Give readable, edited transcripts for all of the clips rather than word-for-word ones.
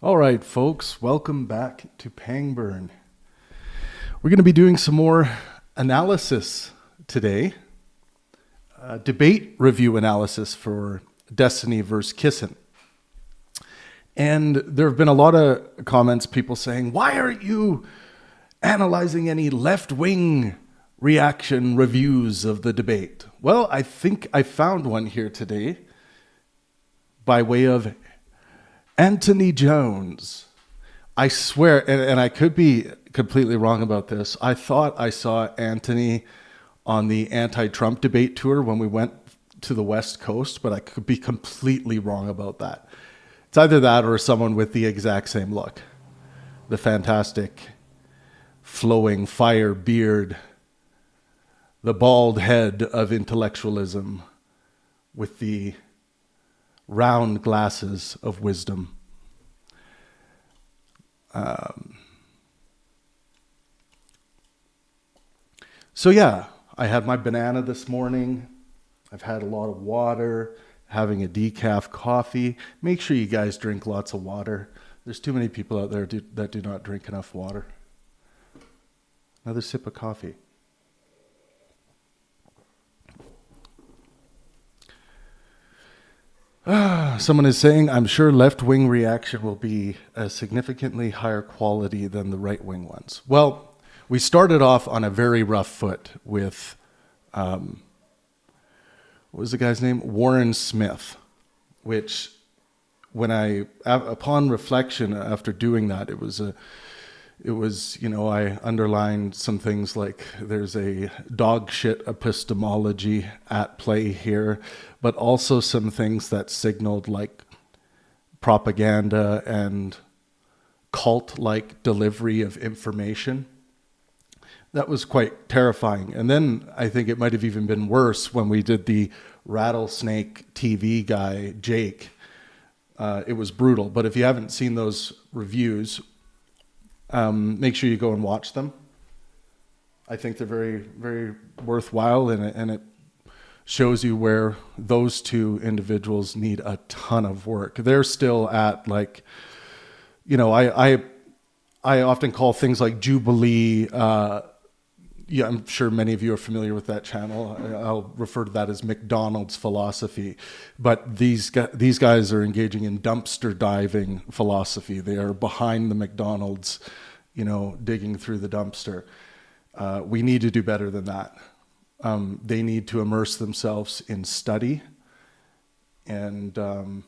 All right, folks, welcome back to Pangburn. We're going to be doing some more analysis today, debate review analysis for Destiny versus Kisin. And there have been a lot of comments, people saying, why aren't you analyzing any left-wing reaction reviews of the debate? Well, I think I found one here today by way of Antony Jones. I swear, and I could be completely wrong about this, I thought I saw Antony on the anti-Trump debate tour when we went to the West Coast, but I could be completely wrong about that. It's either that or someone with the exact same look. The fantastic flowing fire beard, the bald head of intellectualism with the round glasses of wisdom. So yeah, I had my banana this morning. I've had a lot of water, having a decaf coffee. Make sure you guys drink lots of water. There's too many people out there that do not drink enough water. Another sip of coffee. Someone is saying, I'm sure left-wing reaction will be a significantly higher quality than the right-wing ones. Well, we started off on a very rough foot with, what was the guy's name? Warren Smith, which upon reflection after doing that, it was, I underlined some things like there's a dog shit epistemology at play here, but also some things that signaled like propaganda and cult-like delivery of information. That was quite terrifying. And then I think it might have even been worse when we did the rattlesnake TV guy, Jake. It was brutal. But if you haven't seen those reviews, make sure you go and watch them. I think they're very, very worthwhile, and it shows you where those two individuals need a ton of work. They're still at like, I often call things like Jubilee. I'm sure many of you are familiar with that channel. I'll refer to that as McDonald's philosophy. But these guys are engaging in dumpster diving philosophy. They are behind the McDonald's, digging through the dumpster. We need to do better than that. They need to immerse themselves in study. And but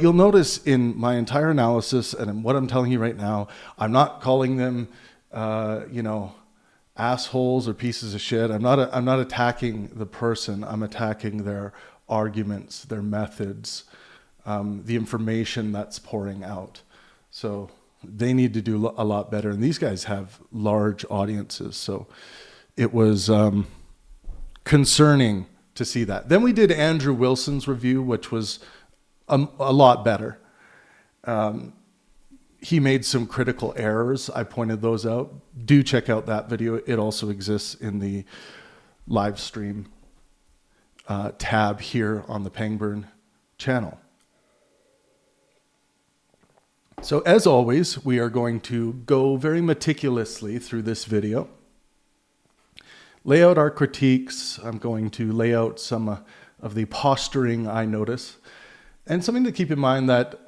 you'll notice in my entire analysis and in what I'm telling you right now, I'm not calling them assholes or pieces of shit. I'm not attacking the person. I'm attacking their arguments, their methods, the information that's pouring out. So they need to do a lot better. And these guys have large audiences. So it was concerning to see that. Then we did Andrew Wilson's review, which was a lot better. He made some critical errors. I pointed those out. Do check out that video. It also exists in the live stream tab here on the Pangburn channel. So as always, we are going to go very meticulously through this video, lay out our critiques. I'm going to lay out some of the posturing I notice. And something to keep in mind that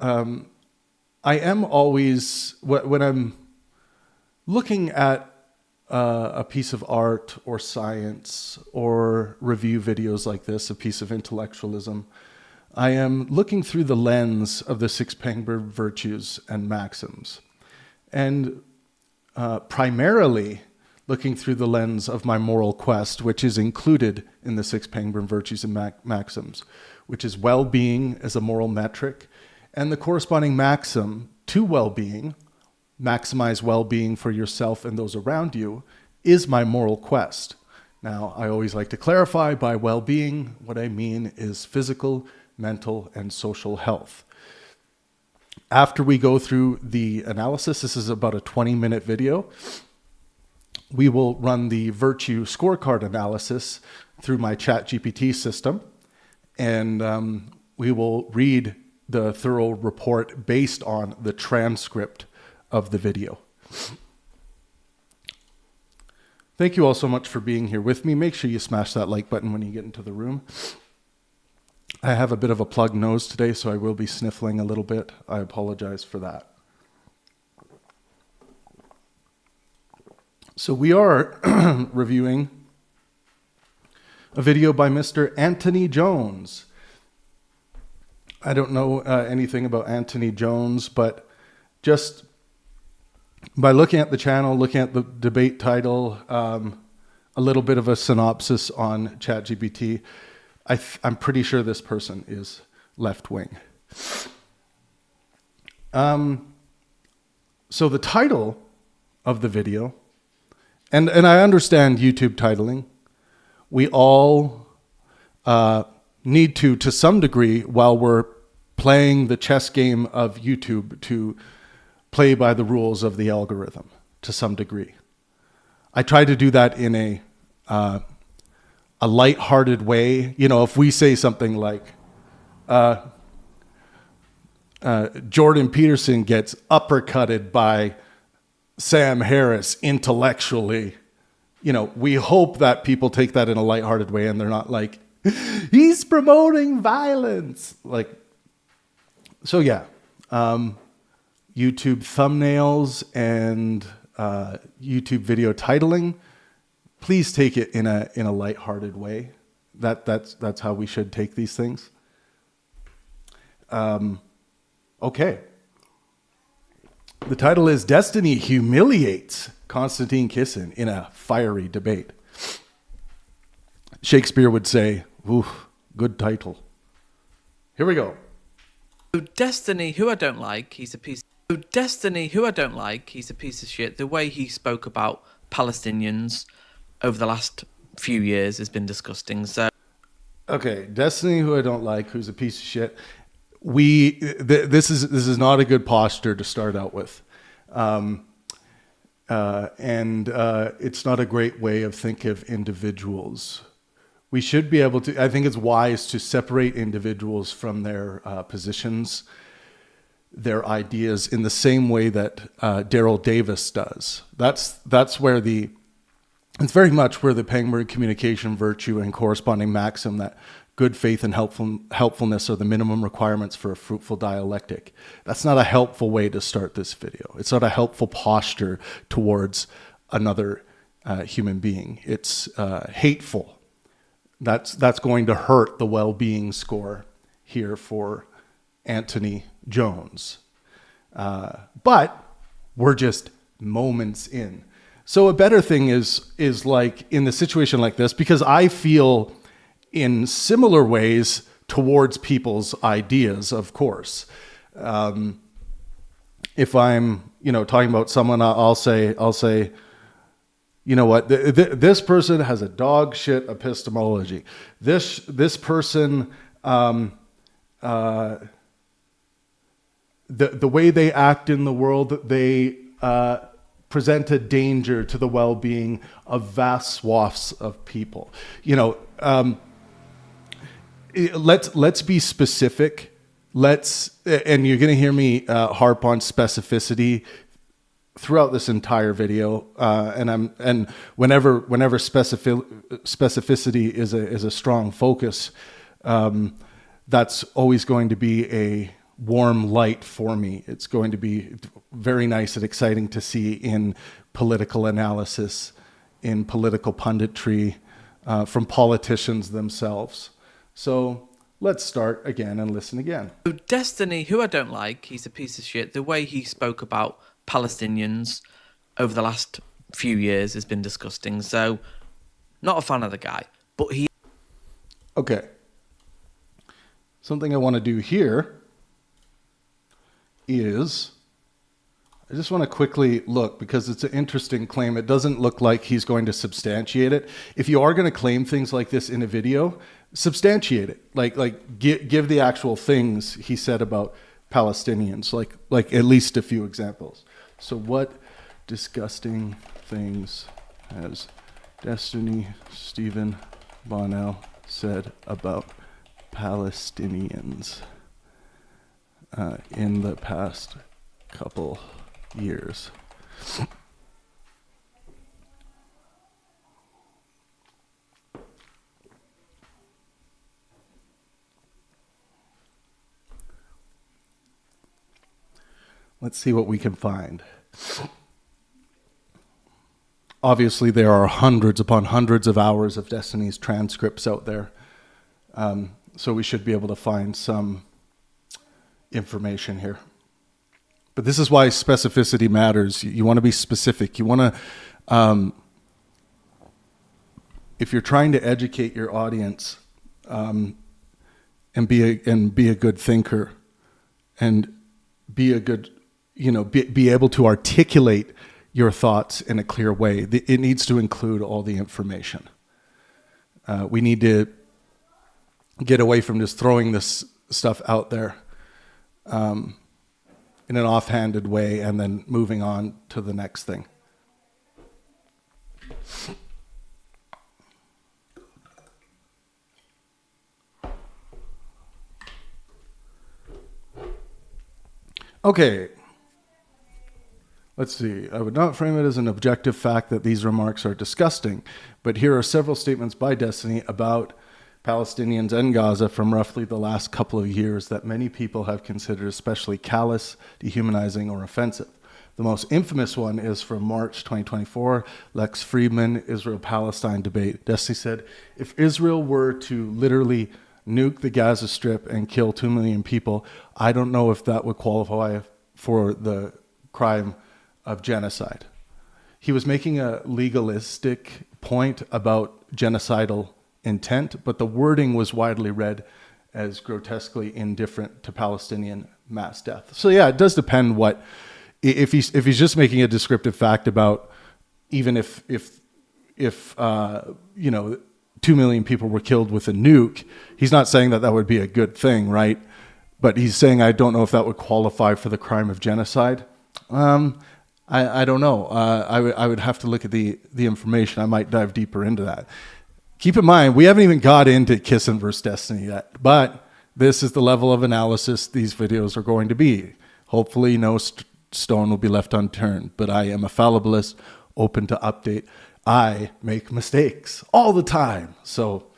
I am always, when I'm looking at a piece of art or science or review videos like this, a piece of intellectualism, I am looking through the lens of the 6 Pangburn virtues and maxims. And primarily looking through the lens of my moral quest, which is included in the 6 Pangburn virtues and maxims, which is well-being as a moral metric, and the corresponding maxim to well-being, maximize well-being for yourself and those around you, is my moral quest. Now, I always like to clarify by well-being, what I mean is physical, mental, and social health. After we go through the analysis, this is about a 20-minute video, we will run the virtue scorecard analysis through my ChatGPT system, and we will read the thorough report based on the transcript of the video. Thank you all so much for being here with me. Make sure you smash that like button when you get into the room. I have a bit of a plugged nose today, so I will be sniffling a little bit. I apologize for that. So we are reviewing a video by Mr. Antony Jones. I don't know anything about Antony Jones, but just by looking at the channel, looking at the debate title, a little bit of a synopsis on ChatGPT, I'm pretty sure this person is left-wing. So the title of the video, and I understand YouTube titling. We all need to some degree, while we're playing the chess game of YouTube, to play by the rules of the algorithm to some degree. I try to do that in a lighthearted way. You know, if we say something like, Jordan Peterson gets uppercutted by Sam Harris intellectually, you know, we hope that people take that in a lighthearted way and they're not like, he's promoting violence. Like, so yeah, YouTube thumbnails and YouTube video titling, please take it in a lighthearted way. That's how we should take these things. Okay. The title is Destiny Humiliates Konstantin Kisin in a Fiery Debate. Shakespeare would say, ooh, good title. Here we go. Destiny, who I don't like, he's a piece of shit. The way he spoke about Palestinians over the last few years has been disgusting. So, okay, Destiny, who I don't like, who's a piece of shit. This is not a good posture to start out with, and it's not a great way of thinking of individuals. We should be able to. I think it's wise to separate individuals from their positions, their ideas, in the same way that Daryl Davis does. That's where it's very much where the Pangburn communication virtue and corresponding maxim that good faith and helpfulness are the minimum requirements for a fruitful dialectic. That's not a helpful way to start this video. It's not a helpful posture towards another human being. It's hateful. That's going to hurt the well-being score here for Antony Jones. But we're just moments in. So a better thing is like in the situation like this, because I feel in similar ways towards people's ideas, of course. If I'm, talking about someone, I'll say, you know what, this person has a dog shit epistemology. This person, the way they act in the world, they present a danger to the well-being of vast swaths of people. Let's be specific. And you're going to hear me harp on specificity throughout this entire video. And whenever specificity is a strong focus, that's always going to be a warm light for me. It's going to be very nice and exciting to see in political analysis, in political punditry, from politicians themselves. So let's start again and listen again. Destiny, who I don't like, he's a piece of shit. The way he spoke about Palestinians over the last few years has been disgusting. So, not a fan of the guy, but he... Okay. Something I want to do here is... I just want to quickly look, because it's an interesting claim. It doesn't look like he's going to substantiate it. If you are going to claim things like this in a video, substantiate it. Like give the actual things he said about Palestinians, like at least a few examples. So what disgusting things has Destiny Stephen Bonnell said about Palestinians? in the past couple years. Let's see what we can find. Obviously, there are hundreds upon hundreds of hours of Destiny's transcripts out there. So we should be able to find some information here. But this is why specificity matters. You want to be specific. You want to, if you're trying to educate your audience and be a good thinker and be a good, be able to articulate your thoughts in a clear way, it needs to include all the information. We need to get away from just throwing this stuff out there in an offhanded way and then moving on to the next thing. Okay. Let's see. I would not frame it as an objective fact that these remarks are disgusting, but here are several statements by Destiny about Palestinians and Gaza from roughly the last couple of years that many people have considered especially callous, dehumanizing, or offensive. The most infamous one is from March 2024, Lex Friedman, Israel-Palestine debate. Destiny said, if Israel were to literally nuke the Gaza Strip and kill 2 million people, I don't know if that would qualify for the crime of genocide. He was making a legalistic point about genocidal intent, but the wording was widely read as grotesquely indifferent to Palestinian mass death. So yeah, it does depend what, if he's just making a descriptive fact about even if 2 million people were killed with a nuke, he's not saying that would be a good thing, right? But he's saying, I don't know if that would qualify for the crime of genocide. I don't know. I would have to look at the information. I might dive deeper into that. Keep in mind, we haven't even got into Kisin versus Destiny yet, but this is the level of analysis these videos are going to be. Hopefully no stone will be left unturned, but I am a fallibilist, open to update. I make mistakes all the time, so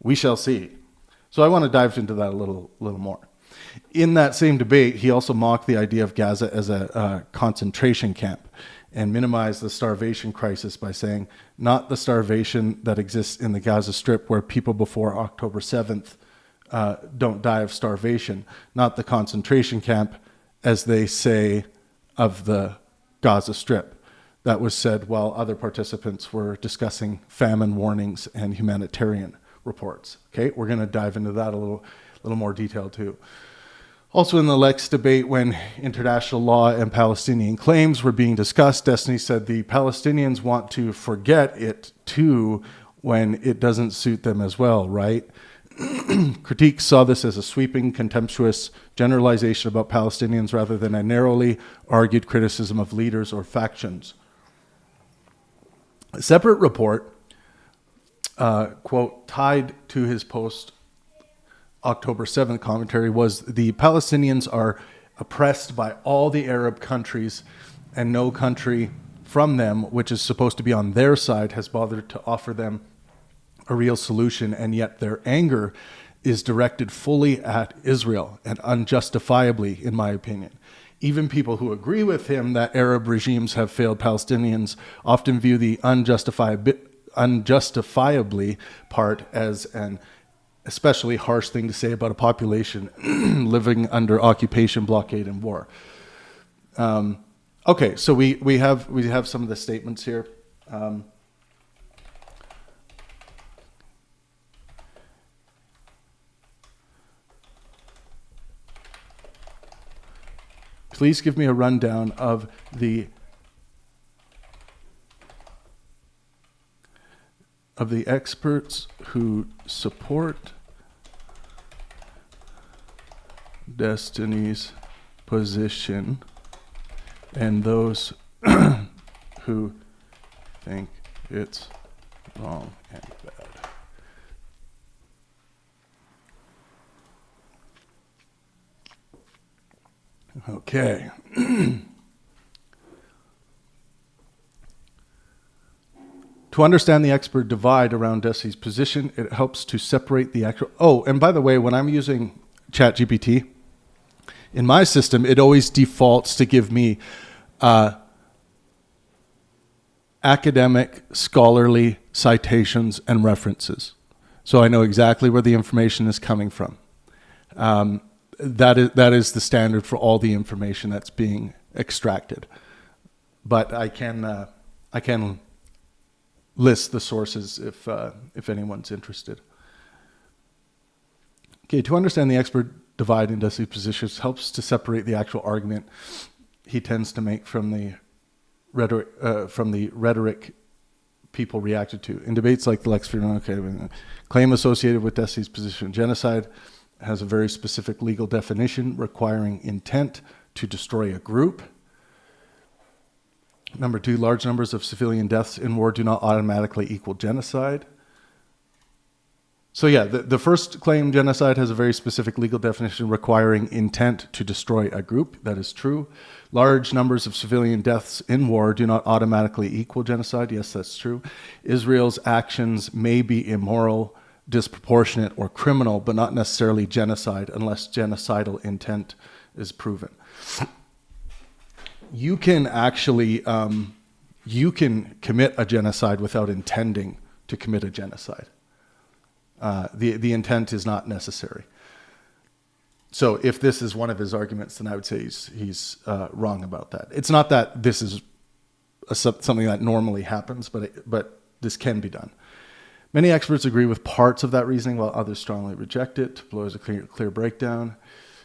we shall see. So I want to dive into that a little more. In that same debate, he also mocked the idea of Gaza as a concentration camp and minimized the starvation crisis by saying, not the starvation that exists in the Gaza Strip where people before October 7th don't die of starvation, not the concentration camp, as they say, of the Gaza Strip. That was said while other participants were discussing famine warnings and humanitarian reports. Okay, we're going to dive into that a little more detail too. Also in the Lex debate, when international law and Palestinian claims were being discussed, Destiny said the Palestinians want to forget it too when it doesn't suit them as well, right? Critiques saw this as a sweeping, contemptuous generalization about Palestinians rather than a narrowly argued criticism of leaders or factions. A separate report, quote, tied to his post October 7th commentary was the Palestinians are oppressed by all the Arab countries and no country from them, which is supposed to be on their side, has bothered to offer them a real solution, and yet their anger is directed fully at Israel and unjustifiably, in my opinion. Even people who agree with him that Arab regimes have failed Palestinians often view the unjustifiably part as an especially harsh thing to say about a population living under occupation, blockade, and war. Okay, so we have some of the statements here. Please give me a rundown of the experts who support Destiny's position and those who think it's wrong and bad. Okay. To understand the expert divide around Desi's position, it helps to separate the actual... Oh, and by the way, when I'm using ChatGPT, in my system, it always defaults to give me academic, scholarly citations and references. So I know exactly where the information is coming from. That is the standard for all the information that's being extracted. But I can list the sources if anyone's interested. Okay, to understand the expert divide in Desi's positions helps to separate the actual argument he tends to make from the rhetoric people reacted to. In debates like the Lex Ferrano, claim associated with Desi's position, genocide has a very specific legal definition requiring intent to destroy a group. Number 2, large numbers of civilian deaths in war do not automatically equal genocide. So yeah, the first claim, genocide has a very specific legal definition requiring intent to destroy a group. That is true. Large numbers of civilian deaths in war do not automatically equal genocide. Yes, that's true. Israel's actions may be immoral, disproportionate, or criminal, but not necessarily genocide unless genocidal intent is proven. You can actually, you can commit a genocide without intending to commit a genocide. The intent is not necessary. So if this is one of his arguments, then I would say he's wrong about that. It's not that this is something that normally happens, but this can be done. Many experts agree with parts of that reasoning, while others strongly reject it. Below is a clear breakdown.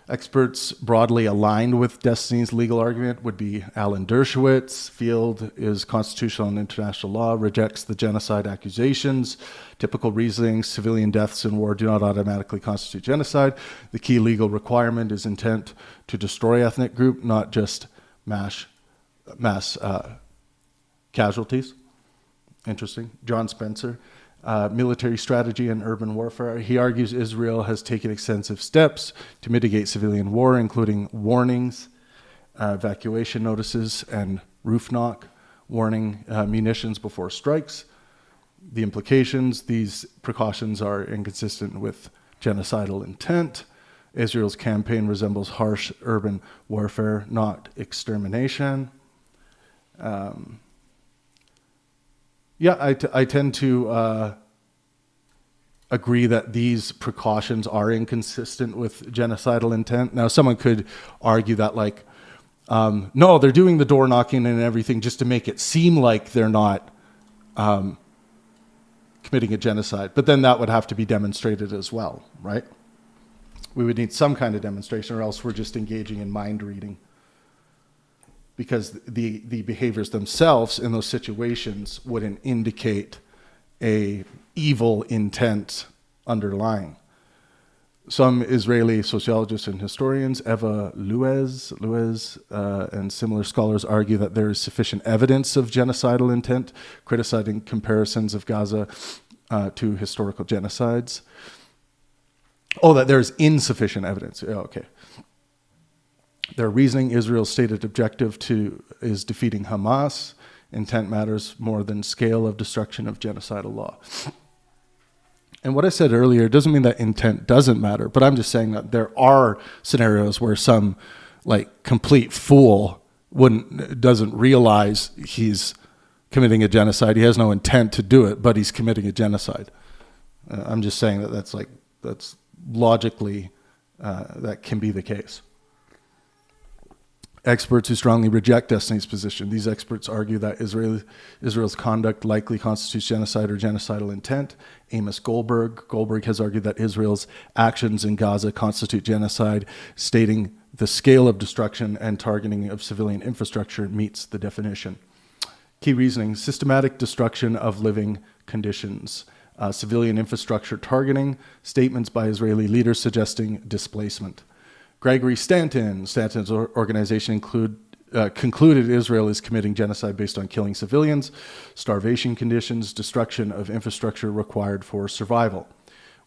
Experts broadly aligned with Destiny's legal argument would be Alan Dershowitz. Field is constitutional and international law, rejects the genocide accusations. Typical reasoning, civilian deaths in war do not automatically constitute genocide. The key legal requirement is intent to destroy ethnic group, not just mass casualties. Interesting. John Spencer. Military strategy and urban warfare. He argues Israel has taken extensive steps to mitigate civilian war, including warnings, evacuation notices, and roof knock, warning munitions before strikes. The implications, these precautions are inconsistent with genocidal intent. Israel's campaign resembles harsh urban warfare, not extermination. I tend to agree that these precautions are inconsistent with genocidal intent. Now, someone could argue that, no, they're doing the door knocking and everything just to make it seem like they're not committing a genocide. But then that would have to be demonstrated as well, right? We would need some kind of demonstration, or else we're just engaging in mind reading. Because the behaviors themselves in those situations wouldn't indicate a evil intent underlying. Some Israeli sociologists and historians, Eva Luez, and similar scholars argue that there is sufficient evidence of genocidal intent, criticizing comparisons of Gaza to historical genocides. Oh, that there's insufficient evidence. Oh, okay. Their reasoning, Israel's stated objective is defeating Hamas. Intent matters more than scale of destruction of genocidal law. And what I said earlier doesn't mean that intent doesn't matter, but I'm just saying that there are scenarios where some complete fool doesn't realize he's committing a genocide. He has no intent to do it, but he's committing a genocide. I'm just saying that's logically that can be the case. Experts who strongly reject Destiny's position. These experts argue that Israel's conduct likely constitutes genocide or genocidal intent. Amos Goldberg has argued that Israel's actions in Gaza constitute genocide, stating the scale of destruction and targeting of civilian infrastructure meets the definition. Key reasoning, systematic destruction of living conditions. Civilian infrastructure targeting, statements by Israeli leaders suggesting displacement. Gregory Stanton's organization concluded Israel is committing genocide based on killing civilians, starvation conditions, destruction of infrastructure required for survival.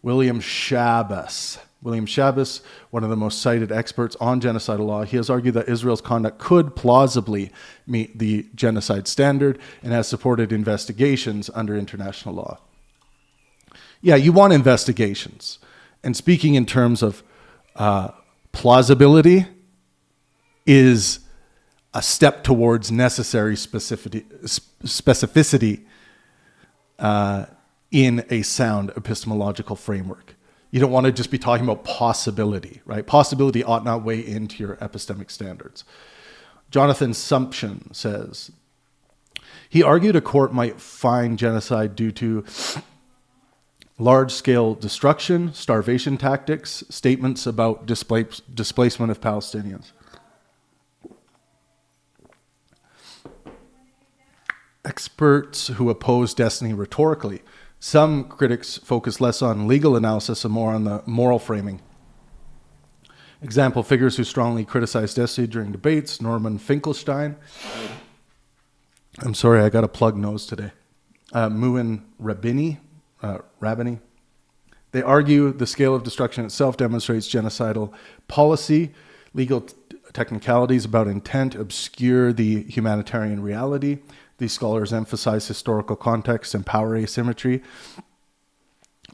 William Shabbos. William Shabbos, one of the most cited experts on genocidal law, he has argued that Israel's conduct could plausibly meet the genocide standard and has supported investigations under international law. Yeah, you want investigations. And speaking in terms of plausibility is a step towards necessary specificity in a sound epistemological framework. You don't want to just be talking about possibility, right? Possibility ought not weigh into your epistemic standards. Jonathan Sumption says, he argued a court might find genocide due to large-scale destruction, starvation tactics, statements about displacement of Palestinians. Experts who oppose destiny rhetorically. Some critics focus less on legal analysis and more on the moral framing. Example, figures who strongly criticize destiny during debates, Norman Finkelstein. I'm sorry, I got a plug nose today. Muin Rabini. They argue the scale of destruction itself demonstrates genocidal policy. Legal technicalities about intent obscure the humanitarian reality. These scholars emphasize historical context and power asymmetry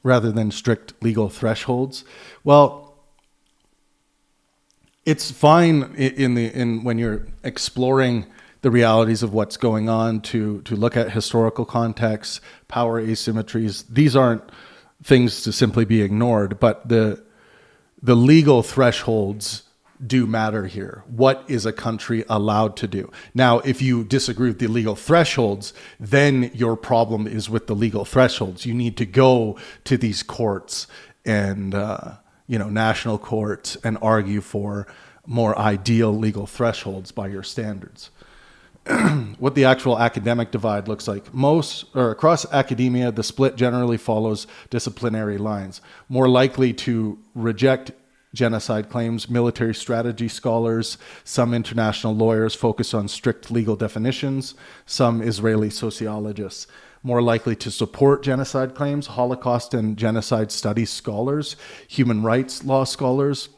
rather than strict legal thresholds. Well, it's fine in when you're exploring the realities of what's going on to look at historical context, power asymmetries. These aren't things to simply be ignored, but the legal thresholds do matter here. What is a country allowed to do? Now, if you disagree with the legal thresholds, then your problem is with the legal thresholds. You need to go to these courts and national courts and argue for more ideal legal thresholds by your standards. What the actual academic divide looks like. Across academia, the split generally follows disciplinary lines. More likely to reject genocide claims, military strategy scholars, some international lawyers focus on strict legal definitions, some Israeli sociologists. More likely to support genocide claims, Holocaust and genocide studies scholars, human rights law scholars,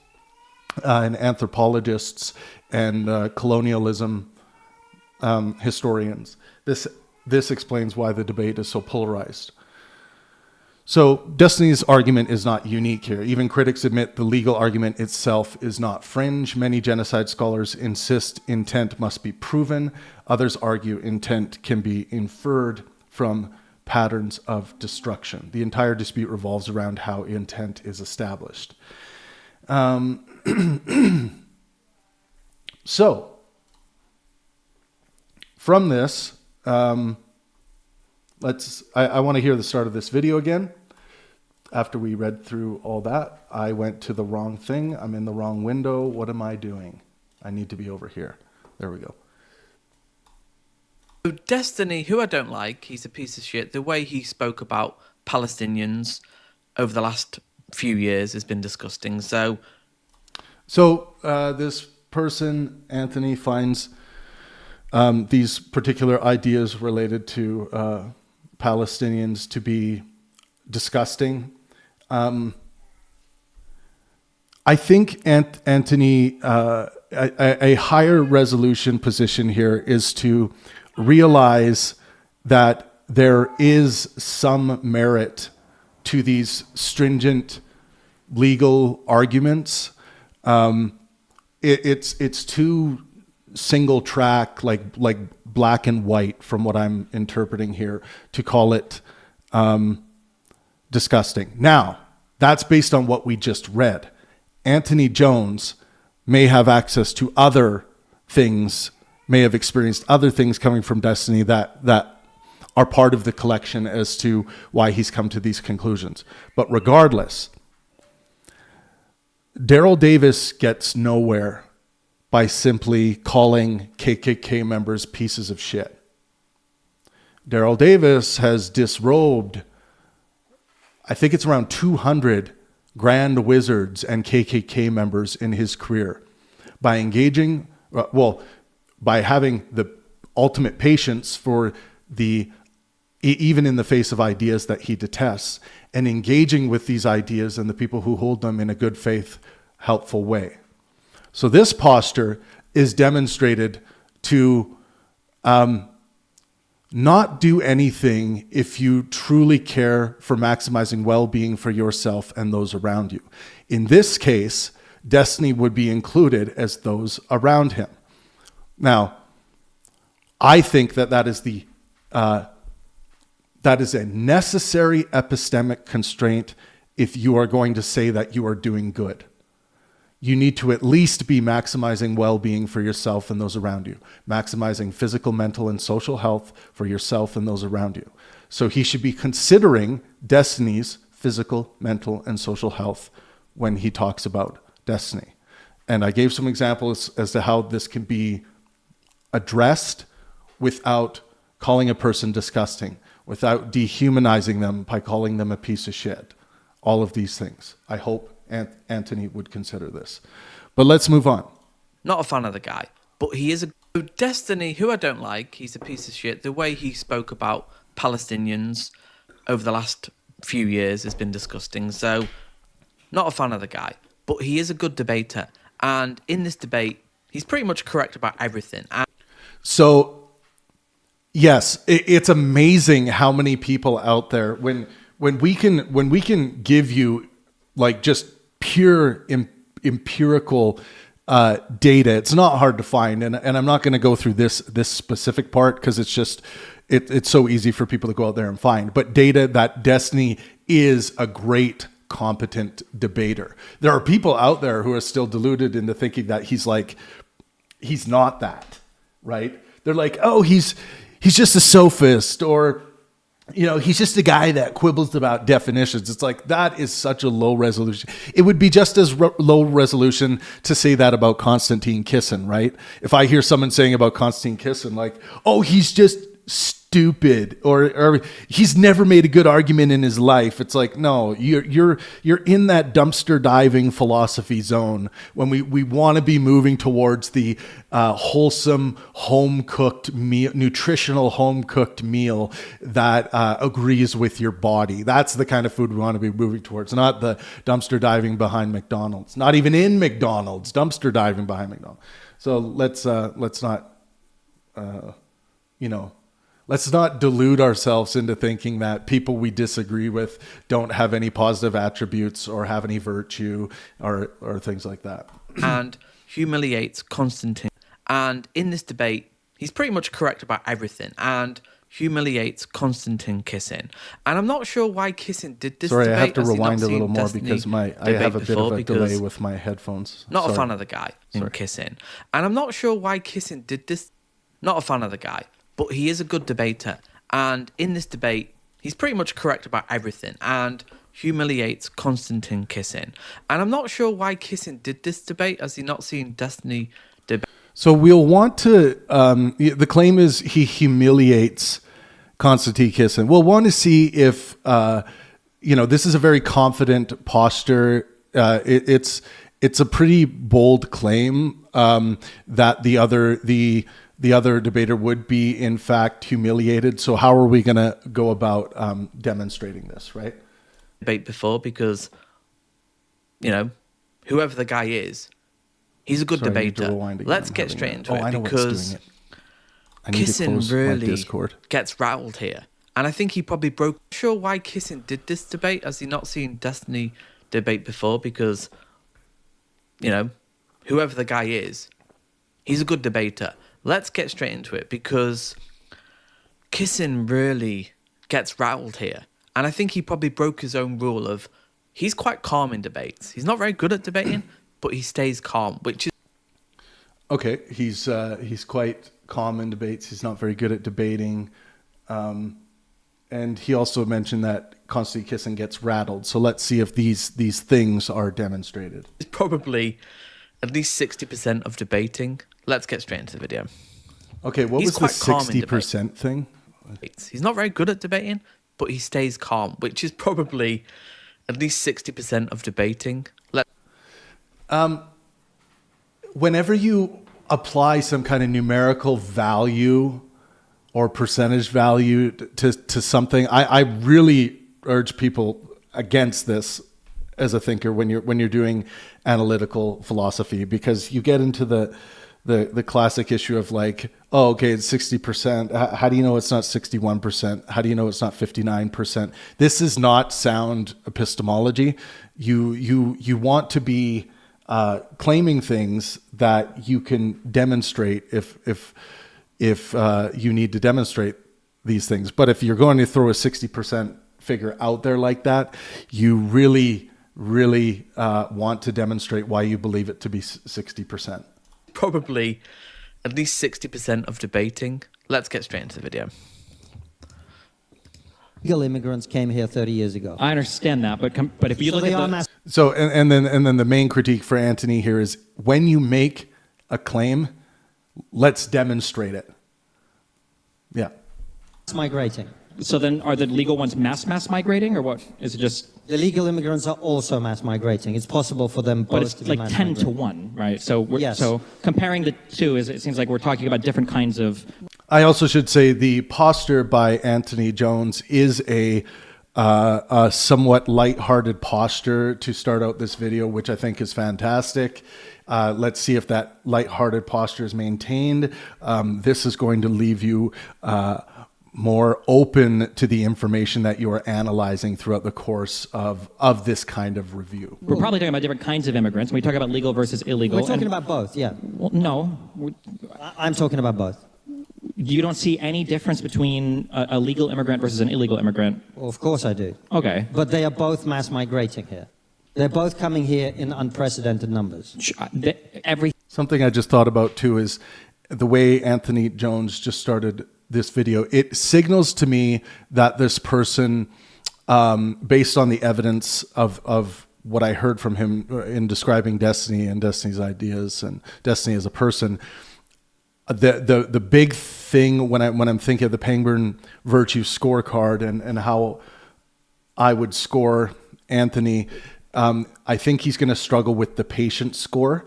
and anthropologists and colonialism historians. This explains why the debate is so polarized. So Destiny's argument is not unique here. Even critics admit the legal argument itself is not fringe. Many genocide scholars insist intent must be proven. Others argue intent can be inferred from patterns of destruction. The entire dispute revolves around how intent is established. So, from this, I want to hear the start of this video again. After we read through all that, I went to the wrong thing. I'm in the wrong window. What am I doing? I need to be over here. There we go. Destiny, who I don't like, he's a piece of shit. The way he spoke about Palestinians over the last few years has been disgusting. So this person, Antony, finds these particular ideas related to Palestinians to be disgusting. I think Antony, a higher resolution position here is to realize that there is some merit to these stringent legal arguments. It's too single track, like black and white from what I'm interpreting here, to call it disgusting. Now, that's based on what we just read. Anthony Jones may have access to other things, may have experienced other things coming from Destiny that are part of the collection as to why he's come to these conclusions. But regardless, Daryl Davis gets nowhere by simply calling KKK members pieces of shit. Daryl Davis has disrobed, I think it's around 200 grand wizards and KKK members in his career by by having the ultimate patience for the even in the face of ideas that he detests, and engaging with these ideas and the people who hold them in a good faith, helpful way. So this posture is demonstrated to not do anything if you truly care for maximizing well-being for yourself and those around you. In this case, destiny would be included as those around him. Now, I think that is a necessary epistemic constraint if you are going to say that you are doing good. You need to at least be maximizing well-being for yourself and those around you, maximizing physical, mental, and social health for yourself and those around you. So he should be considering destiny's physical, mental, and social health when he talks about destiny. And I gave some examples as to how this can be addressed without calling a person disgusting, without dehumanizing them by calling them a piece of shit. All of these things. I hope Antony would consider this. But let's move on. Not a fan of the guy, but he is a Destiny, who I don't like. He's a piece of shit. The way he spoke about Palestinians over the last few years has been disgusting. So, not a fan of the guy, but he is a good debater. And in this debate, he's pretty much correct about everything. So, yes, it's amazing how many people out there, when we can give you like just pure empirical data, it's not hard to find, and I'm not going to go through this specific part because it's just it's so easy for people to go out there and find. But data that Destiny is a great, competent debater. There are people out there who are still deluded into thinking that he's not that, right? They're like, oh, he's just a sophist, or he's just a guy that quibbles about definitions. It's like, that is such a low resolution. It would be just as low resolution to say that about Konstantin Kisin, right? If I hear someone saying about Konstantin Kisin, like, oh, he's just stupid, or he's never made a good argument in his life. It's like, no, you're in that dumpster diving philosophy zone when we want to be moving towards the wholesome home-cooked meal, nutritional home-cooked meal that agrees with your body. That's the kind of food we want to be moving towards, not the dumpster diving behind McDonald's. Not even in McDonald's, dumpster diving behind McDonald's. So let's not delude ourselves into thinking that people we disagree with don't have any positive attributes or have any virtue or things like that. And humiliates Konstantin. And in this debate, he's pretty much correct about everything and humiliates Konstantin Kisin. And I'm not sure why Kisin did this debate. Sorry, I have to rewind a little more because I have a bit of a delay with my headphones. Not a fan of the guy in Kisin. And I'm not sure why Kisin did this. Not a fan of the guy. But he is a good debater, and in this debate, he's pretty much correct about everything and humiliates Konstantin Kisin. And I'm not sure why Kisin did this debate, as he not seen Destiny debate. So we'll want to, the claim is he humiliates Konstantin Kisin. We'll want to see if, this is a very confident posture. It's a pretty bold claim that the other debater would be, in fact, humiliated. So how are we going to go about demonstrating this, right? Debate before, because, whoever the guy is, he's a good debater. Let's get straight into it, because Kisin really gets rattled here. And I think he probably broke. I'm not sure why Kisin did this debate, as he not seen Destiny debate before, because, whoever the guy is, he's a good debater. Let's get straight into it, because Kisin really gets rattled here. And I think he probably broke his own rule of, he's quite calm in debates. He's not very good at debating, but he stays calm, which is... Okay, he's quite calm in debates. He's not very good at debating. And he also mentioned that Konstantin Kisin gets rattled. So let's see if these things are demonstrated. It's probably at least 60% of debating. Let's get straight into the video. Okay, what was the 60% thing? He's not very good at debating, but he stays calm, which is probably at least 60% of debating. Whenever you apply some kind of numerical value or percentage value to something. I really urge people against this as a thinker when you're doing analytical philosophy, because you get into the classic issue of like, oh, okay, it's 60%. How do you know it's not 61%? How do you know it's not 59%? This is not sound epistemology. You want to be claiming things that you can demonstrate if you need to demonstrate these things. But if you're going to throw a 60% figure out there like that, you really want to demonstrate why you believe it to be 60%. Probably at least 60% of debating. Let's get straight into the video. Illegal immigrants came here 30 years ago. I understand that, but if you look at the... So and then the main critique for Antony here is, when you make a claim, let's demonstrate it. Yeah. Migrating. So then are the legal ones mass migrating, or what? Is it just... The legal immigrants are also mass migrating. It's possible for them But both to it's be like mass 10 to migrating. 1, right? So Yes. so comparing the two, it seems like we're talking about different kinds of... I also should say the posture by Antony Jones is a somewhat lighthearted posture to start out this video, which I think is fantastic. Let's see if that lighthearted posture is maintained. This is going to leave you more open to the information that you are analyzing throughout the course of this kind of review. We're probably talking about different kinds of immigrants. We talk about legal versus illegal. We're talking about both, yeah. Well, no. I'm talking about both. You don't see any difference between a legal immigrant versus an illegal immigrant? Well, of course I do. Okay. But they are both mass migrating here. They're both coming here in unprecedented numbers. Something I just thought about too is the way Antony Jones just started this video. It signals to me that this person, based on the evidence of what I heard from him in describing Destiny and Destiny's ideas and Destiny as a person, the big thing when I'm thinking of the Pangburn Virtue Scorecard and how I would score Antony, I think he's going to struggle with the patient score.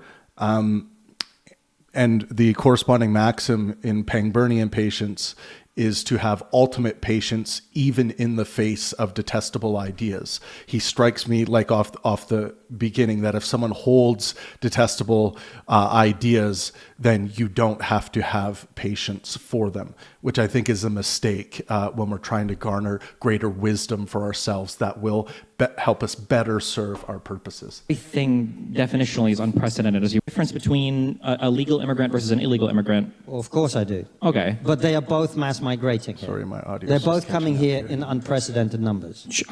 And the corresponding maxim in Pangburnian patience is to have ultimate patience even in the face of detestable ideas. He strikes me like off the beginning that if someone holds detestable ideas, then you don't have to have patience for them, which I think is a mistake when we're trying to garner greater wisdom for ourselves that will help us better serve our purposes. Everything definitionally is unprecedented. Is the difference between a legal immigrant versus an illegal immigrant? Well, of course I do. Okay. But they are both mass migrating here. Sorry, my audio. They're both coming here in unprecedented numbers.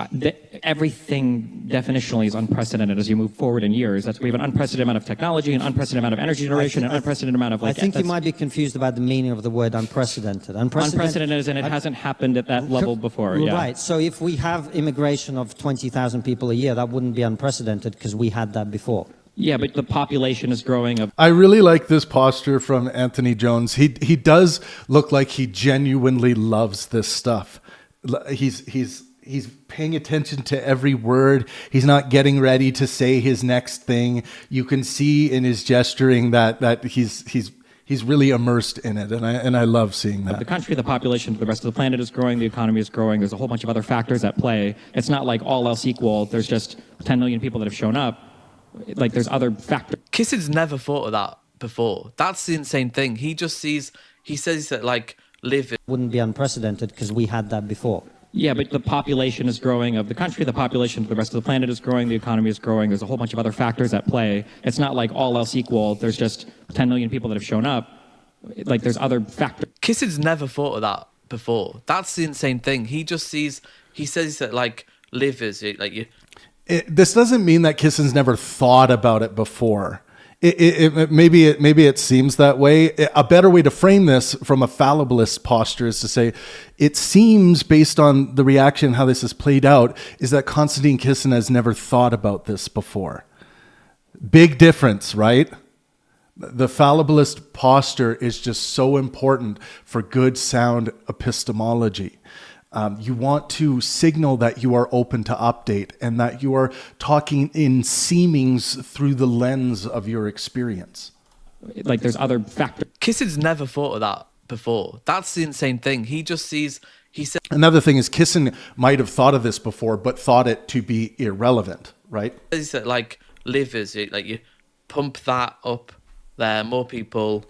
Everything definitionally is unprecedented as you move forward in years. We have an unprecedented amount of technology, an unprecedented amount of energy generation, an unprecedented amount of... I think you might be confused about the meaning of the word unprecedented. Unprecedented as in it hasn't happened at that level before. Yeah. Right. So if we have immigration of 20,000 people a year, that wouldn't be unprecedented because we had that before. Yeah, but the population is growing. I really like this posture from Antony Jones. He does look like he genuinely loves this stuff. He's paying attention to every word. He's not getting ready to say his next thing. You can see in his gesturing that he's really immersed in it, and I love seeing that. The country, the population, the rest of the planet is growing, the economy is growing, there's a whole bunch of other factors at play. It's not like all else equal, there's just 10 million people that have shown up. Like, there's other factors. Kissin's never thought of that before. That's the insane thing. He says that, like, live... Wouldn't be unprecedented because we had that before. Yeah, but the population is growing of the country, the population, the rest of the planet is growing, the economy is growing, there's a whole bunch of other factors at play. It's not like all else equal, there's just 10 million people that have shown up. Like, there's other factors. Kissin's never thought of that before. That's the insane thing. He says that, like, live is like you... This doesn't mean that Kissin's never thought about it before. Maybe it seems that way. A better way to frame this from a fallibilist posture is to say, it seems, based on the reaction, how this is played out, is that Konstantin Kisin has never thought about this before. Big difference, right? The fallibilist posture is just so important for good, sound epistemology. You want to signal that you are open to update and that you are talking in seemings through the lens of your experience. Like, there's other factors. Kissin's never thought of that before. That's the insane thing. He just sees, he says Another thing is Kisin might have thought of this before, but thought it to be irrelevant, right? that like livers, like you pump that up there, more people,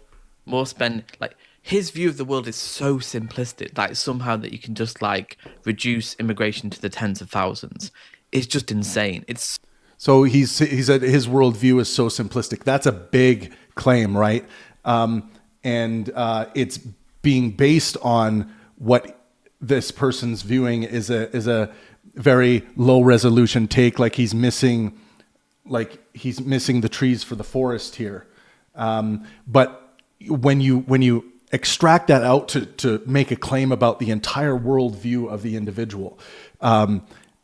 more spend. Like his view of the world is so simplistic, like somehow that you can just like reduce immigration to the tens of thousands. It's just insane. It's So he said his worldview is so simplistic. That's a big claim, right? It's being based on what this person's viewing is a very low resolution take, like he's missing the trees for the forest here. But when you extract that out to make a claim about the entire worldview of the individual,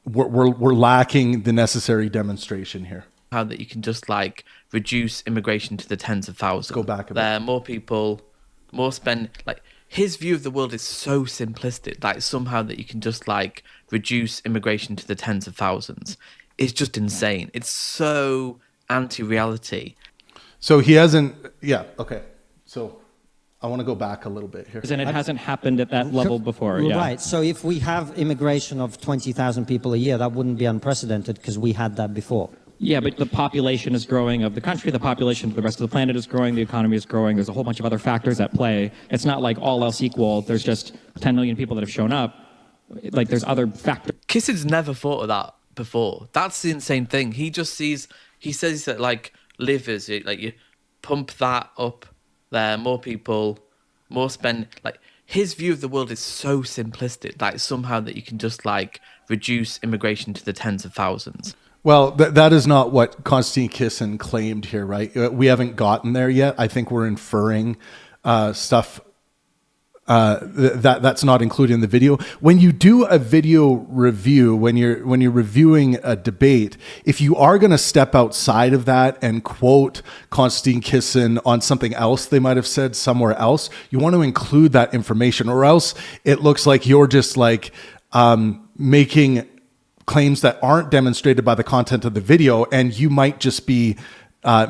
we're lacking the necessary demonstration here. how that you can just like reduce immigration to the tens of thousands. Go back a bit. There, more people, more spend. Like his view of the world is so simplistic, like somehow that you can just like reduce immigration to the tens of thousands. It's just insane. It's so anti-reality. So he hasn't. Yeah. Okay. So I want to go back a little bit here. And it hasn't happened at that level before. Yeah. Right. So if we have immigration of 20,000 people a year, that wouldn't be unprecedented because we had that before. Yeah, but the population is growing of the country, the population of the rest of the planet is growing, the economy is growing, there's a whole bunch of other factors at play. It's not like all else equal, there's just 10 million people that have shown up. Like there's other factors. Kissin's never thought of that before. That's the insane thing. He just sees, he says that like livers, like you pump that up there, more people, more spend. Like his view of the world is so simplistic, like somehow that you can just like reduce immigration to the tens of thousands. Well, that is not what Konstantin Kisin claimed here, right? We haven't gotten there yet. I think we're inferring stuff that's not included in the video. When you do a video review, when you're reviewing a debate, if you are going to step outside of that and quote Konstantin Kisin on something else they might have said somewhere else, you want to include that information, or else it looks like you're just like making claims that aren't demonstrated by the content of the video, and you might just be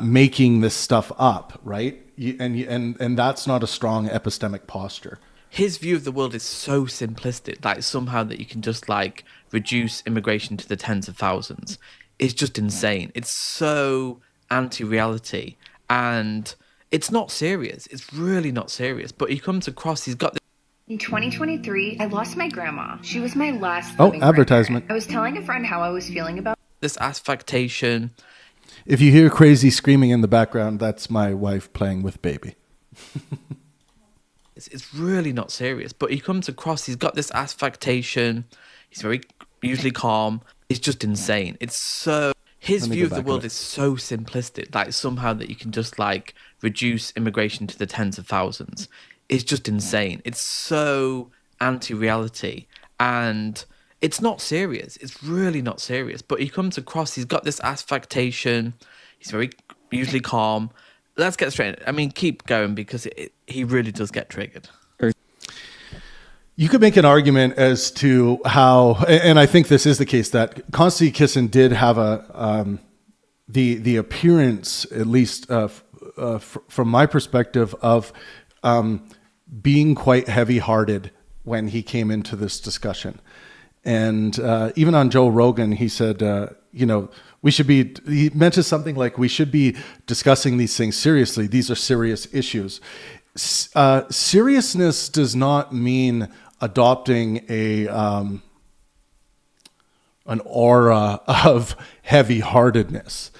making this stuff up, right? And that's not a strong epistemic posture. His view of the world is so simplistic, like somehow that you can just like reduce immigration to the tens of thousands. It's just insane. It's so anti-reality, and it's not serious. It's really not serious. But he comes across, he's got this. In 2023, I lost my grandma. She was my last Oh, living advertisement. grandparent. I was telling a friend how I was feeling about This affectation. If you hear crazy screaming in the background, that's my wife playing with baby. It's really not serious. But he comes across, he's got this affectation. He's very usually calm. It's just insane. It's so, his Let me view go of the back a world bit. is so simplistic, like somehow that you can just like reduce immigration to the tens of thousands. It's just insane. It's so anti-reality, and it's not serious. It's really not serious. But he comes across, he's got this affectation. He's very usually calm. Let's get straight. I mean, keep going, because he really does get triggered. You could make an argument as to how, and I think this is the case, that Konstantin Kisin did have the appearance, at least from my perspective, of being quite heavy-hearted when he came into this discussion. And even on Joe Rogan, he said, he mentioned something like, we should be discussing these things seriously. These are serious issues. Seriousness does not mean adopting an aura of heavy-heartedness.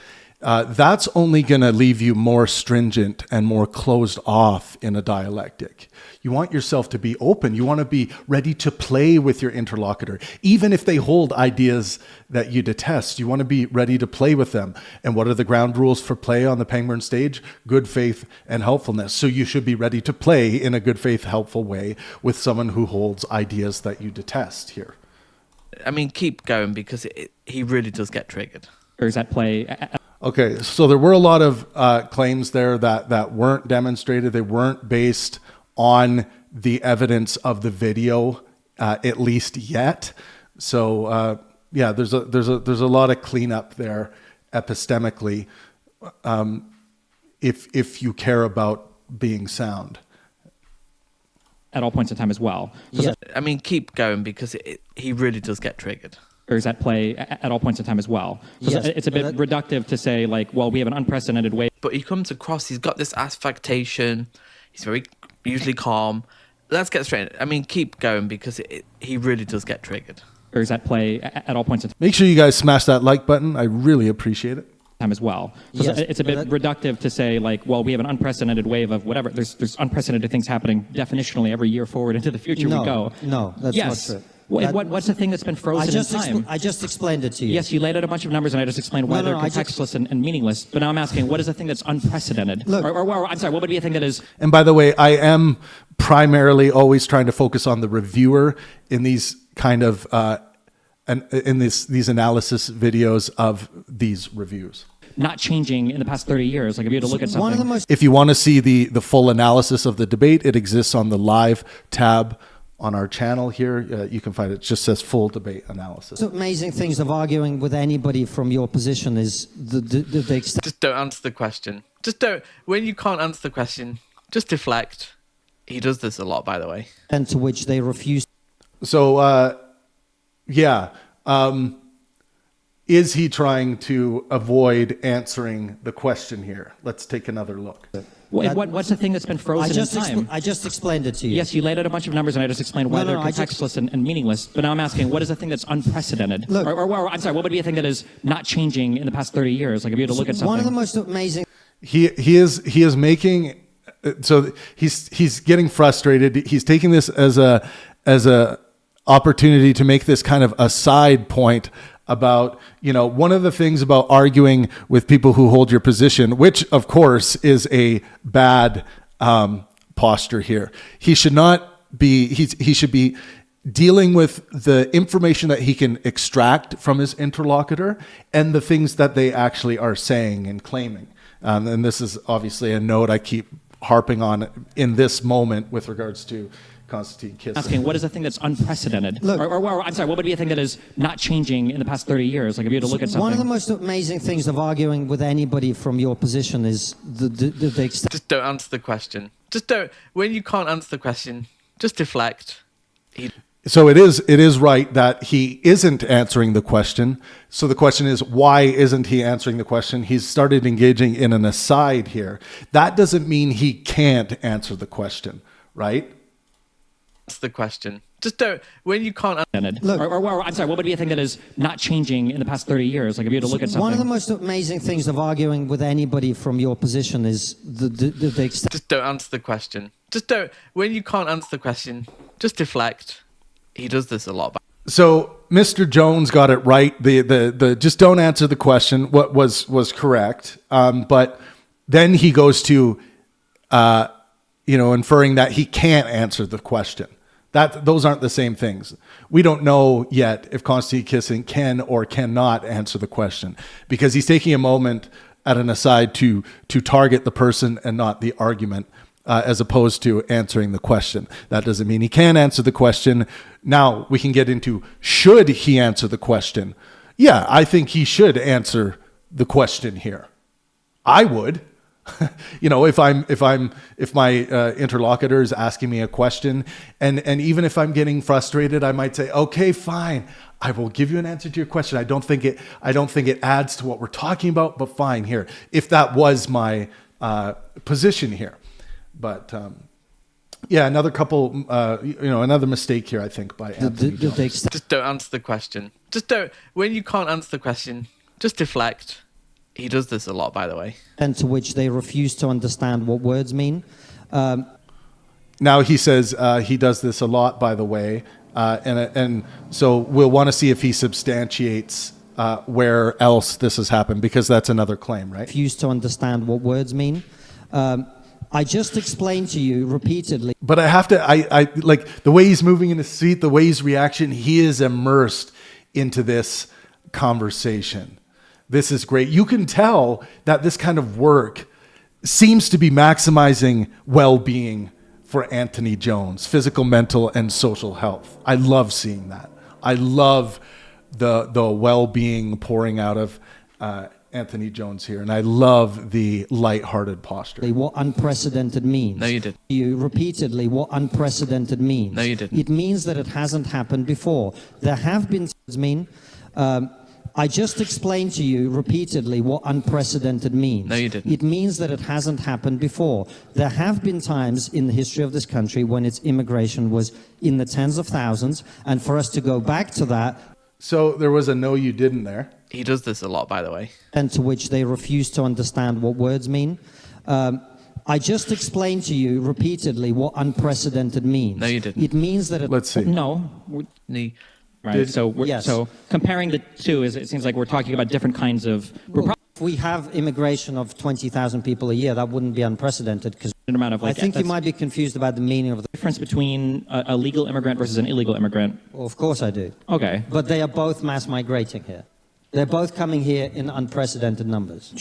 That's only going to leave you more stringent and more closed off in a dialectic. You want yourself to be open. You want to be ready to play with your interlocutor. Even if they hold ideas that you detest, you want to be ready to play with them. And what are the ground rules for play on the Pangburn stage? Good faith and helpfulness. So you should be ready to play in a good faith, helpful way with someone who holds ideas that you detest here. I mean, keep going, because he really does get triggered. At play. Okay, so there were a lot of claims there that weren't demonstrated. They weren't based on the evidence of the video, at least yet. So there's a lot of cleanup there epistemically, if you care about being sound. at all points in time as well. So Yeah. I mean, keep going because he really does get triggered. there's at play at all points in time as well. So Yes, it's a bit reductive to say, like, well, we have an unprecedented way. But he comes across, he's got this affectation. He's very usually calm. Let's get straight. I mean, keep going because he really does get triggered. There's at play at all points in Make sure you guys smash that like button. I really appreciate it. time as well. So Yes, it's a bit reductive to say, like, well, we have an unprecedented wave of whatever. There's unprecedented things happening definitionally every year forward into the future No, we go. no, that's Yes. not true. What's the thing that's been frozen in time? I just explained it to you. Yes, you laid out a bunch of numbers, and I just explained why No, they're I just- contextless and meaningless. But now I'm asking, what is the thing that's unprecedented? Look- or I'm sorry, what would be a thing that is And by the way, I am primarily always trying to focus on the reviewer in these kind of these analysis videos of these reviews. not changing in the past 30 years? Like, if you had to look at something. One of the most If you want to see the full analysis of the debate, it exists on the live tab on our channel here. You can find it. It just says full debate analysis. amazing things of arguing with anybody from your position is the extent Just don't answer the question. Just don't. When you can't answer the question, just deflect. He does this a lot, by the way. to which they refuse So, yeah. Is he trying to avoid answering the question here? Let's take another look. What's the thing that's been frozen in time? I just explained it to you. Yes, you laid out a bunch of numbers, and I just explained why No, they're no, I just- contextless and meaningless. But now I'm asking, what is the thing that's unprecedented? Look- or I'm sorry, what would be a thing that is not changing in the past 30 years? Like, if you had to look at something. One of the most amazing He is making, so he's getting frustrated. He's taking this as a opportunity to make this kind of a side point about, one of the things about arguing with people who hold your position, which of course is a bad posture here. He should not be, he should be dealing with the information that he can extract from his interlocutor and the things that they actually are saying and claiming. And this is obviously a note I keep harping on in this moment with regards to Konstantin Kisin. Asking, what is the thing that's unprecedented? Look- or I'm sorry, what would be a thing that is not changing in the past 30 years? Like, if you had to look at something. One of the most amazing things of arguing with anybody from your position is the extent Just don't answer the question. Just don't. When you can't answer the question, just deflect. So it is right that he isn't answering the question. So the question is, why isn't he answering the question? He's started engaging in an aside here. That doesn't mean he can't answer the question, right? Answer the question. Just don't. When you can't. Look- or I'm sorry, what would be a thing that is not changing in the past 30 years? Like, if you had to look at something. One of the most amazing things of arguing with anybody from your position is the extent Just don't answer the question. Just don't. When you can't answer the question, just deflect. He does this a lot. So Mr. Jones got it right. The just don't answer the question. What was correct. But then he goes to, inferring that he can't answer the question. Those aren't the same things. We don't know yet if Konstantin Kisin can or cannot answer the question because he's taking a moment at an aside to target the person and not the argument. As opposed to answering the question. That doesn't mean he can answer the question. Now we can get into, should he answer the question? Yeah, I think he should answer the question here. I would. If my interlocutor is asking me a question, and even if I'm getting frustrated, I might say, okay, fine, I will give you an answer to your question. I don't think it adds to what we're talking about, but fine here. If that was my position here. But another couple, another mistake here, I think, by Antony Jones. Just don't answer the question. Just don't. When you can't answer the question, just deflect. He does this a lot, by the way. to which they refuse to understand what words mean. Now he says he does this a lot, by the way, and so we'll want to see if he substantiates where else this has happened, because that's another claim, right? Refuse to understand what words mean. I just explained to you repeatedly. But I have to, I like the way he's moving in his seat, the way he's reaction, he is immersed into this conversation. This is great. You can tell that this kind of work seems to be maximizing well-being for Antony Jones, physical, mental, and social health. I love seeing that. I love the well-being pouring out of Antony Jones here, and I love the lighthearted posture. What unprecedented means. No, you didn't. You repeatedly what unprecedented means. No, you didn't. It means that it hasn't happened before. There have been I just explained to you repeatedly what unprecedented means. No, you didn't. It means that it hasn't happened before. There have been times in the history of this country when its immigration was in the tens of thousands, and for us to go back to that, So there was a no, you didn't there. He does this a lot, by the way. and to which they refuse to understand what words mean. I just explained to you repeatedly what unprecedented means. No, you didn't. It means that it Let's see. No. He- Right. So Yes. so comparing the two is it seems like we're talking about different kinds of. if we have immigration of 20,000 people a year, that wouldn't be unprecedented because amount of I like think you that's might be confused about the meaning of the. difference between a legal immigrant versus an illegal immigrant. Well, of course I do. Okay. But they are both mass migrating here. They're both coming here in unprecedented numbers.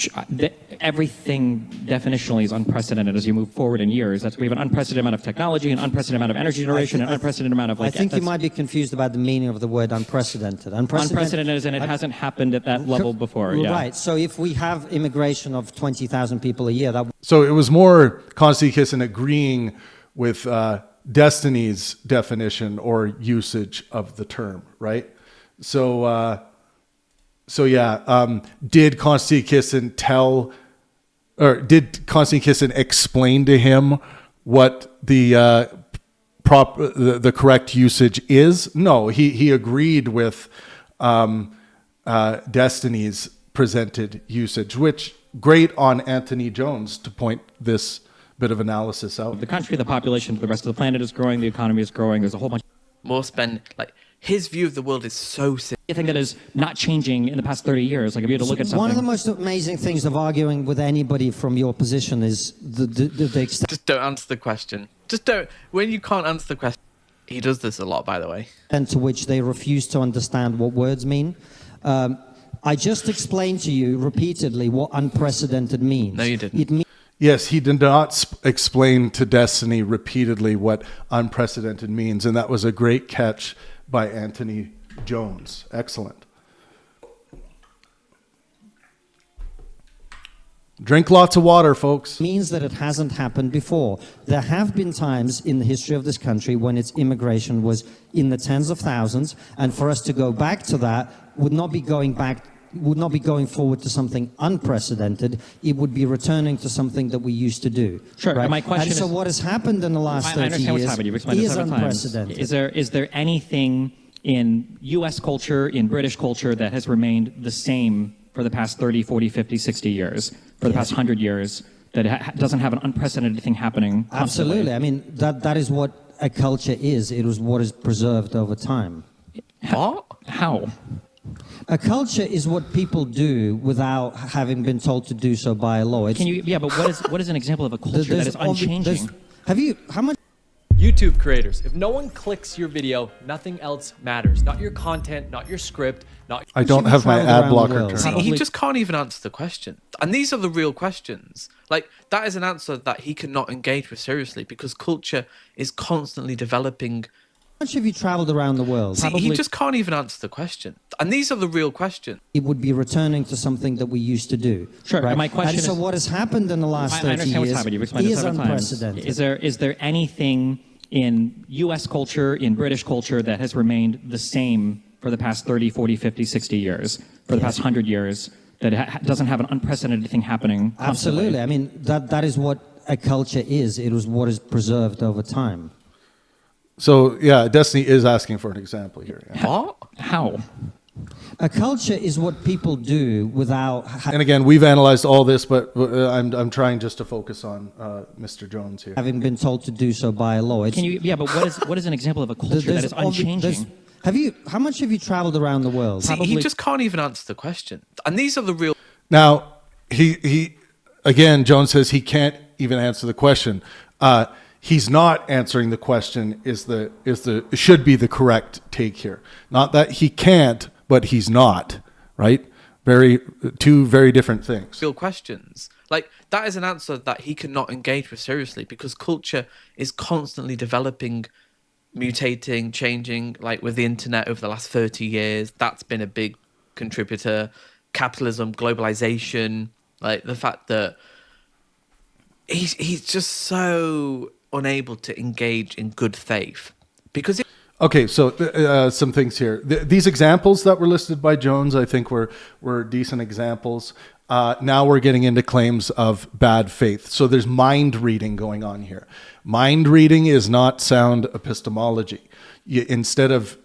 Everything definitionally is unprecedented as you move forward in years. We have an unprecedented amount of technology, an unprecedented amount of energy generation, an unprecedented amount of I like. think you that's- might be confused about the meaning of the word unprecedented. Unprecedented is and it hasn't happened at that level before. Yeah. Right. So if we have immigration of 20,000 people a year, that So it was more Konstantin Kisin agreeing with Destiny's definition or usage of the term, right? Did Konstantin Kisin did Konstantin Kisin explain to him what the correct usage is? No, he agreed with Destiny's presented usage, which great on Antony Jones to point this bit of analysis out. The country, the population, the rest of the planet is growing. The economy is growing. There's a whole bunch. More spend like his view of the world is so sick. I think that is not changing in the past 30 years. Like if you had to look at something. one of the most amazing things of arguing with anybody from your position is the extent Just don't answer the question. Just don't. When you can't answer the question, he does this a lot, by the way. to which they refuse to understand what words mean. I just explained to you repeatedly what unprecedented means. No, you didn't. It means Yes, he did not explain to Destiny repeatedly what unprecedented means, and that was a great catch by Antony Jones. Excellent. Drink lots of water, folks. means that it hasn't happened before. There have been times in the history of this country when its immigration was in the tens of thousands, and for us to go back to that would not be going forward to something unprecedented. It would be returning to something that we used to do. Sure. Right? And my question and so is, what has happened in the last 30 I understand years what's happened. You've explained this is several times. unprecedented. Is there anything in U.S. culture, in British culture, that has remained the same for the past 30, 40, 50, 60 years, for the past 100 years, that doesn't have an unprecedented thing happening constantly? Absolutely. I mean, that is what a culture is. It was what is preserved over time. What? How? A culture is what people do without having been told to do so by a law. It's, Can you? Yeah, but what is an example of a culture that is unchanging? How much? YouTube creators, if no one clicks your video, nothing else matters. Not your content, not your script, not I don't have my traveled ad around the blocker world? turned See, on. he just can't even answer the question. And these are the real questions. Like, that is an answer that he cannot engage with seriously because culture is constantly developing. How much have you traveled around the world? See, he just can't even answer the question. And these are the real questions. It would be returning to something that we used to do. Sure, Right? and my question and so is- what has happened in the last 30 I understand what's years happened. You've explained this is several times. unprecedented. Is there anything in U.S. culture, in British culture, that has remained the same for the past 30, 40, 50, 60 years, for the past 100 years, that doesn't have an unprecedented thing happening constantly? Absolutely. I mean, that is what a culture is. It was what is preserved over time. So, yeah, Destiny is asking for an example here. Yeah. What? How? A culture is what people do without And again, we've analyzed all this, but I'm trying just to focus on Mr. Jones here. having been told to do so by a law. It's, Can you? Yeah, but what is an example of a culture that is unchanging? How much have you traveled around the world? See, he just can't even answer the question. And these are the real. Now, he again, Jones says he can't even answer the question. He's not answering the question should be the correct take here. Not that he can't, but he's not, right? Two very different things. real questions. Like, that is an answer that he cannot engage with seriously because culture is constantly developing, mutating, changing. Like with the internet over the last 30 years, that's been a big contributor. capitalism, globalization, like the fact that he's just so unable to engage in good faith because Okay, so some things here. These examples that were listed by Jones, I think were decent examples. Now we're getting into claims of bad faith. So there's mind reading going on here. Mind reading is not sound epistemology. Instead of,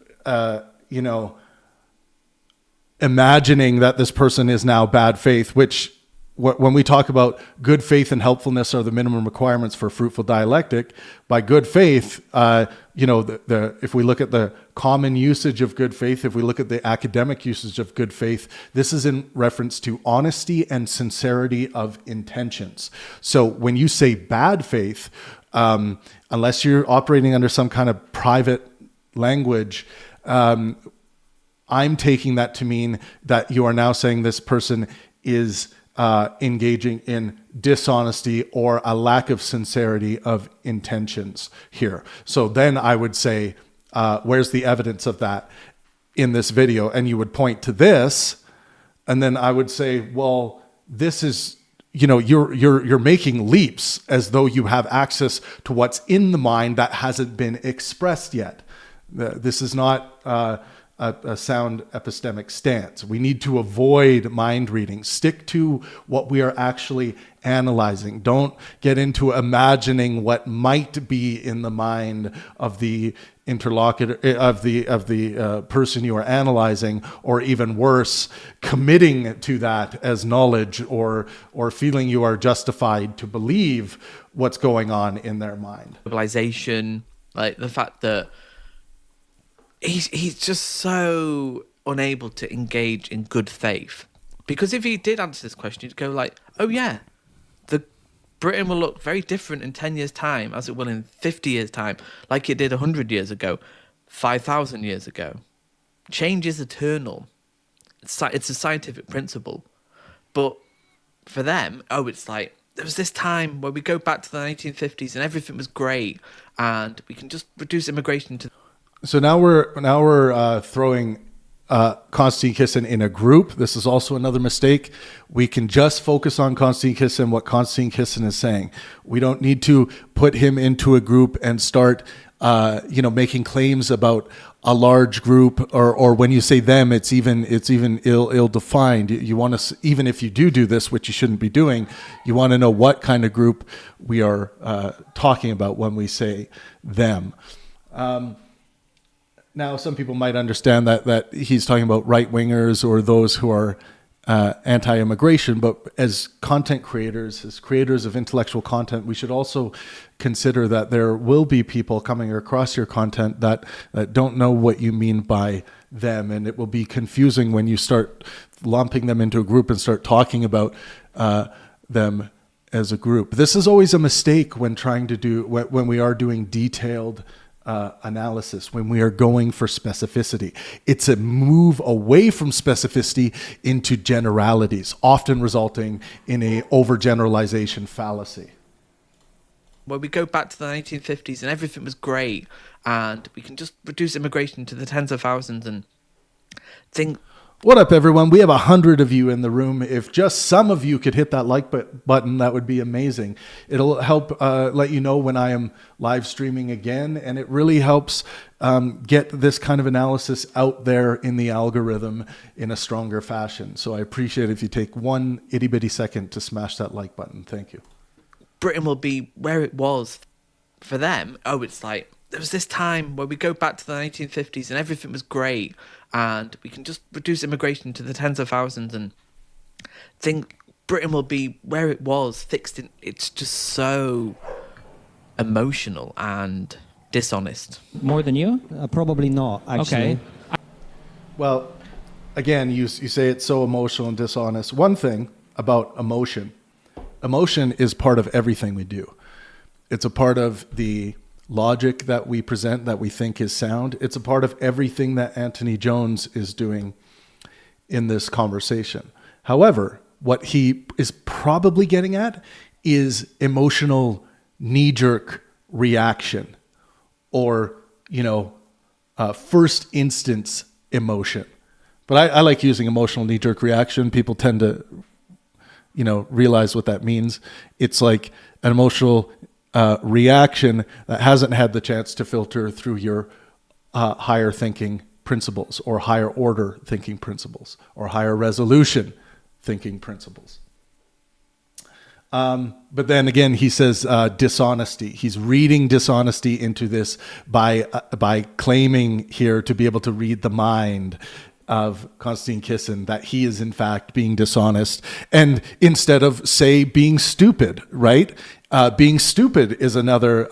imagining that this person is now bad faith, which when we talk about good faith and helpfulness are the minimum requirements for fruitful dialectic, by good faith, if we look at the common usage of good faith, if we look at the academic usage of good faith, this is in reference to honesty and sincerity of intentions. So when you say bad faith, unless you're operating under some kind of private language, I'm taking that to mean that you are now saying this person is engaging in dishonesty or a lack of sincerity of intentions here. So then I would say, where's the evidence of that in this video? And you would point to this, and then I would say, well, this is, you're making leaps as though you have access to what's in the mind that hasn't been expressed yet. This is not a sound epistemic stance. We need to avoid mind reading. Stick to what we are actually analyzing. Don't get into imagining what might be in the mind of the interlocutor, of the person you are analyzing, or even worse, committing to that as knowledge, or feeling you are justified to believe what's going on in their mind. Globalization, like the fact that he's just so unable to engage in good faith. Because if he did answer this question, he'd go like, oh yeah, Britain will look very different in 10 years' time as it will in 50 years' time, like it did 100 years ago, 5,000 years ago. Change is eternal. It's a scientific principle. But for them, it's like, there was this time where we go back to the 1950s and everything was great and we can just reduce immigration to... So now we're throwing Konstantin Kisin in a group. This is also another mistake. We can just focus on Konstantin Kisin, what Konstantin Kisin is saying. We don't need to put him into a group and start, making claims about a large group, or when you say them, it's even ill-defined. You want to, even if you do this, which you shouldn't be doing, you want to know what kind of group we are talking about when we say them. Now, some people might understand that he's talking about right-wingers or those who are anti-immigration, but as content creators, as creators of intellectual content, we should also consider that there will be people coming across your content that don't know what you mean by them, and it will be confusing when you start lumping them into a group and start talking about them as a group. This is always a mistake when when we are doing detailed analysis, when we are going for specificity. It's a move away from specificity into generalities, often resulting in a overgeneralization fallacy. Where we go back to the 1950s and everything was great and we can just reduce immigration to the tens of thousands and think... What up, everyone? We have 100 of you in the room. If just some of you could hit that like button, that would be amazing. It'll help let you know when I am live streaming again, and it really helps get this kind of analysis out there in the algorithm in a stronger fashion. So I appreciate it if you take 1 itty-bitty second to smash that like button. Thank you. Britain will be where it was. For them, it's like, there was this time where we go back to the 1950s and everything was great and we can just reduce immigration to the tens of thousands and think Britain will be where it was, fixed in... It's just so emotional and dishonest. More than you? Probably not, actually. Okay. Well, again, you say it's so emotional and dishonest. One thing about emotion is part of everything we do. It's a part of the logic that we present that we think is sound. It's a part of everything that Antony Jones is doing in this conversation. However, what he is probably getting at is emotional knee-jerk reaction or, first instance emotion. But I like using emotional knee-jerk reaction. People tend to, realize what that means. It's like an emotional reaction that hasn't had the chance to filter through your higher thinking principles, or higher order thinking principles, or higher resolution thinking principles. But then again, he says dishonesty. He's reading dishonesty into this by claiming here to be able to read the mind of Konstantin Kisin, that he is in fact being dishonest, and instead of, say, being stupid, right? Being stupid is another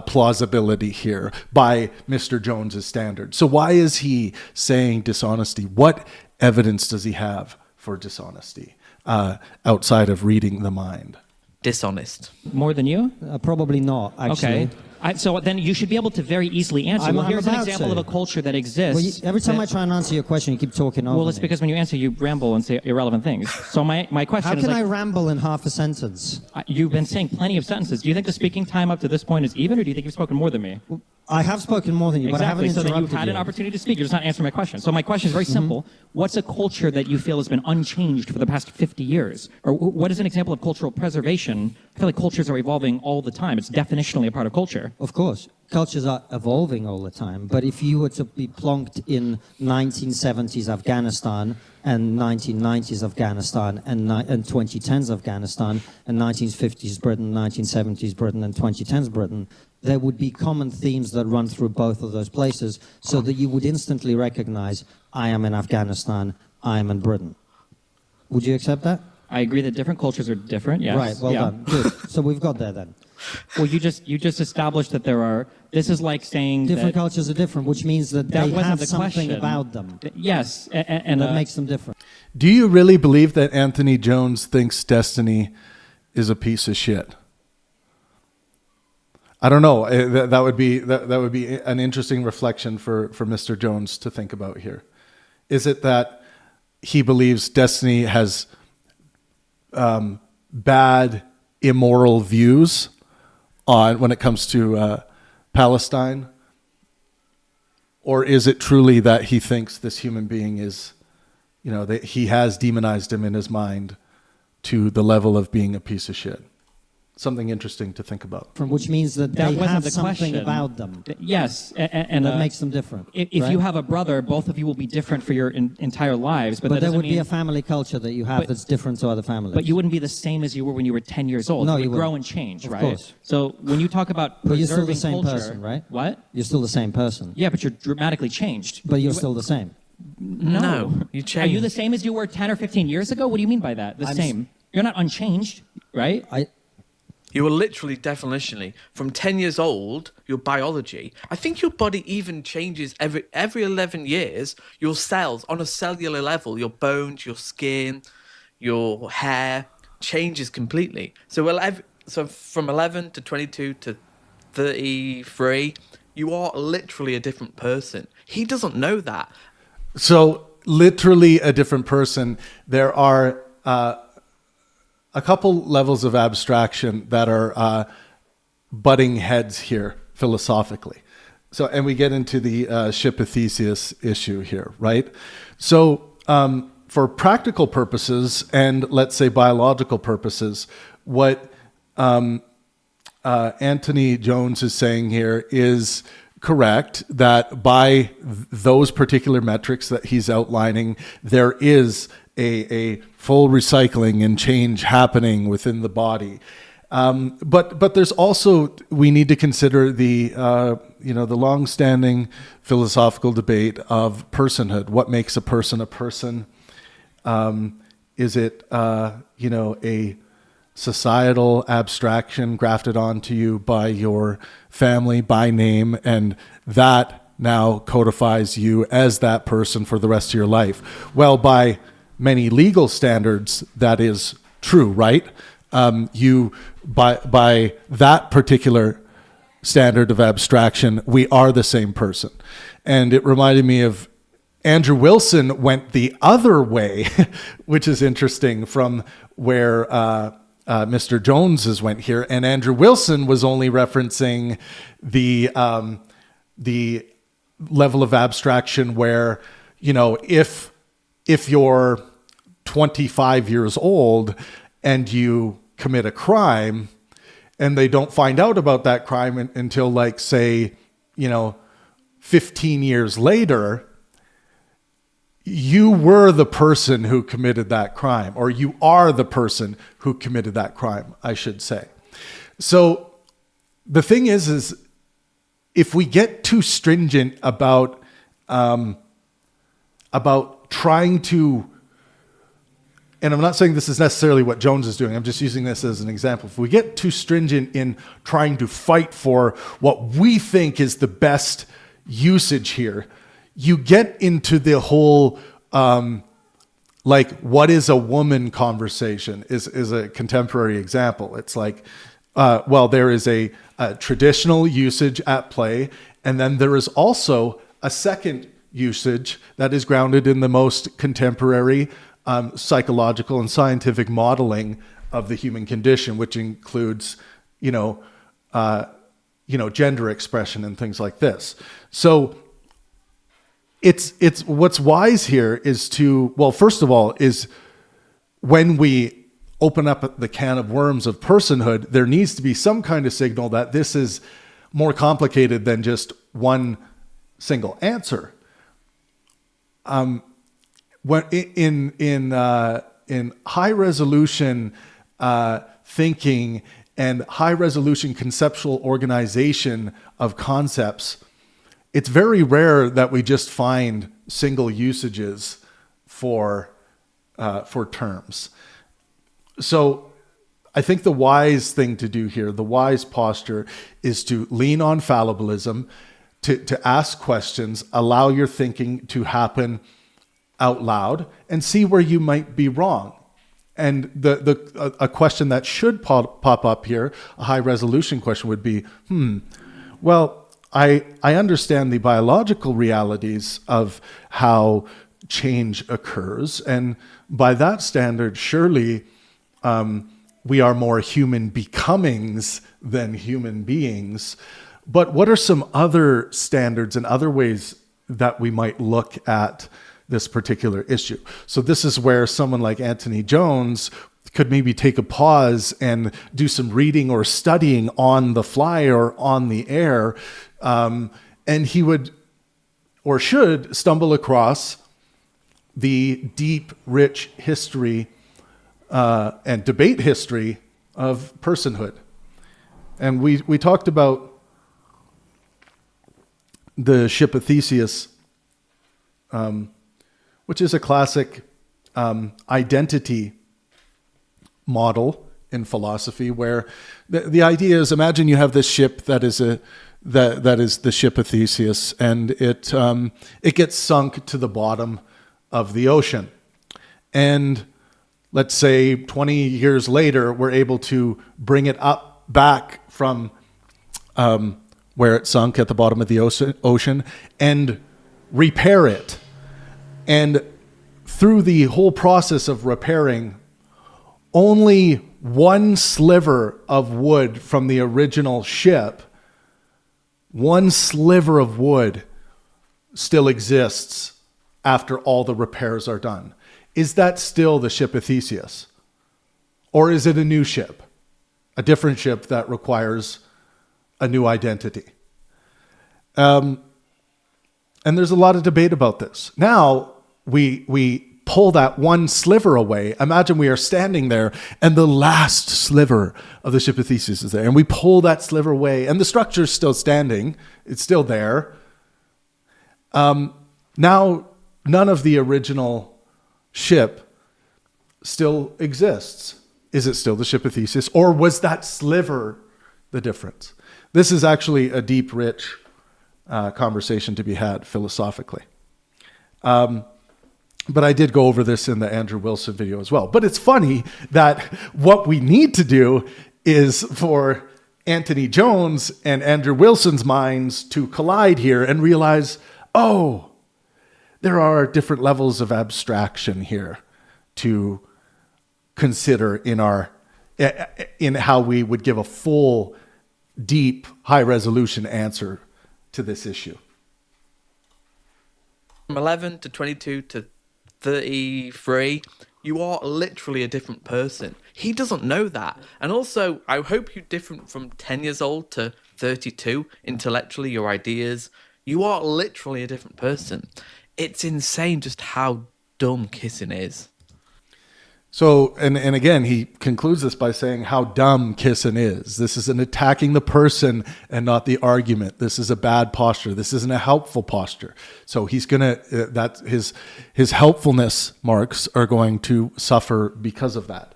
plausibility here by Mr. Jones's standard. So why is he saying dishonesty? What evidence does he have for dishonesty outside of reading the mind? Dishonest. More than you? Probably not, actually. Okay. So then you should be able to very easily answer. I'm Here's an about example to. of a culture that Well, exists. every time I try and answer your question, you keep talking over Well, it's me. because when you answer, you ramble and say irrelevant things. So my question How is can I like, ramble in half a sentence? you've been saying plenty of sentences. Do you think the speaking time up to this point is even, or do you think you've spoken more than me? I have spoken more than you, but I haven't Exactly. So interrupted then you've had an you. opportunity to speak. You're just not answering my question. So my question is very simple. What's a culture that you feel has been unchanged for the past 50 years? Or what is an example of cultural preservation? I feel like cultures are evolving all the time. It's definitionally a part of culture. Of course. Cultures are evolving all the time, but if you were to be plonked in 1970s Afghanistan and 1990s Afghanistan and 2010s Afghanistan and 1950s Britain, 1970s Britain and 2010s Britain, there would be common themes that run through both of those places so that you would instantly recognize, I am in Afghanistan, I am in Britain. Would you accept that? I agree that different cultures are different. Yes. Right, well Yeah. done. Good. So we've got there then. Well, you just established that there are. This is like saying Different that cultures are different, which means that that they wasn't have the something question. about them Yes, and that makes them different. Do you really believe that Anthony Jones thinks Destiny is a piece of shit? I don't know. That would be an interesting reflection for Mr. Jones to think about here. Is it that he believes Destiny has bad, immoral views on when it comes to Palestine? Or is it truly that he thinks this human being is, that he has demonized him in his mind to the level of being a piece of shit? Something interesting to think about. Which means that That they wasn't have the something question. about them Yes, and that makes them different. If right? you have a brother, both of you will be different for your entire lives. But But that there doesn't would be mean- a family culture that you have But- that's different to other families. But you wouldn't be the same as you were when you were 10 years old. No, you you would grow wouldn't. and change, Of right? course. So when you talk about But you're still the preserving same culture, person, right? What? You're still the same person. Yeah, but you're dramatically changed. But you're still the same. No, you Are you change. the same as you were 10 or 15 years ago? What do you mean by that? The I'm same. You're not unchanged, right? You are literally, definitionally, from 10 years old, your biology, I think your body even changes every 11 years. Your cells, on a cellular level, your bones, your skin, your hair, changes completely. So from 11 to 22 to 33, you are literally a different person. He doesn't know that. So literally a different person. There are a couple levels of abstraction that are butting heads here philosophically. So, and we get into the ship of Theseus issue here, right? So for practical purposes and let's say biological purposes, what Anthony Jones is saying here is correct, that by those particular metrics that he's outlining, there is a full recycling and change happening within the body. But there's also, we need to consider the the long-standing philosophical debate of personhood. What makes a person a person? Is it a societal abstraction grafted onto you by your family by name, and that now codifies you as that person for the rest of your life? Well, by many legal standards, that is true, right? You by that particular standard of abstraction, we are the same person. And it reminded me of Andrew Wilson went the other way, which is interesting, from where Mr. Jones's went here. And Andrew Wilson was only referencing the level of abstraction where, if if you're 25 years old and you commit a crime and they don't find out about that crime until, like, say, 15 years later, you were the person who committed that crime, or you are the person who committed that crime, I should say. So the thing is if we get too stringent about trying to, and I'm not saying this is necessarily what Jones is doing, I'm just using this as an example. If we get too stringent in trying to fight for what we think is the best usage here, you get into the whole, what is a woman conversation is a contemporary example. It's like, there is a traditional usage at play, and then there is also a second usage that is grounded in the most contemporary psychological and scientific modeling of the human condition, which includes, gender expression and things like this. So it's what's wise here is to, well, first of all, is when we open up the can of worms of personhood, there needs to be some kind of signal that this is more complicated than just one single answer. When in high resolution thinking and high resolution conceptual organization of concepts, it's very rare that we just find single usages for terms. So I think the wise thing to do here, the wise posture, is to lean on fallibilism, to ask questions, allow your thinking to happen out loud, and see where you might be wrong. And a question that should pop up here, a high resolution question, would be, well, I understand the biological realities of how change occurs, and by that standard, surely we are more human becomings than human beings. But what are some other standards and other ways that we might look at this particular issue? So this is where someone like Antony Jones could maybe take a pause and do some reading or studying on the fly or on the air, and he would or should stumble across the deep, rich history and debate history of personhood. And we talked about the ship of Theseus, which is a classic identity model in philosophy, where the idea is, imagine you have this ship that is the ship of Theseus, and it gets sunk to the bottom of the ocean. And let's say 20 years later, we're able to bring it up back from where it sunk at the bottom of the ocean and repair it. And through the whole process of repairing, only one sliver of wood from the original ship, one sliver of wood still exists after all the repairs are done. Is that still the ship of Theseus? Or is it a new ship? A different ship that requires a new identity? And there's a lot of debate about this. Now, we pull that one sliver away. Imagine we are standing there and the last sliver of the ship of Theseus is there. And we pull that sliver away and the structure is still standing. It's still there. Now, none of the original ship still exists. Is it still the ship of Theseus? Or was that sliver the difference? This is actually a deep, rich conversation to be had philosophically. But I did go over this in the Andrew Wilson video as well. But it's funny that what we need to do is for Antony Jones and Andrew Wilson's minds to collide here and realize, oh, there are different levels of abstraction here to consider in how we would give a full, deep, high-resolution answer to this issue. From 11 to 22 to 33, you are literally a different person. He doesn't know that. And also, I hope you're different from 10 years old to 32, intellectually, your ideas. You are literally a different person. It's insane just how dumb Kisin is. So, and again, he concludes this by saying how dumb Kisin is. This is an attacking the person and not the argument. This is a bad posture. This isn't a helpful posture. So he's going to, that his helpfulness marks are going to suffer because of that.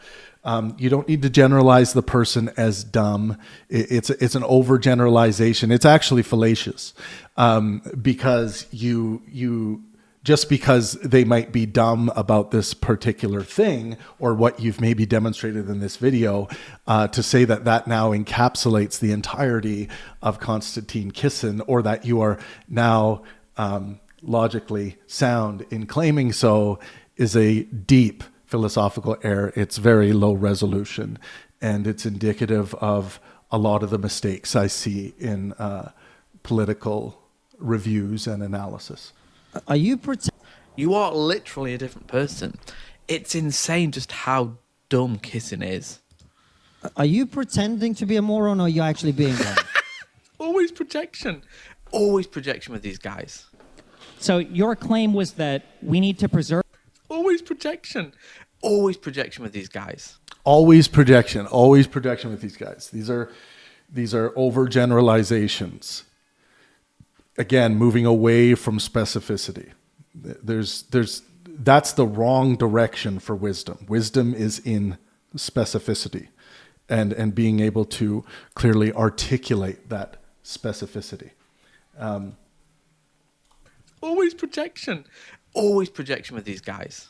You don't need to generalize the person as dumb. It's an overgeneralization. It's actually fallacious, because just because they might be dumb about this particular thing or what you've maybe demonstrated in this video, to say that now encapsulates the entirety of Konstantin Kisin, or that you are now logically sound in claiming so, is a deep philosophical error. It's very low resolution, and it's indicative of a lot of the mistakes I see in political reviews and analysis. Are you You are literally a different person. It's insane just how dumb Kisin is. Are you pretending to be a moron, or are you actually being one? Always projection. Always projection with these guys. So your claim was that we need to preserve. Always projection. Always projection with these guys. Always projection with these guys. These are overgeneralizations. Again, moving away from specificity. That's the wrong direction for wisdom. Wisdom is in specificity, and being able to clearly articulate that specificity. Always projection. Always projection with these guys.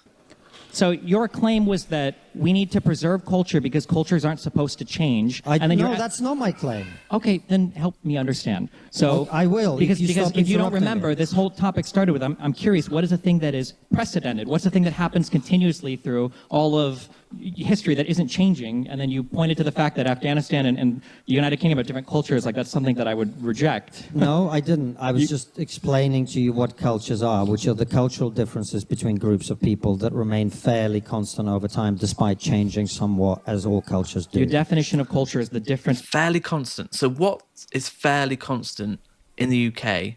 So your claim was that we need to preserve culture because cultures aren't supposed to change. No, that's not my claim. Okay, then help me understand. So I will, because if you stop if you don't interrupting remember, me. this whole topic started with I'm curious, what is a thing that is precedented? What's the thing that happens continuously through all of history that isn't changing? And then you pointed to the fact that Afghanistan and the United Kingdom are different cultures. Like that's something that I would reject. No, I didn't. I was just explaining to you what cultures are, which are the cultural differences between groups of people that remain fairly constant over time, despite changing somewhat, as all cultures do. Your definition of culture is the difference. Fairly constant. So what is fairly constant in the UK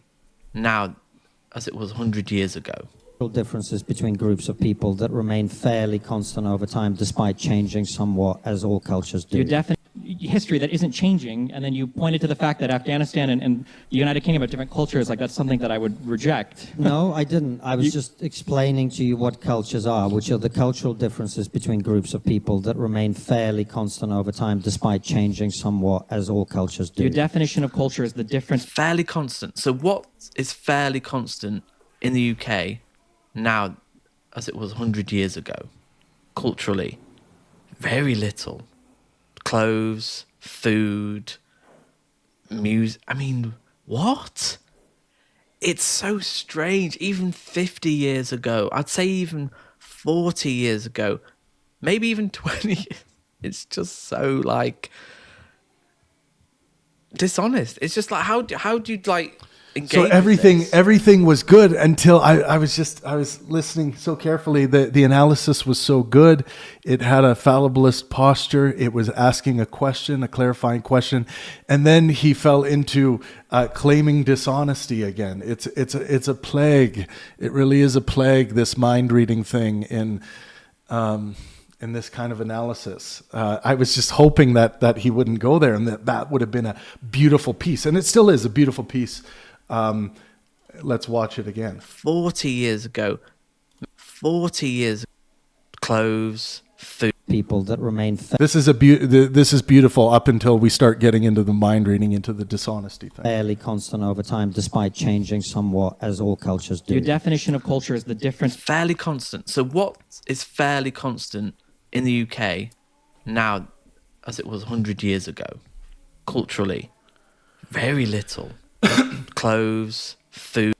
now as it was 100 years ago? Differences between groups of people that remain fairly constant over time, despite changing somewhat, as all cultures do. Your history that isn't changing, and then you pointed to the fact that Afghanistan and the United Kingdom are different cultures. Like that's something that I would reject. No, I didn't. I was just explaining to you what cultures are, which are the cultural differences between groups of people that remain fairly constant over time, despite changing somewhat, as all cultures do. Your definition of culture is the difference. Fairly constant. So what is fairly constant in the UK now as it was 100 years ago? Culturally, very little. Clothes, food, music. I mean, what? It's so strange. Even 50 years ago, I'd say even 40 years ago, maybe even 20 years, it's just so like dishonest. It's just like, how do you like engage So with this? everything was good until I was listening so carefully. The analysis was so good. It had a fallibilist posture. It was asking a question, a clarifying question, and then he fell into claiming dishonesty again. It's a plague. It really is a plague. This mind reading thing in this kind of analysis. I was just hoping that he wouldn't go there, and that would have been a beautiful piece, and it still is a beautiful piece. Let's watch it again. 40 years ago, clothes, food. People that remain This is this is beautiful up until we start getting into the mind reading, into the dishonesty thing. fairly constant over time, despite changing somewhat, as all cultures do. Your definition of culture is the difference. Fairly constant. So what is fairly constant in the UK now as it was 100 years ago? Culturally, very little. Clothes, food.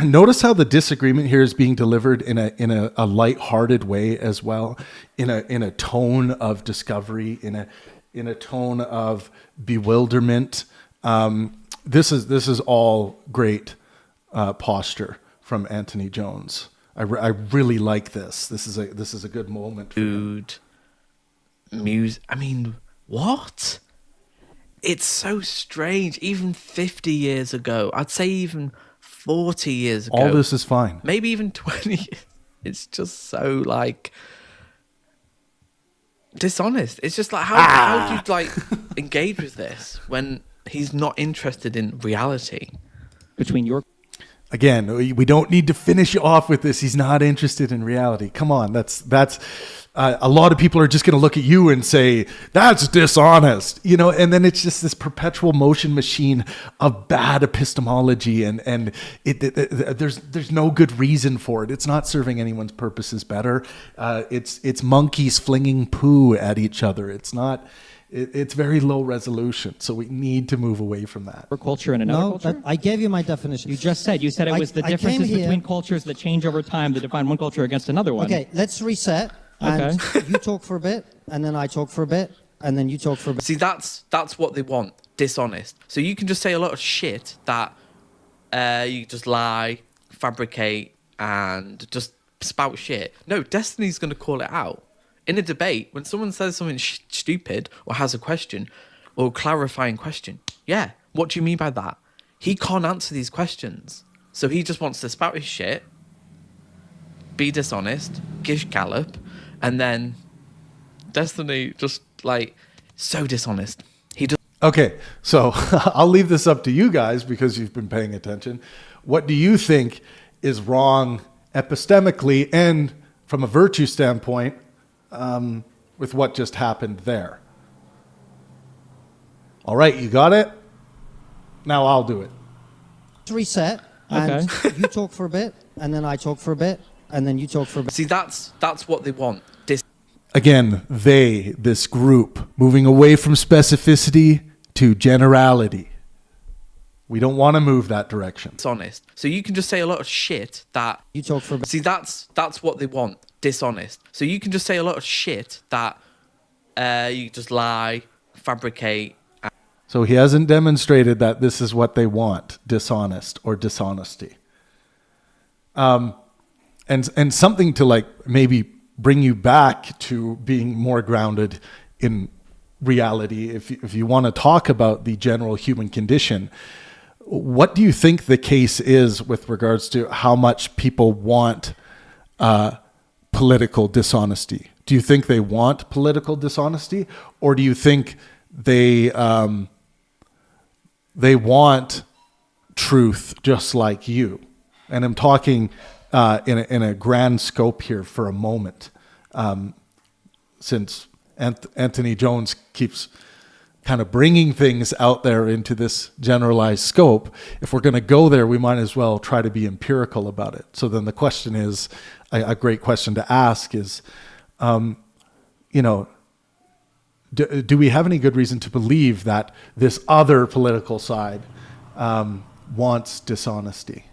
Notice how the disagreement here is being delivered in a lighthearted way as well, in a tone of discovery, in a tone of bewilderment. This is all great posture from Antony Jones. I really like this. This is a good moment. Food, music. I mean, what? It's so strange. Even 50 years ago, I'd say even 40 years ago. All this is fine. Maybe even 20 years. It's just so like dishonest. It's just like how do you like engage with this when he's not interested in reality? Between your Again, we don't need to finish off with this. He's not interested in reality. Come on, that's a lot of people are just going to look at you and say that's dishonest, and then it's just this perpetual motion machine of bad epistemology, and there's no good reason for it. It's not serving anyone's purposes better. It's monkeys flinging poo at each other. It's not. It's very low resolution, so we need to move away from that. culture and another culture? I gave you my definition. You just said it was the I came differences here- between cultures that change over time that define one culture against another one. Okay, let's reset. And you talk for a bit, and then I talk for a bit, and then you talk for a bit. See, that's what they want. Dishonest. So you can just say a lot of shit that you just lie, fabricate, and just spout shit. No, Destiny's going to call it out. In a debate, when someone says something stupid or has a question or a clarifying question, yeah, what do you mean by that? He can't answer these questions. So he just wants to spout his shit, be dishonest, gish gallop, and then Destiny just like so dishonest. He just Okay, so I'll leave this up to you guys because you've been paying attention. What do you think is wrong epistemically and from a virtue standpoint with what just happened there? All right, you got it? Now I'll do it. Let's reset. And you talk for a bit, and then I talk for a bit, and then you talk for a bit. see that's what they want. Again, this group, moving away from specificity to generality. We don't want to move that direction. Dishonest. So you can just say a lot of shit that You talk for a bit. see that's what they want. Dishonest. So you can just say a lot of shit that you just lie, fabricate. So he hasn't demonstrated that this is what they want, dishonest or dishonesty. And something to like maybe bring you back to being more grounded in reality. If you want to talk about the general human condition, what do you think the case is with regards to how much people want political dishonesty? Do you think they want political dishonesty, or do you think they want truth just like you? And I'm talking in a grand scope here for a moment, since Antony Jones keeps kind of bringing things out there into this generalized scope. If we're going to go there, we might as well try to be empirical about it. So then the question is, a great question to ask is, do we have any good reason to believe that this other political side wants dishonesty?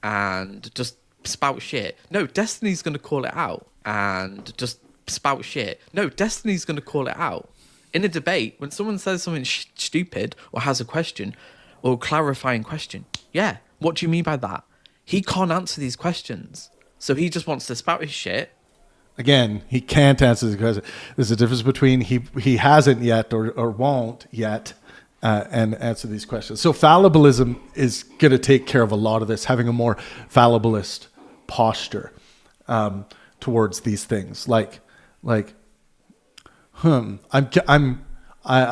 And just spout shit. No, Destiny's going to call it out. And just spout shit. No, Destiny's going to call it out. In a debate, when someone says something stupid or has a question or a clarifying question, yeah, what do you mean by that? He can't answer these questions. So he just wants to spout his shit. Again, he can't answer the question. There's a difference between he hasn't yet or won't yet and answer these questions. So fallibilism is going to take care of a lot of this, having a more fallibilist posture towards these things. I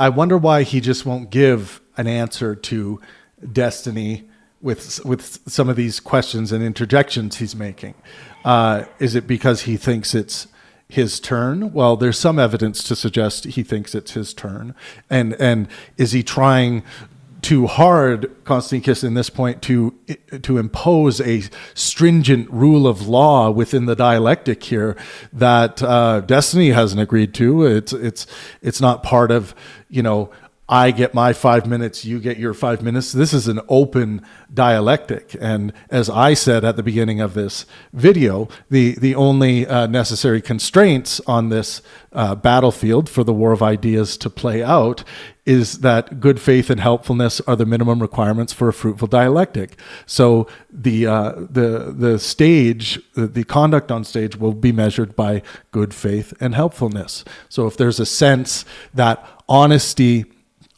wonder why he just won't give an answer to Destiny with some of these questions and interjections he's making. Is it because he thinks it's his turn? Well, there's some evidence to suggest he thinks it's his turn. And is he trying too hard, Konstantin Kisin, at this point, to impose a stringent rule of law within the dialectic here that Destiny hasn't agreed to? It's not part of, I get my 5 minutes, you get your 5 minutes. This is an open dialectic. And as I said at the beginning of this video, the only necessary constraints on this battlefield for the war of ideas to play out is that good faith and helpfulness are the minimum requirements for a fruitful dialectic. So the stage, the conduct on stage will be measured by good faith and helpfulness. So if there's a sense that honesty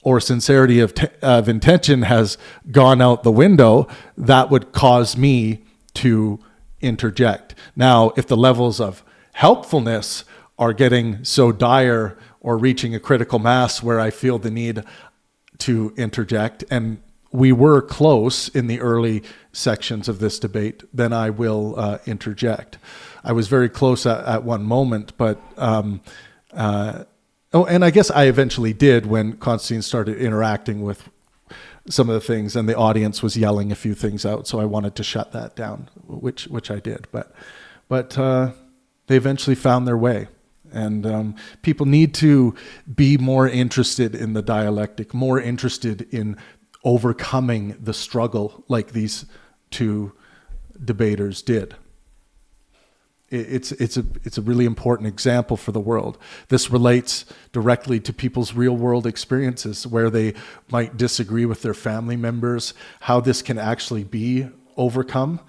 or sincerity of intention has gone out the window, that would cause me to interject. Now, if the levels of helpfulness are getting so dire or reaching a critical mass where I feel the need to interject, and we were close in the early sections of this debate, then I will interject. I was very close at one moment, but and I guess I eventually did when Konstantin started interacting with some of the things, and the audience was yelling a few things out. So I wanted to shut that down, which I did. But they eventually found their way, and people need to be more interested in the dialectic, more interested in overcoming the struggle, like these two debaters did. It's a really important example for the world. This relates directly to people's real world experiences where they might disagree with their family members, how this can actually be overcome,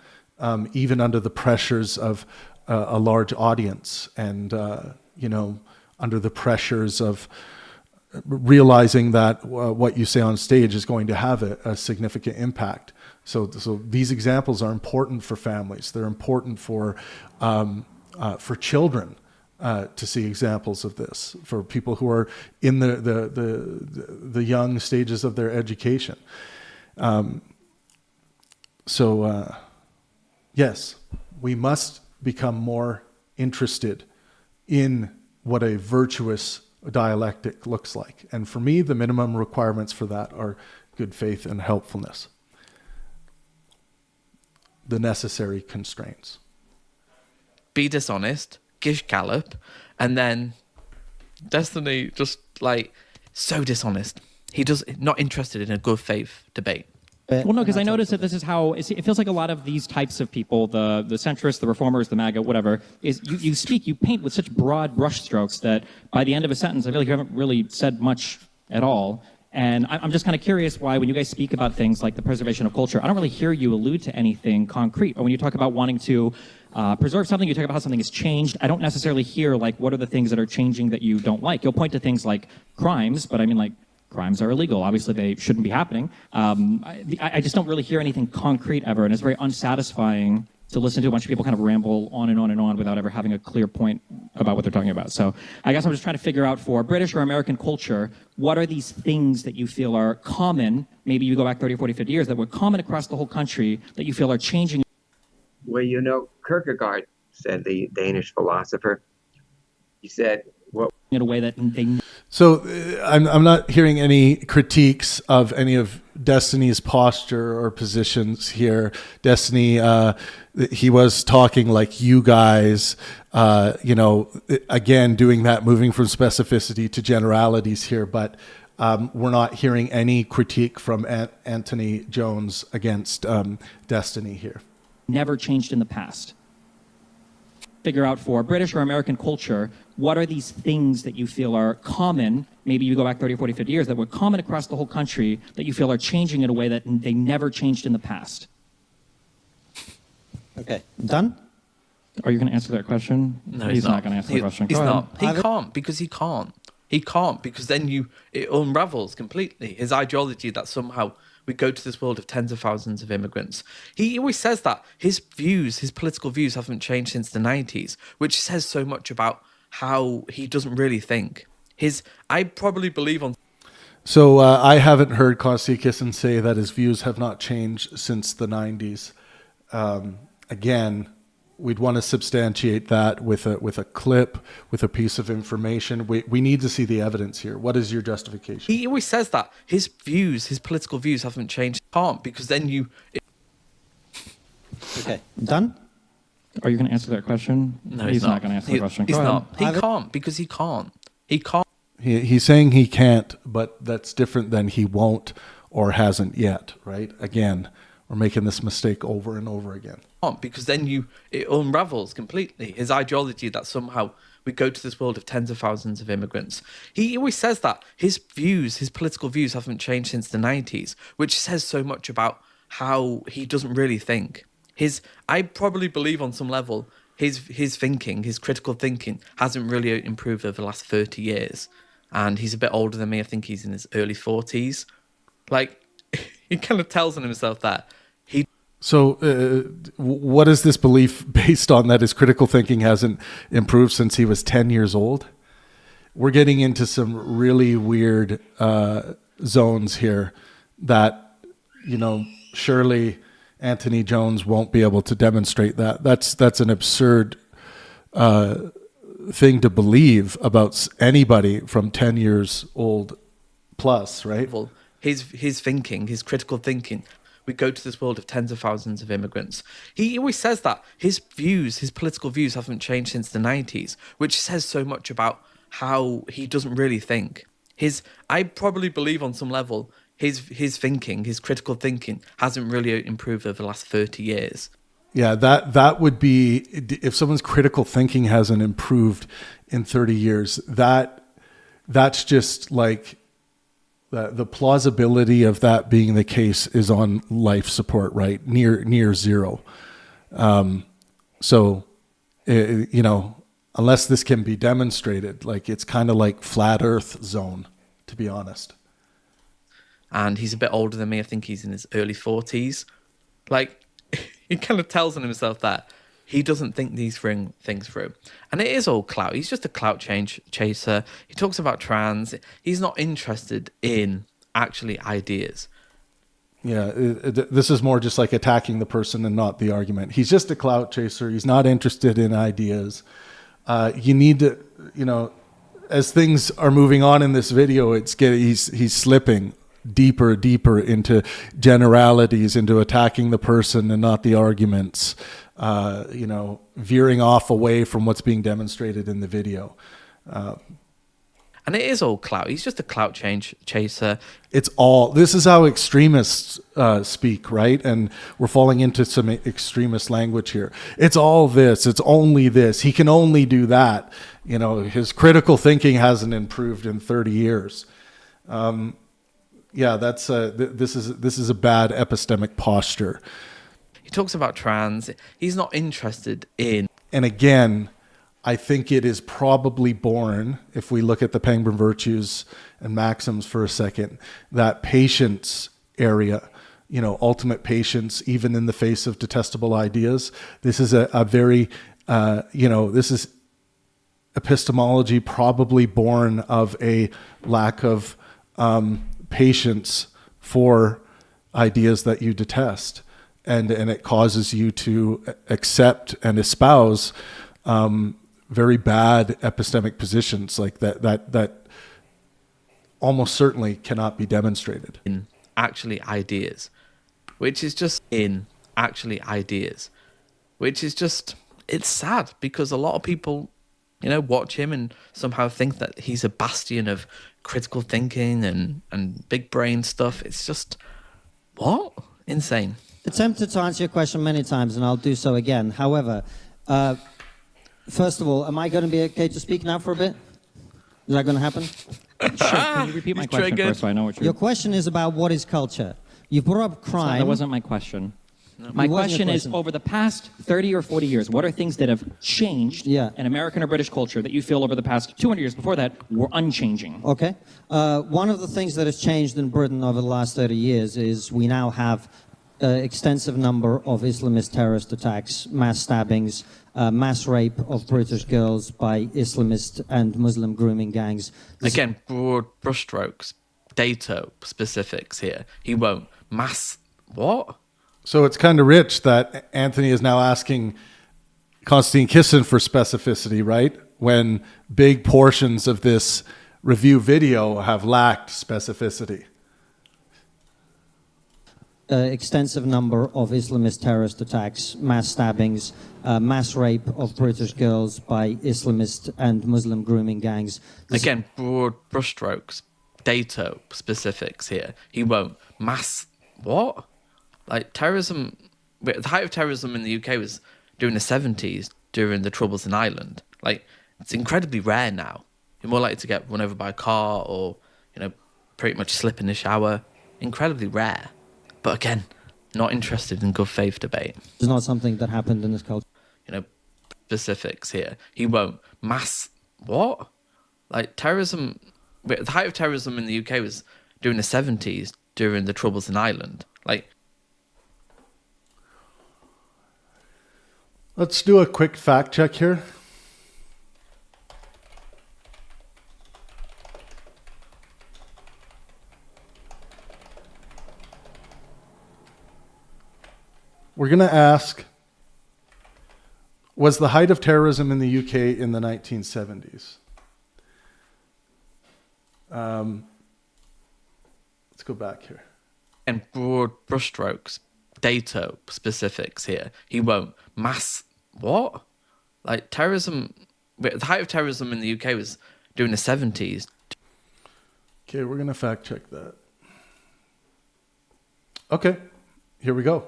even under the pressures of a large audience, and under the pressures of realizing that what you say on stage is going to have a significant impact. So these examples are important for families. They're important for children to see examples of this, for people who are in the young stages of their education. Yes, we must become more interested in what a virtuous dialectic looks like. And for me, the minimum requirements for that are good faith and helpfulness, the necessary constraints. Be dishonest, gish gallop, and then Destiny just like so dishonest. He does not interested in a good faith debate. Well, no, because I noticed that this is how it feels like a lot of these types of people, the centrists, the reformers, the MAGA, whatever, is you paint with such broad brushstrokes that by the end of a sentence, I feel like you haven't really said much at all. And I'm just kind of curious why, when you guys speak about things like the preservation of culture, I don't really hear you allude to anything concrete. Or when you talk about wanting to preserve something, you talk about how something has changed. I don't necessarily hear, like, what are the things that are changing that you don't like? You'll point to things like crimes, but I mean, like, crimes are illegal. Obviously, they shouldn't be happening. I just don't really hear anything concrete ever, and it's very unsatisfying to listen to a bunch of people kind of ramble on and on and on without ever having a clear point about what they're talking about. So I guess I'm just trying to figure out, for British or American culture, what are these things that you feel are common, maybe you go back 30, 40, 50 years, that were common across the whole country that you feel are changing? Well, Kierkegaard said, the Danish philosopher, he said, what in a way that they... So I'm not hearing any critiques of any of Destiny's posture or positions here. Destiny, he was talking like you guys, again, doing that, moving from specificity to generalities here, but we're not hearing any critique from Antony Jones against Destiny here. Never changed in the past. Figure out, for British or American culture, what are these things that you feel are common, maybe you go back 30, 40, 50 years, that were common across the whole country that you feel are changing in a way that they never changed in the past? Okay, done? Are you going to answer that question? No, he's not going to answer the question. He's Go not. ahead. He can't, because he can't. He can't, because then it unravels completely. His ideology that somehow we go to this world of tens of thousands of immigrants. He always says that his political views haven't changed since the 90s, which says so much about how he doesn't really think. I probably believe on... So I haven't heard Konstantin Kisin say that his views have not changed since the 90s. Again, we'd want to substantiate that with a clip, with a piece of information. We need to see the evidence here. What is your justification? He always says that his political views haven't changed. Can't, because then Okay, done? Are you going to answer that question? No, he's not going to answer the question. He's Go ahead. not. He can't, because he can't. He can't. He's saying he can't, but that's different than he won't or hasn't yet, right? Again, We're making this mistake over and over again. Because then it unravels completely. His ideology that somehow we go to this world of tens of thousands of immigrants. He always says that his political views haven't changed since the 90s, which says so much about how he doesn't really think. I probably believe on some level his thinking, his critical thinking, hasn't really improved over the last 30 years. And he's a bit older than me. I think he's in his early 40s. Like, he kind of tells on himself that. So what is this belief based on, that his critical thinking hasn't improved since he was 10 years old? We're getting into some really weird zones here that, surely Antony Jones won't be able to demonstrate that. That's an absurd thing to believe about anybody from 10 years old plus, right? His thinking, his critical thinking. We go to this world of tens of thousands of immigrants. He always says that his political views haven't changed since the 90s, which says so much about how he doesn't really think. I probably believe on some level his thinking, his critical thinking, hasn't really improved over the last 30 years. Yeah, that would be, if someone's critical thinking hasn't improved in 30 years, that's just like, the plausibility of that being the case is on life support, right? Near zero. So, unless this can be demonstrated, like, it's kind of like flat earth zone, to be honest. And he's a bit older than me. I think he's in his early 40s. Like, he kind of tells on himself that he doesn't think these things through. And it is all clout. He's just a clout chaser. He talks about trans. He's not interested in actually ideas. Yeah, this is more just like attacking the person and not the argument. He's just a clout chaser. He's not interested in ideas. You need to, as things are moving on in this video, he's slipping deeper into generalities, into attacking the person and not the arguments. Veering off away from what's being demonstrated in the video. And it is all clout. He's just a clout chaser. This is how extremists speak, right? And we're falling into some extremist language here. It's all this. It's only this. He can only do that. His critical thinking hasn't improved in 30 years. This is a bad epistemic posture. He talks about trans. He's not interested in. And again, I think it is probably born, if we look at the Pangburn virtues and maxims for a second, that patience area, ultimate patience, even in the face of detestable ideas. This is a very, this is epistemology probably born of a lack of patience for ideas that you detest. And it causes you to accept and espouse very bad epistemic positions like that almost certainly cannot be demonstrated. In actually ideas, which is just it's sad because a lot of people, watch him and somehow think that he's a bastion of critical thinking and big brain stuff. It's just, what? Insane. Attempted to answer your question many times, and I'll do so again. However, first of all, am I going to be okay to speak now for a bit? Is that going to happen? Sure. Can you repeat my question first so I know what you're... Your question is about what is culture. You brought up crime. That wasn't my question. No. My question is, over the past 30 or 40 years, what are things that have changed in American or British culture that you feel over the past 200 years before that were unchanging? Okay. One of the things that has changed in Britain over the last 30 years is we now have extensive number of Islamist terrorist attacks, mass stabbings, mass rape of British girls by Islamist and Muslim grooming gangs. Again, broad brushstrokes, data specifics here. He won't. Mass, what? So it's kind of rich that Antony is now asking Konstantin Kisin for specificity, right? When big portions of this review video have lacked specificity. Extensive number of Islamist terrorist attacks, mass stabbings, mass rape of British girls by Islamist and Muslim grooming gangs. Again, broad brushstrokes, data specifics here. He won't. Mass, what? Like terrorism, the height of terrorism in the UK was during the 70s, during the Troubles in Ireland. Like, it's incredibly rare now. You're more likely to get run over by a car or, pretty much slip in the shower. Incredibly rare. But again, not interested in good faith debate. It's not something that happened in this culture. Specifics here. He won't. What? Like, terrorism, the height of terrorism in the UK was during the 70s, during the Troubles in Ireland. Like, Let's do a quick fact check here. We're going to ask, was the height of terrorism in the UK in the 1970s? Let's go back here. and broad brushstrokes, data specifics here. He won't. What? Like, terrorism, the height of terrorism in the UK was during the 70s. Okay, we're going to fact check that. Okay, here we go.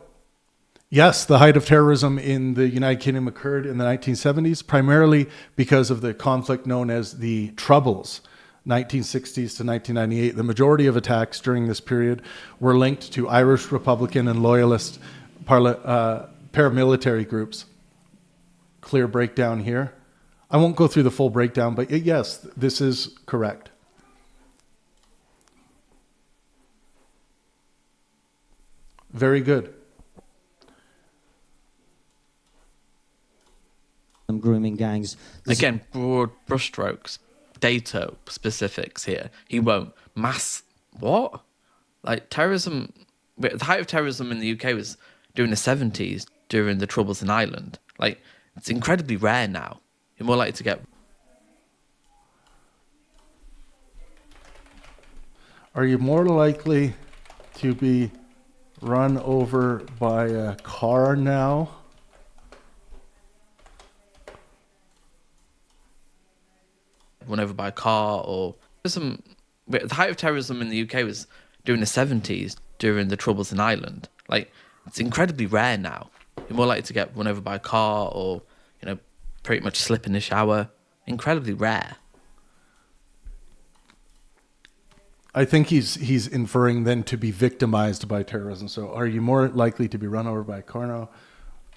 Yes, the height of terrorism in the United Kingdom occurred in the 1970s, primarily because of the conflict known as the Troubles, 1960s to 1998. The majority of attacks during this period were linked to Irish Republican and Loyalist paramilitary groups. Clear breakdown here. I won't go through the full breakdown, but yes, this is correct. Very good. Grooming gangs. Again, broad brushstrokes, data specifics here. He won't. What? Like, terrorism, the height of terrorism in the UK was during the 70s, during the Troubles in Ireland. Like, it's incredibly rare now. You're more likely to get... Are you more likely to be run over by a car now? Run over by a car or... The height of terrorism in the UK was during the 70s, during the Troubles in Ireland. Like, it's incredibly rare now. You're more likely to get run over by a car or, pretty much slip in the shower. Incredibly rare. I think he's inferring then to be victimized by terrorism. So are you more likely to be run over by a car now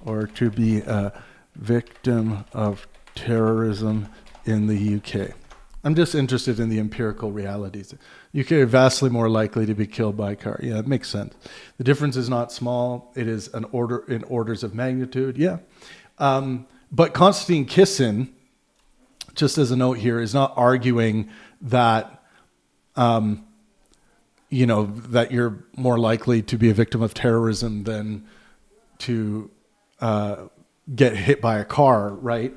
or to be a victim of terrorism in the UK? I'm just interested in the empirical realities. UK are vastly more likely to be killed by a car. Yeah, it makes sense. The difference is not small. It is an order in orders of magnitude. Yeah. But Konstantin Kisin, just as a note here, is not arguing that, that you're more likely to be a victim of terrorism than to get hit by a car, right?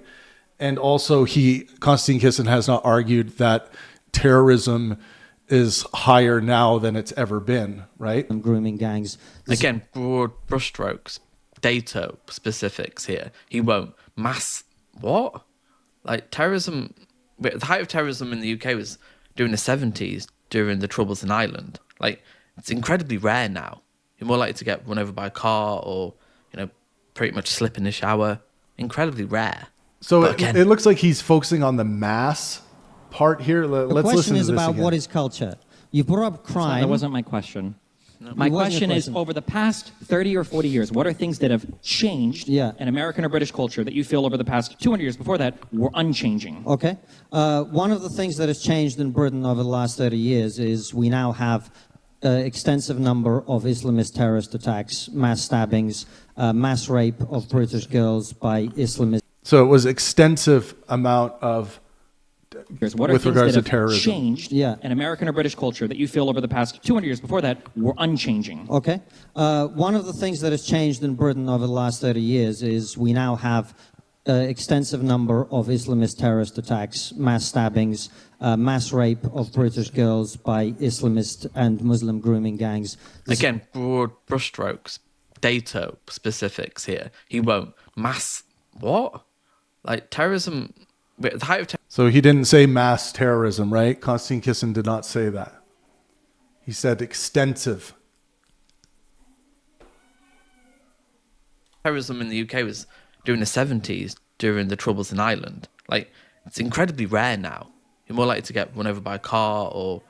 And also, Konstantin Kisin has not argued that terrorism is higher now than it's ever been, right? Grooming gangs. Again, broad brushstrokes, data specifics here. He won't. What? Like, terrorism, the height of terrorism in the UK was during the 70s, during the Troubles in Ireland. Like, it's incredibly rare now. You're more likely to get run over by a car or, pretty much slip in the shower. Incredibly rare. So it looks like he's focusing on the mass part here. Let's listen to this. The question is about again. what is culture. You brought up crime. That wasn't my question. No. My It wasn't question your is, question. over the past 30 or 40 years, what are things that have changed in American or British culture that you feel over the past 200 years before that were unchanging? Okay. One of the things that has changed in Britain over the last 30 years is we now have extensive number of Islamist terrorist attacks, mass stabbings, mass rape of British girls by Islamists. So it was extensive amount of What are with things regards that to have terrorism. changed in American or British culture that you feel over the past 200 years before that were unchanging? Okay. One of the things that has changed in Britain over the last 30 years is we now have extensive number of Islamist terrorist attacks, mass stabbings, mass rape of British girls by Islamist and Muslim grooming gangs. Again, broad brushstrokes, data specifics here. He won't. What? Like, terrorism, the height of So he didn't say mass terrorism, right? Konstantin Kisin did not say that. He said extensive. terrorism in the UK was during the 70s, during the Troubles in Ireland. Like, it's incredibly rare now. You're more likely to get run over by a car or,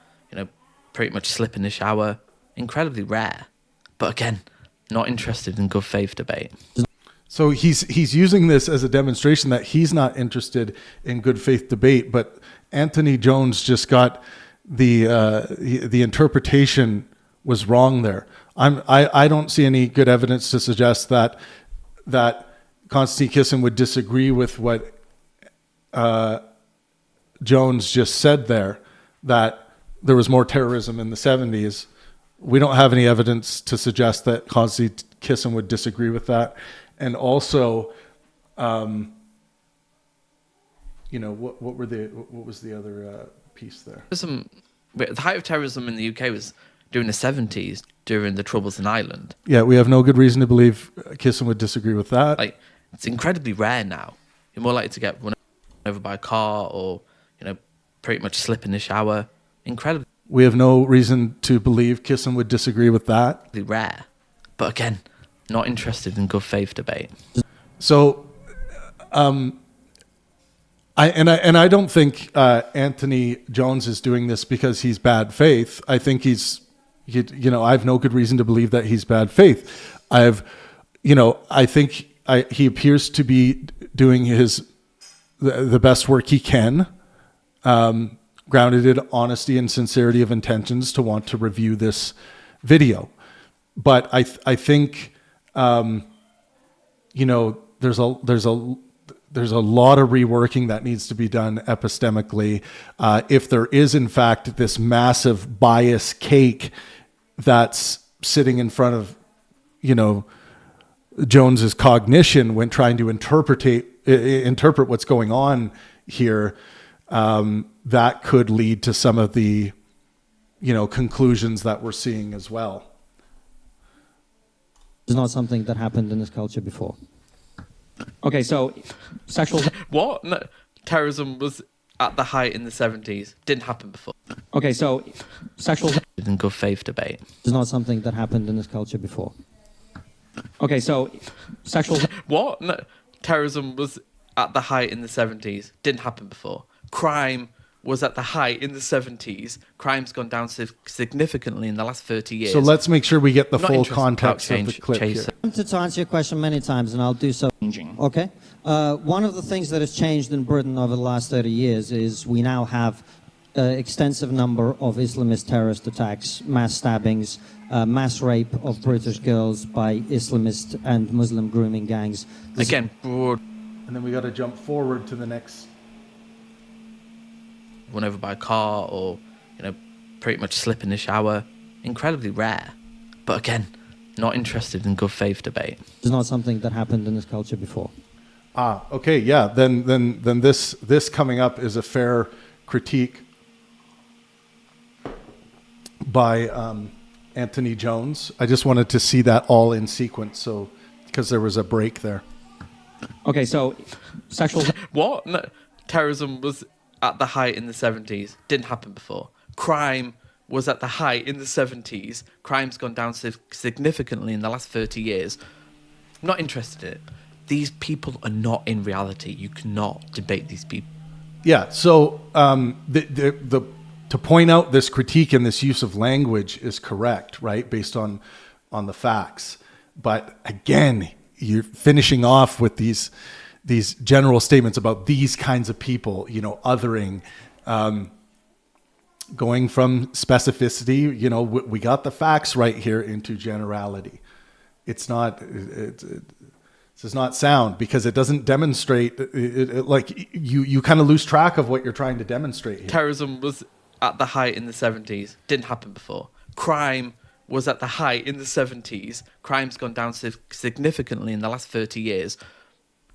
pretty much slip in the shower. Incredibly rare. But again, not interested in good faith debate. So he's using this as a demonstration that he's not interested in good faith debate, but Antony Jones just got the interpretation was wrong there. I don't see any good evidence to suggest that Konstantin Kisin would disagree with what Jones just said there, that there was more terrorism in the 70s. We don't have any evidence to suggest that Konstantin Kisin would disagree with that. And also, what was the other piece there? The height of terrorism in the UK was during the 70s, during the Troubles in Ireland. Yeah, we have no good reason to believe Kisin would disagree with that. Like, it's incredibly rare now. You're more likely to get run over by a car or, pretty much slip in the shower. Incredibly We have no reason to believe Kisin would disagree with that. rare. But again, not interested in good faith debate. So, I don't think Antony Jones is doing this because he's bad faith. I think I have no good reason to believe that he's bad faith. I think he appears to be doing the best work he can, grounded in honesty and sincerity of intentions to want to review this video. But I think, there's a lot of reworking that needs to be done epistemically. If there is, in fact, this massive bias cake that's sitting in front of, Jones's cognition when trying to interpret what's going on here, that could lead to some of the, conclusions that we're seeing as well. It's not something that happened in this culture before. Okay, so sexual. What? No, terrorism was at the height in the 70s. Didn't happen before. Okay, so sexual. In good faith debate. It's not something that happened in this culture before. Okay, so sexual. What? No, terrorism was at the height in the 70s. Didn't happen before. Crime was at the height in the 70s. Crime's gone down significantly in the last 30 years. So let's make sure we get the Not full interested context about of the clip here. I wanted to answer your question many times, and I'll do so. Okay. One of the things that has changed in Britain over the last 30 years is we now have extensive number of Islamist terrorist attacks, mass stabbings, mass rape of British girls by Islamist and Muslim grooming gangs. Again, broad. And then we got to jump forward to the next. Run over by a car or, pretty much slip in the shower. Incredibly rare. But again, not interested in good faith debate. It's not something that happened in this culture before. Okay, yeah. Then this coming up is a fair critique by Antony Jones. I just wanted to see that all in sequence, so because there was a break there. Okay, so sexual. What? No, terrorism was at the height in the 70s. Didn't happen before. Crime was at the height in the 70s. Crime's gone down significantly in the last 30 years. I'm not interested in it. These people are not in reality. You cannot debate these people. Yeah, so to point out this critique and this use of language is correct, right, based on the facts. But again, you're finishing off with these general statements about these kinds of people, othering, going from specificity, we got the facts right here, into generality. This is not sound because it doesn't demonstrate, you kind of lose track of what you're trying to demonstrate here. Terrorism was at the height in the 70s. Didn't happen before. Crime was at the height in the 70s. Crime's gone down significantly in the last 30 years.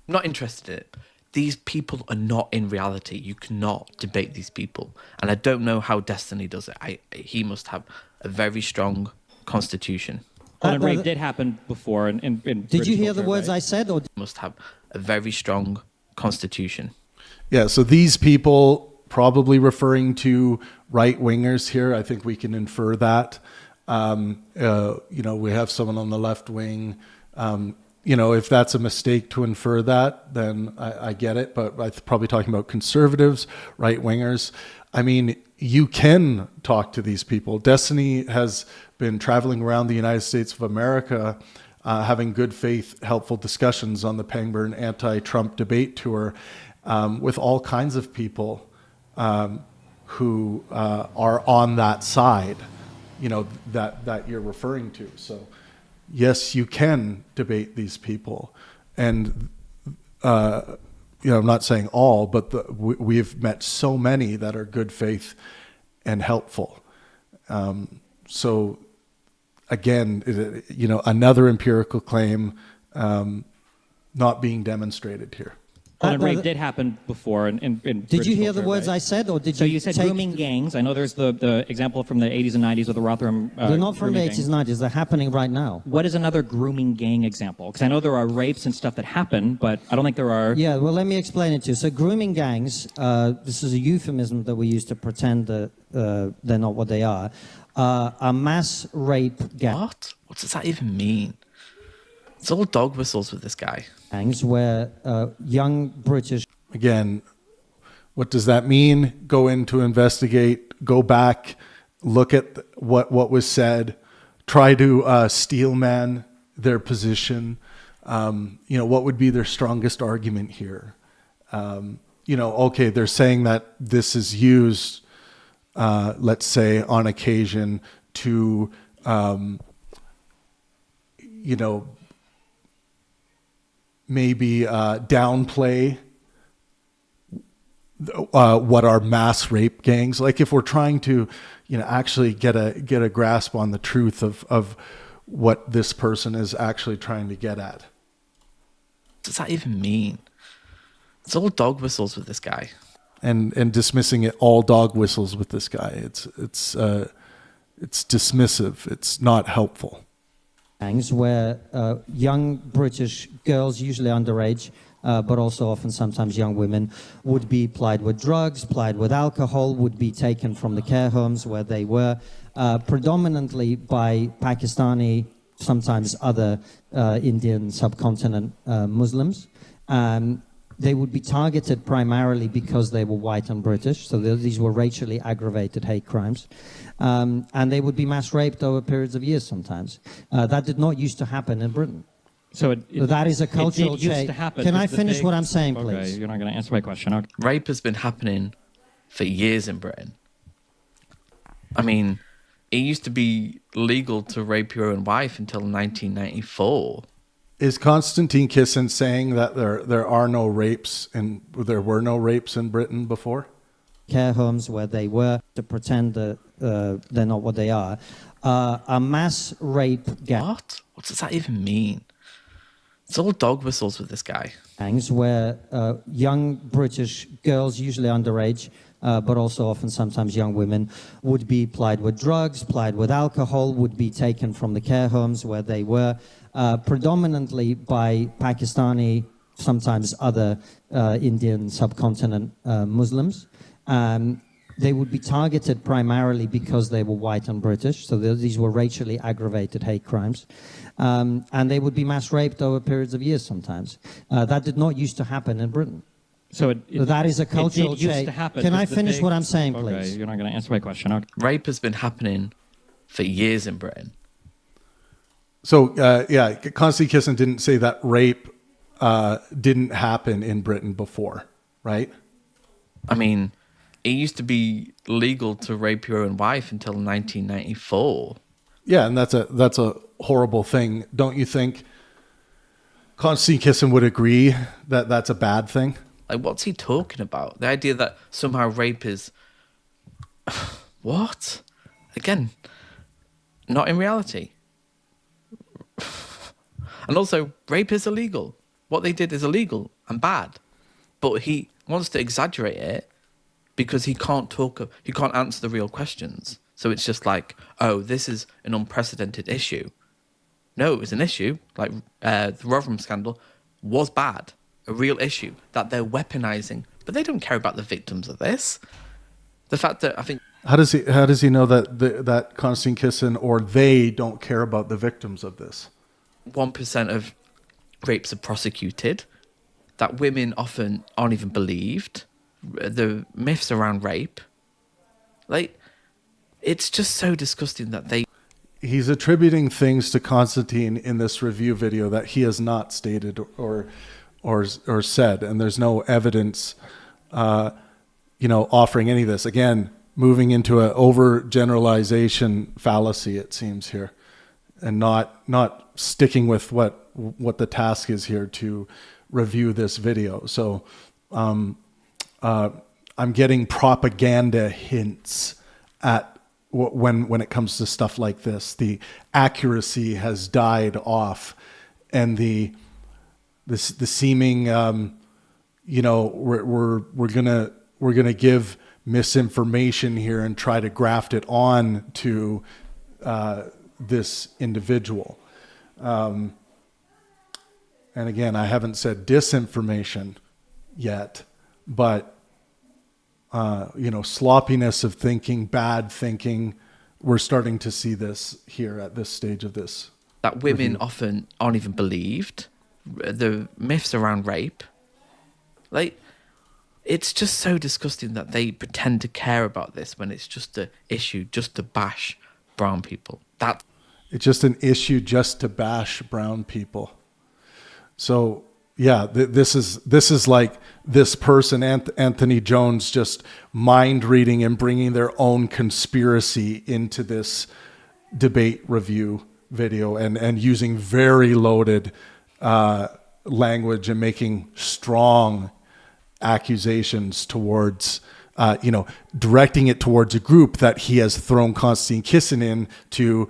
I'm not interested in it. These people are not in reality. You cannot debate these people. And I don't know how Destiny does it. He must have a very strong constitution. And rape did happen before. In Did you hear the words I said? Or Must have a very strong constitution. Yeah, so these people, probably referring to right-wingers here, I think we can infer that. We have someone on the left wing if that's a mistake to infer that, then I get it. But I'm probably talking about conservatives, right wingers. I mean, you can talk to these people. Destiny has been traveling around the United States of America, having good faith, helpful discussions on the Pangburn anti-Trump debate tour with all kinds of people who are on that side, that you're referring to. So yes, you can debate these people. And, I'm not saying all, but we've met so many that are good faith and helpful. So again, another empirical claim not being demonstrated here. Well, and rape did happen before. In Did you hear the words I said, or did So you you said take... grooming gangs. I know there's the example from the 80s and 90s with the Rotherham. They're not from the grooming 80s gang. and 90s. They're happening right now. What is another grooming gang example? Because I know there are rapes and stuff that happen, but I don't think there are. Yeah, well, let me explain it to you. So grooming gangs, this is a euphemism that we use to pretend that they're not what they are mass rape What? What does that even mean? It's all dog whistles with this guy. gangs where young British... Again, what does that mean? Go in to investigate, go back, look at what was said, try to steelman their position. What would be their strongest argument here? Okay, they're saying that this is used, let's say, on occasion to, maybe downplay what are mass rape gangs. Like if we're trying to, actually get a grasp on the truth of what this person is actually trying to get at. What does that even mean? It's all dog whistles with this guy. And dismissing it all dog whistles with this guy. It's dismissive. It's not helpful. gangs where young British girls, usually underage, but also often sometimes young women, would be plied with drugs, plied with alcohol, would be taken from the care homes where they were, predominantly by Pakistani, sometimes other Indian subcontinent Muslims. They would be targeted primarily because they were white and British, so these were racially aggravated hate crimes. And they would be mass raped over periods of years sometimes. That did not used to happen in Britain. So that is a cultural it did used change. to happen. Can I It's the finish big- what I'm saying, Okay, please? you're not going to answer my question. Okay. Rape has been happening for years in Britain. I mean, it used to be legal to rape your own wife until 1994. Is Konstantin Kisin saying that there are no rapes and there were no rapes in Britain before? Care homes where they were, to pretend that they're not what they are mass rape What? What does that even mean? It's all dog whistles with this guy. gangs where young British girls, usually underage, but also often sometimes young women, would be plied with drugs, plied with alcohol, would be taken from the care homes where they were, predominantly by Pakistani, sometimes other Indian subcontinent Muslims. They would be targeted primarily because they were white and British, so these were racially aggravated hate crimes. And they would be mass raped over periods of years sometimes. That did not used to happen in Britain. So that is a cultural it did used change. to happen. Can I It's the finish big- what I'm saying, Okay, please? you're not going to answer my question. Okay. Rape has been happening for years in Britain. So, Konstantin Kisin didn't say that rape didn't happen in Britain before, right? I mean, it used to be legal to rape your own wife until 1994. Yeah, and that's a horrible thing. Don't you think Konstantin Kisin would agree that that's a bad thing? Like, what's he talking about? The idea that somehow rape is... What? Again, not in reality. And also, rape is illegal. What they did is illegal and bad. But he wants to exaggerate it because he can't answer the real questions. So it's just like, oh, this is an unprecedented issue. No, it was an issue. Like the Rotherham scandal was bad, a real issue that they're weaponizing. But they don't care about the victims of this. The fact that I think... How does he know that Konstantin Kisin or they don't care about the victims of this? 1% of rapes are prosecuted, that women often aren't even believed, the myths around rape. Like, it's just so disgusting that they... He's attributing things to Konstantin in this review video that he has not stated or said, and there's no evidence, offering any of this. Again, moving into an overgeneralization fallacy, it seems here, and not sticking with what the task is here to review this video. So I'm getting propaganda hints at when it comes to stuff like this. The accuracy has died off, and the seeming we're gonna give misinformation here and try to graft it on to this individual. And again, I haven't said disinformation yet, but sloppiness of thinking, bad thinking, we're starting to see this here at this stage of this. That women often aren't even believed, the myths around rape. Like, it's just so disgusting that they pretend to care about this when it's just an issue just to bash brown people. It's just an issue just to bash brown people. So yeah, this is like this person, Antony Jones, just mind reading and bringing their own conspiracy into this debate review video, and using very loaded language and making strong accusations towards, directing it towards a group that he has thrown Konstantin Kisin into,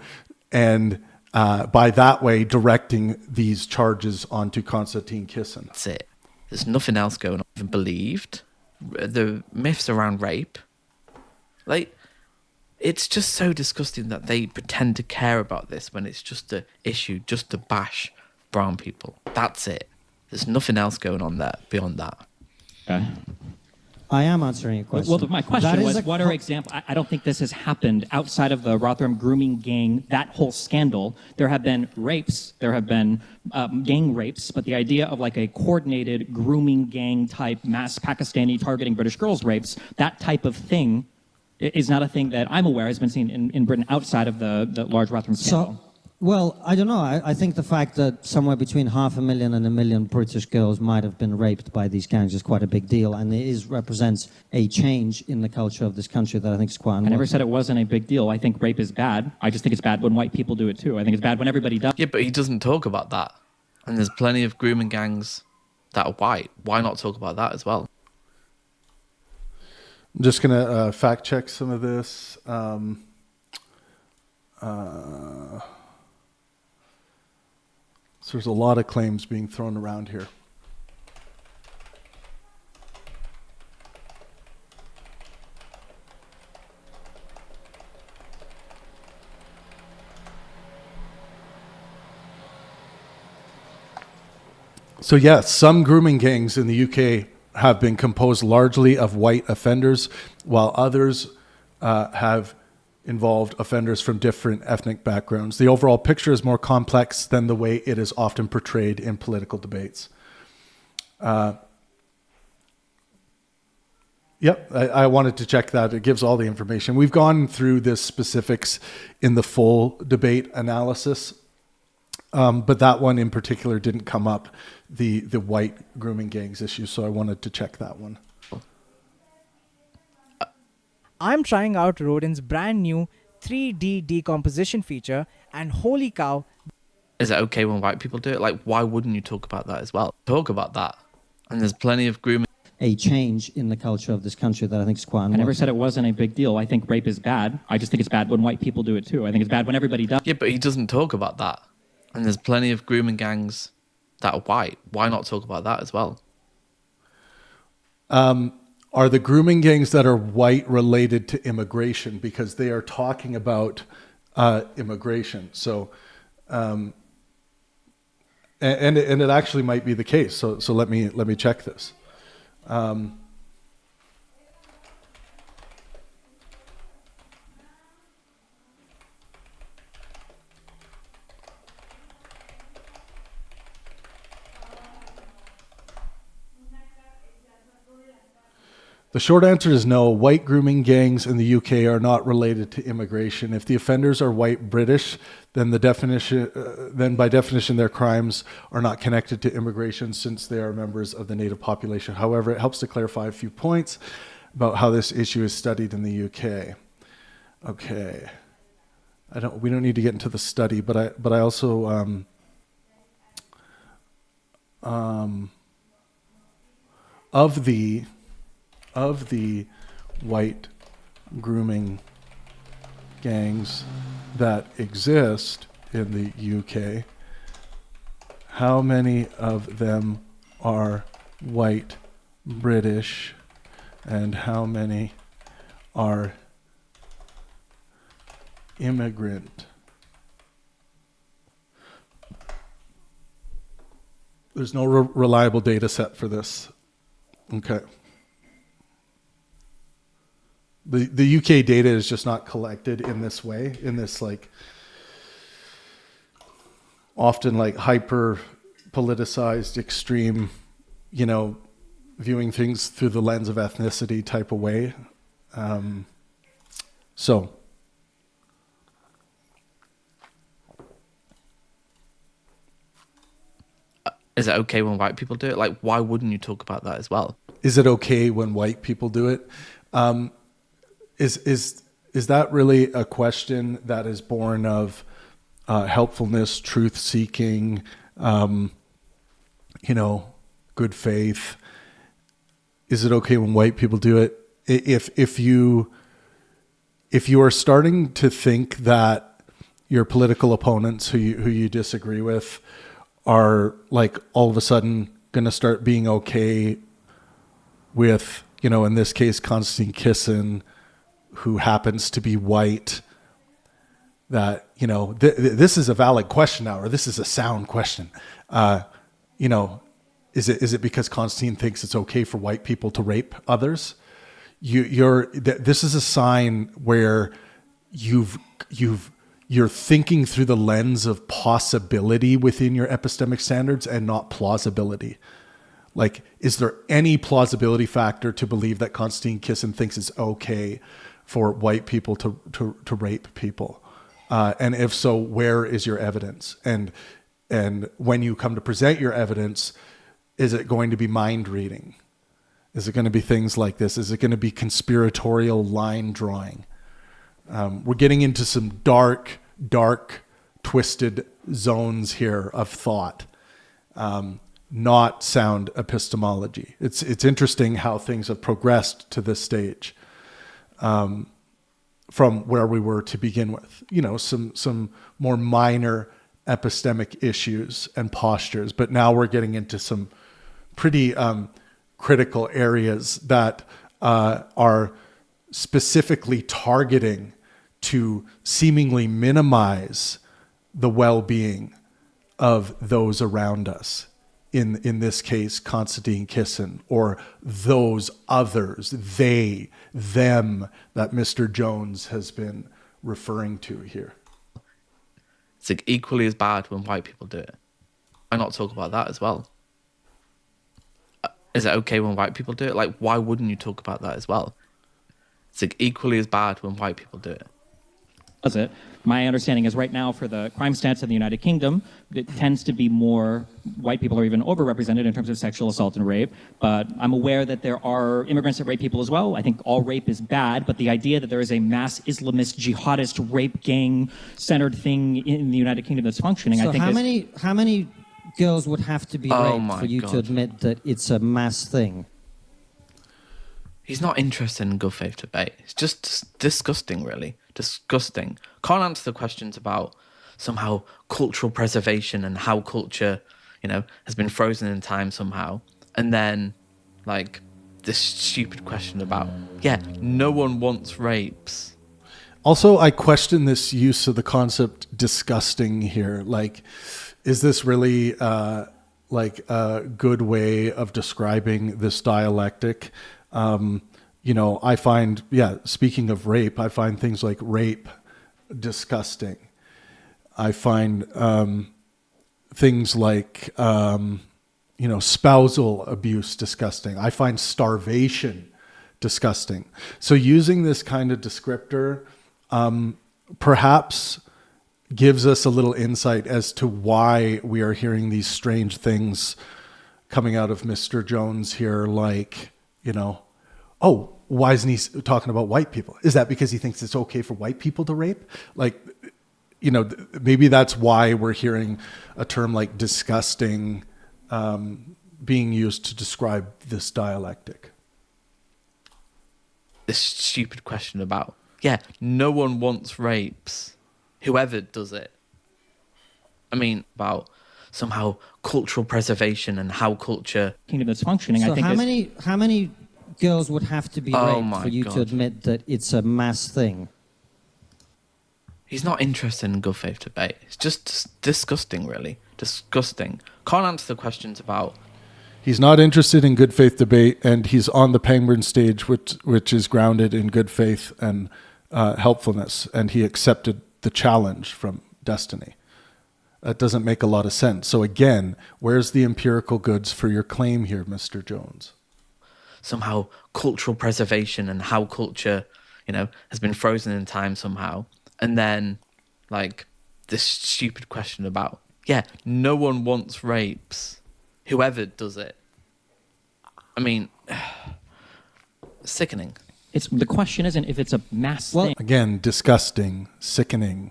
and by that way directing these charges onto Konstantin Kisin. That's it. There's nothing else going on. Even believed, the myths around rape. Like, it's just so disgusting that they pretend to care about this when it's just an issue just to bash brown people. That's it. There's nothing else going on there beyond that. Okay. I am answering your question. Well, my question was, what are examples? I don't think this has happened outside of the Rotherham grooming gang, that whole scandal. There have been rapes, there have been gang rapes, but the idea of like a coordinated grooming gang type mass Pakistani targeting British girls rapes, that type of thing is not a thing that I'm aware has been seen in Britain outside of the large Rotherham scandal. Well, I don't know. I think the fact that somewhere between 500,000 and 1 million British girls might have been raped by these gangs is quite a big deal, and it represents a change in the culture of this country that I think is quite unwelcome. I never said it wasn't a big deal. I think rape is bad. I just think it's bad when white people do it too. I think it's bad when everybody does. Yeah, but he doesn't talk about that. And there's plenty of grooming gangs that are white. Why not talk about that as well? I'm just going to fact check some of this. So there's a lot of claims being thrown around here. So yes, some grooming gangs in the UK have been composed largely of white offenders, while others have involved offenders from different ethnic backgrounds. The overall picture is more complex than the way it is often portrayed in political debates. I wanted to check that. It gives all the information. We've gone through the specifics in the full debate analysis, but that one in particular didn't come up, the white grooming gangs issue, so I wanted to check that one. I'm trying out Rodin's brand new 3D decomposition feature, and holy cow. Is it okay when white people do it? Like, why wouldn't you talk about that as well? Talk about that. And there's plenty of grooming. A change in the culture of this country that I think is quite unwelcome. I never said it wasn't a big deal. I think rape is bad. I just think it's bad when white people do it too. I think it's bad when everybody does. Yeah, but he doesn't talk about that. And there's plenty of grooming gangs that are white. Why not talk about that as well? Are the grooming gangs that are white related to immigration? Because they are talking about immigration. So, and it actually might be the case. So let me check this. The short answer is no. White grooming gangs in the UK are not related to immigration. If the offenders are white British, then by definition their crimes are not connected to immigration since they are members of the native population. However, it helps to clarify a few points about how this issue is studied in the UK. Okay. We don't need to get into the study, but I also of the white grooming gangs that exist in the UK, how many of them are white British and how many are immigrant? There's no reliable data set for this. Okay. The UK data is just not collected in this way, in this like often like hyper politicized, extreme, viewing things through the lens of ethnicity type of way. So is it okay when white people do it? Like, why wouldn't you talk about that as well? is it okay when white people do it? Is that really a question that is born of helpfulness, truth seeking, good faith? Is it okay when white people do it? If you are starting to think that your political opponents who you disagree with are like all of a sudden going to start being okay with, in this case, Konstantin Kisin, who happens to be white, that, this is a valid question now, or this is a sound question. Is it because Konstantin thinks it's okay for white people to rape others? This is a sign where you're thinking through the lens of possibility within your epistemic standards and not plausibility. Like, is there any plausibility factor to believe that Konstantin Kisin thinks it's okay for white people to rape people? And if so, where is your evidence? And when you come to present your evidence, is it going to be mind reading? Is it going to be things like this? Is it going to be conspiratorial line drawing? We're getting into some dark, twisted zones here of thought, not sound epistemology. It's interesting how things have progressed to this stage, from where we were to begin with. Some more minor epistemic issues and postures, but now we're getting into some pretty critical areas that are specifically targeting to seemingly minimize the well-being of those around us. In this case, Konstantin Kisin, or those others, they, them, that Mr. Jones has been referring to here. It's like equally as bad when white people do it. Why not talk about that as well? Is it okay when white people do it? Like, why wouldn't you talk about that as well? It's like equally as bad when white people do it. Does it? My understanding is right now for the crime stats in the United Kingdom, it tends to be more white people are even overrepresented in terms of sexual assault and rape. But I'm aware that there are immigrants that rape people as well. I think all rape is bad, but the idea that there is a mass Islamist, jihadist, rape gang-centered thing in the United Kingdom that's functioning, So I think how many girls would have to be Oh raped my for you to God. admit that it's a mass thing? He's not interested in good faith debate. It's just disgusting, really. Disgusting. Can't answer the questions about somehow cultural preservation and how culture, has been frozen in time somehow. And then, like, this stupid question about, no one wants rapes. Also, I question this use of the concept disgusting here. Like, is this really like a good way of describing this dialectic? I find, speaking of rape, I find things like rape disgusting. I find things like, spousal abuse disgusting. I find starvation disgusting. So using this kind of descriptor perhaps gives us a little insight as to why we are hearing these strange things coming out of Mr. Jones here, like, you know, oh, why isn't he talking about white people? Is that because he thinks it's okay for white people to rape? Like, you know, maybe that's why we're hearing a term like disgusting being used to describe this dialectic. This stupid question about, yeah, no one wants rapes, whoever does it. I mean, about somehow cultural preservation and how culture... Kingdom that's functioning, So I think how many girls would have to be Oh raped my for you God. to admit that it's a mass thing? He's not interested in good faith debate. It's just disgusting, really. Disgusting. Can't answer the questions about... He's not interested in good faith debate, and he's on the Pangburn stage, which is grounded in good faith and helpfulness, and he accepted the challenge from Destiny. That doesn't make a lot of sense. So again, where's the empirical goods for your claim here, Mr. Jones? somehow cultural preservation and how culture, you know, has been frozen in time somehow. And then, like, this stupid question about, yeah, no one wants rapes, whoever does it. I mean, sickening. The question isn't if it's a mass Well, thing. Again, disgusting, sickening.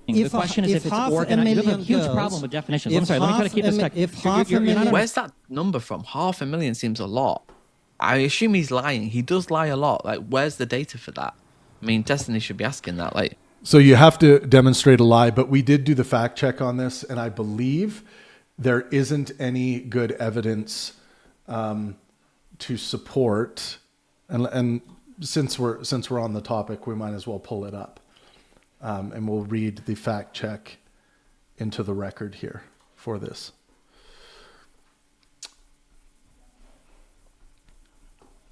The question is if it's organized. You have a huge problem with definitions. I'm sorry, let me try to keep this back. Where's that number from? 500,000 seems a lot. I assume he's lying. He does lie a lot. Like, where's the data for that? I mean, Destiny should be asking that. Like, So you have to demonstrate a lie, but we did do the fact check on this, and I believe there isn't any good evidence to support. And since we're on the topic, we might as well pull it up, and we'll read the fact check into the record here for this.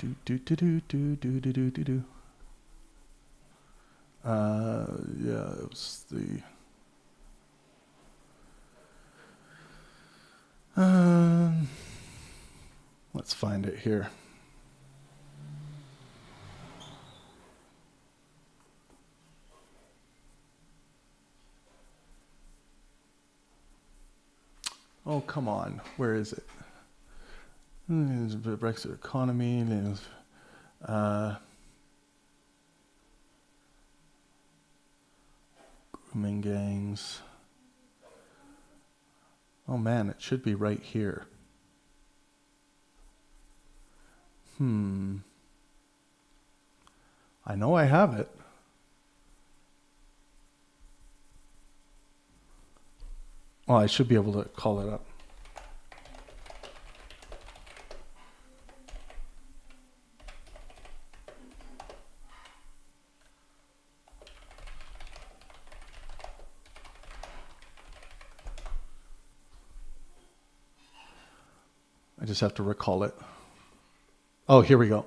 Yeah, it was the let's find it here. Oh, come on. Where is it? There's the Brexit economy. There's, grooming gangs. Oh man, it should be right here. I know I have it. Well, I should be able to call it up. I just have to recall it. Oh, here we go.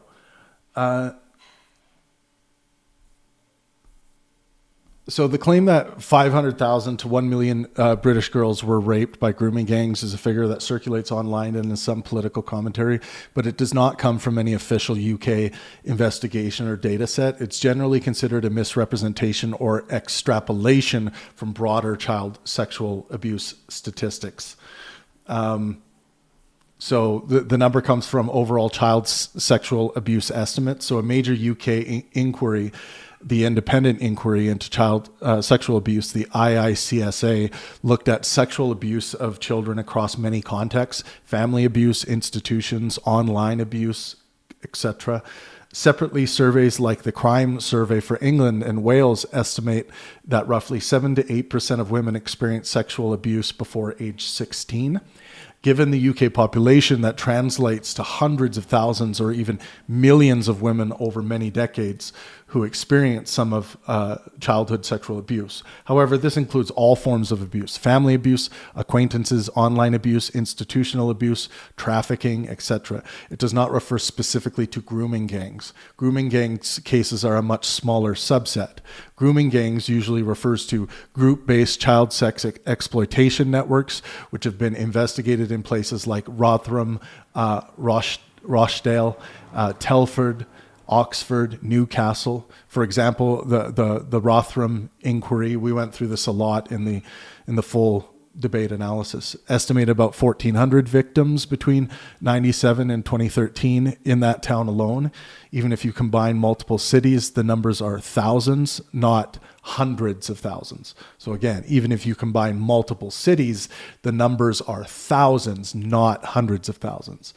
So the claim that 500,000 to 1 million British girls were raped by grooming gangs is a figure that circulates online and in some political commentary, but it does not come from any official UK investigation or data set. It's generally considered a misrepresentation or extrapolation from broader child sexual abuse statistics. So the number comes from overall child sexual abuse estimates. So a major UK inquiry, the independent inquiry into child sexual abuse, the IICSA, looked at sexual abuse of children across many contexts: family abuse, institutions, online abuse, etc. Separately, surveys like the Crime Survey for England and Wales estimate that roughly 7 to 8% of women experience sexual abuse before age 16. Given the UK population, that translates to hundreds of thousands or even millions of women over many decades who experience some of childhood sexual abuse. However, this includes all forms of abuse: family abuse, acquaintances, online abuse, institutional abuse, trafficking, etc. It does not refer specifically to grooming gangs. Grooming gangs cases are a much smaller subset. Grooming gangs usually refers to group-based child sex exploitation networks, which have been investigated in places like Rotherham, Rochdale, Telford, Oxford, Newcastle. For example, the Rotherham inquiry, we went through this a lot in the full debate analysis, estimated about 1,400 victims between 97 and 2013 in that town alone. Even if you combine multiple cities, the numbers are thousands, not hundreds of thousands. So again, even if you combine multiple cities, the numbers are thousands, not hundreds of thousands.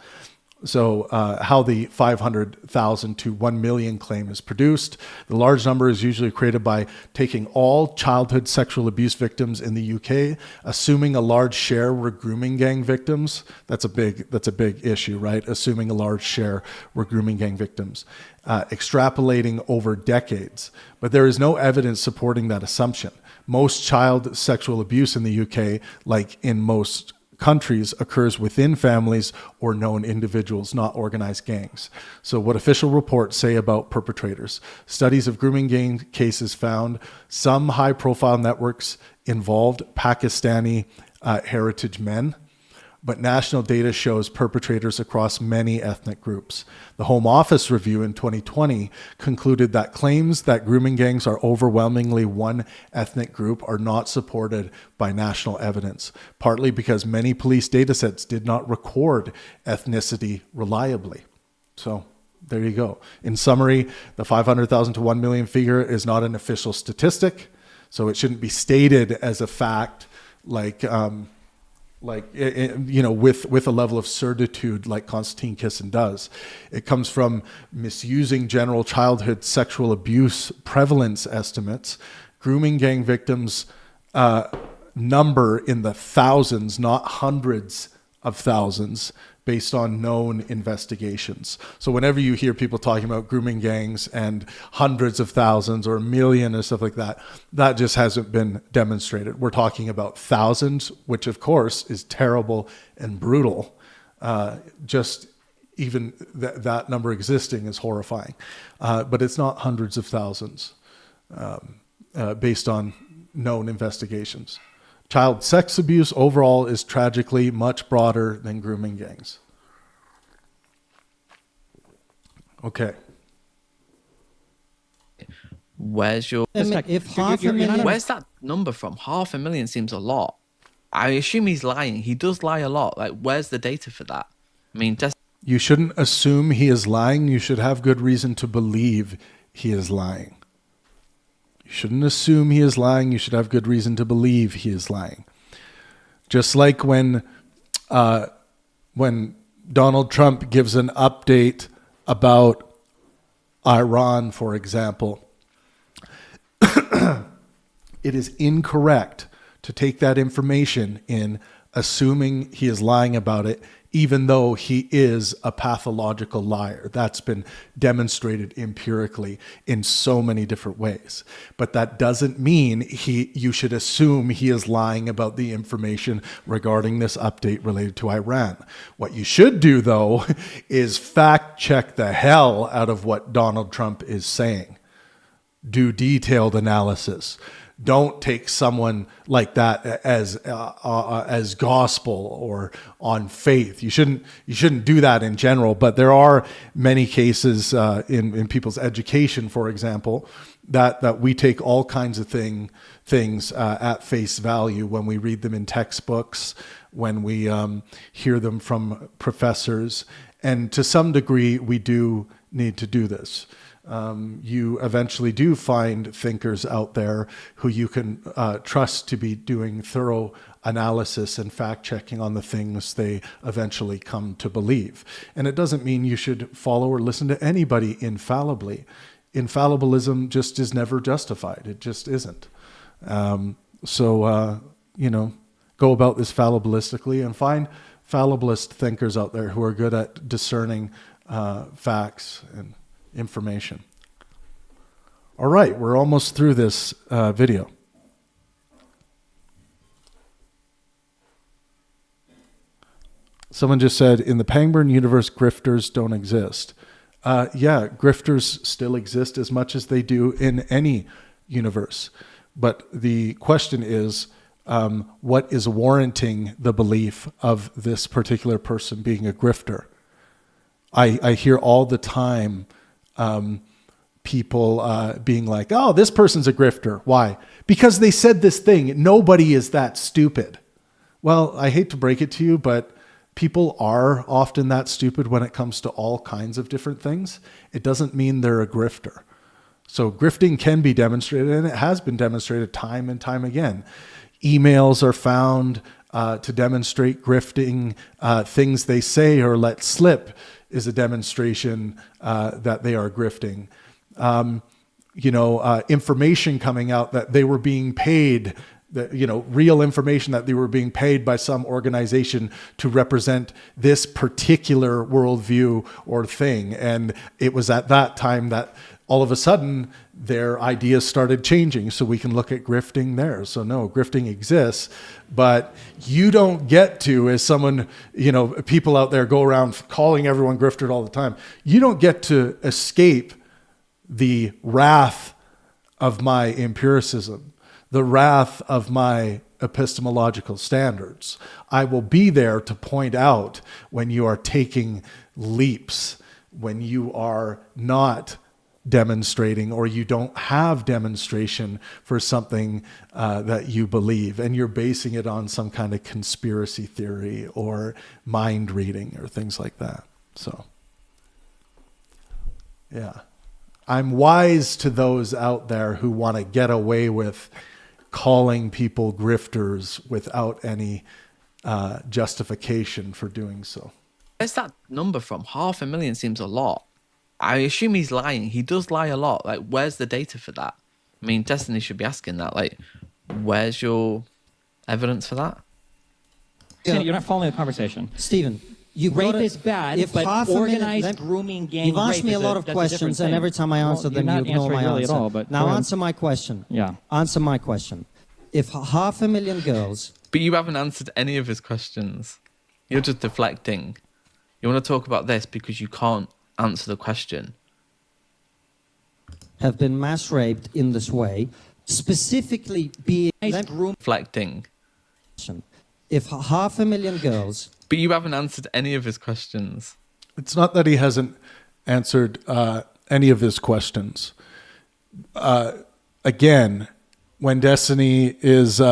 So how the 500,000 to 1 million claim is produced. The large number is usually created by taking all childhood sexual abuse victims in the UK, assuming a large share were grooming gang victims. That's a big issue, right? Assuming a large share were grooming gang victims, extrapolating over decades. But there is no evidence supporting that assumption. Most child sexual abuse in the UK, like in most countries, occurs within families or known individuals, not organized gangs. So what official reports say about perpetrators? Studies of grooming gang cases found some high-profile networks involved Pakistani heritage men, but national data shows perpetrators across many ethnic groups. The Home Office review in 2020 concluded that claims that grooming gangs are overwhelmingly one ethnic group are not supported by national evidence, partly because many police datasets did not record ethnicity reliably. So there you go. In summary, the 500,000 to 1 million figure is not an official statistic, so it shouldn't be stated as a fact with a level of certitude like Konstantin Kisin does. It comes from misusing general childhood sexual abuse prevalence estimates. Grooming gang victims number in the thousands, not hundreds of thousands, based on known investigations. So whenever you hear people talking about grooming gangs and hundreds of thousands or a million or stuff like that, that just hasn't been demonstrated. We're talking about thousands, which of course is terrible and brutal. Just even that number existing is horrifying. But it's not hundreds of thousands based on known investigations. Child sex abuse overall is tragically much broader than grooming gangs. Okay. Where's your... If half a million... Where's that number from? 500,000 seems a lot. I assume he's lying. He does lie a lot. Like, where's the data for that? I mean, you shouldn't assume he is lying. You should have good reason to believe he is lying. You shouldn't assume he is lying. You should have good reason to believe he is lying. Just like when Donald Trump gives an update about Iran, for example, it is incorrect to take that information in assuming he is lying about it, even though he is a pathological liar. That's been demonstrated empirically in so many different ways. But that doesn't mean you should assume he is lying about the information regarding this update related to Iran. What you should do, though, is fact check the hell out of what Donald Trump is saying. Do detailed analysis. Don't take someone like that as gospel or on faith. You shouldn't do that in general. But there are many cases in people's education, for example, that we take all kinds of things at face value when we read them in textbooks, when we hear them from professors, and to some degree we do need to do this. You eventually do find thinkers out there who you can trust to be doing thorough analysis and fact-checking on the things they eventually come to believe. And it doesn't mean you should follow or listen to anybody infallibly. Infallibilism just is never justified. It just isn't. So go about this fallibalistically and find fallibilist thinkers out there who are good at discerning facts and information. All right, we're almost through this video. Someone just said, in the Pangburn universe, grifters don't exist. Yeah, grifters still exist as much as they do in any universe. But the question is, what is warranting the belief of this particular person being a grifter? I hear all the time people being like, oh, this person's a grifter. Why? Because they said this thing. Nobody is that stupid. Well, I hate to break it to you, but people are often that stupid when it comes to all kinds of different things. It doesn't mean they're a grifter. So grifting can be demonstrated, and it has been demonstrated time and time again. Emails are found to demonstrate grifting. Things they say or let slip is a demonstration that they are grifting. Information coming out that they were being paid, real information that they were being paid by some organization to represent this particular worldview or thing. And it was at that time that all of a sudden their ideas started changing. So we can look at grifting there. So no, grifting exists, but you don't get to, as someone, people out there go around calling everyone grifter all the time. You don't get to escape the wrath of my empiricism, the wrath of my epistemological standards. I will be there to point out when you are taking leaps, when you are not demonstrating or you don't have demonstration for something that you believe, and you're basing it on some kind of conspiracy theory or mind reading or things like that. So, yeah. I'm wise to those out there who want to get away with calling people grifters without any justification for doing so. Where's that number from? 500,000 seems a lot. I assume he's lying. He does lie a lot. Like, where's the data for that? I mean, Destiny should be asking that. Like, where's your evidence for that? Yeah. You're not following the conversation. Stephen, Rape is bad, but organized grooming gang You've asked me a lot of questions, and every time I answer them, you ignore my answer. At all, but now answer my question. Yeah. Answer my question. If 500,000 girls... But you haven't answered any of his questions. You're just deflecting. You want to talk about this because you can't answer the question. ...have been mass raped in this way, specifically being... Deflecting. If 500,000 girls... But you haven't answered any of his questions. It's not that he hasn't answered any of his questions. Again, when Destiny is, he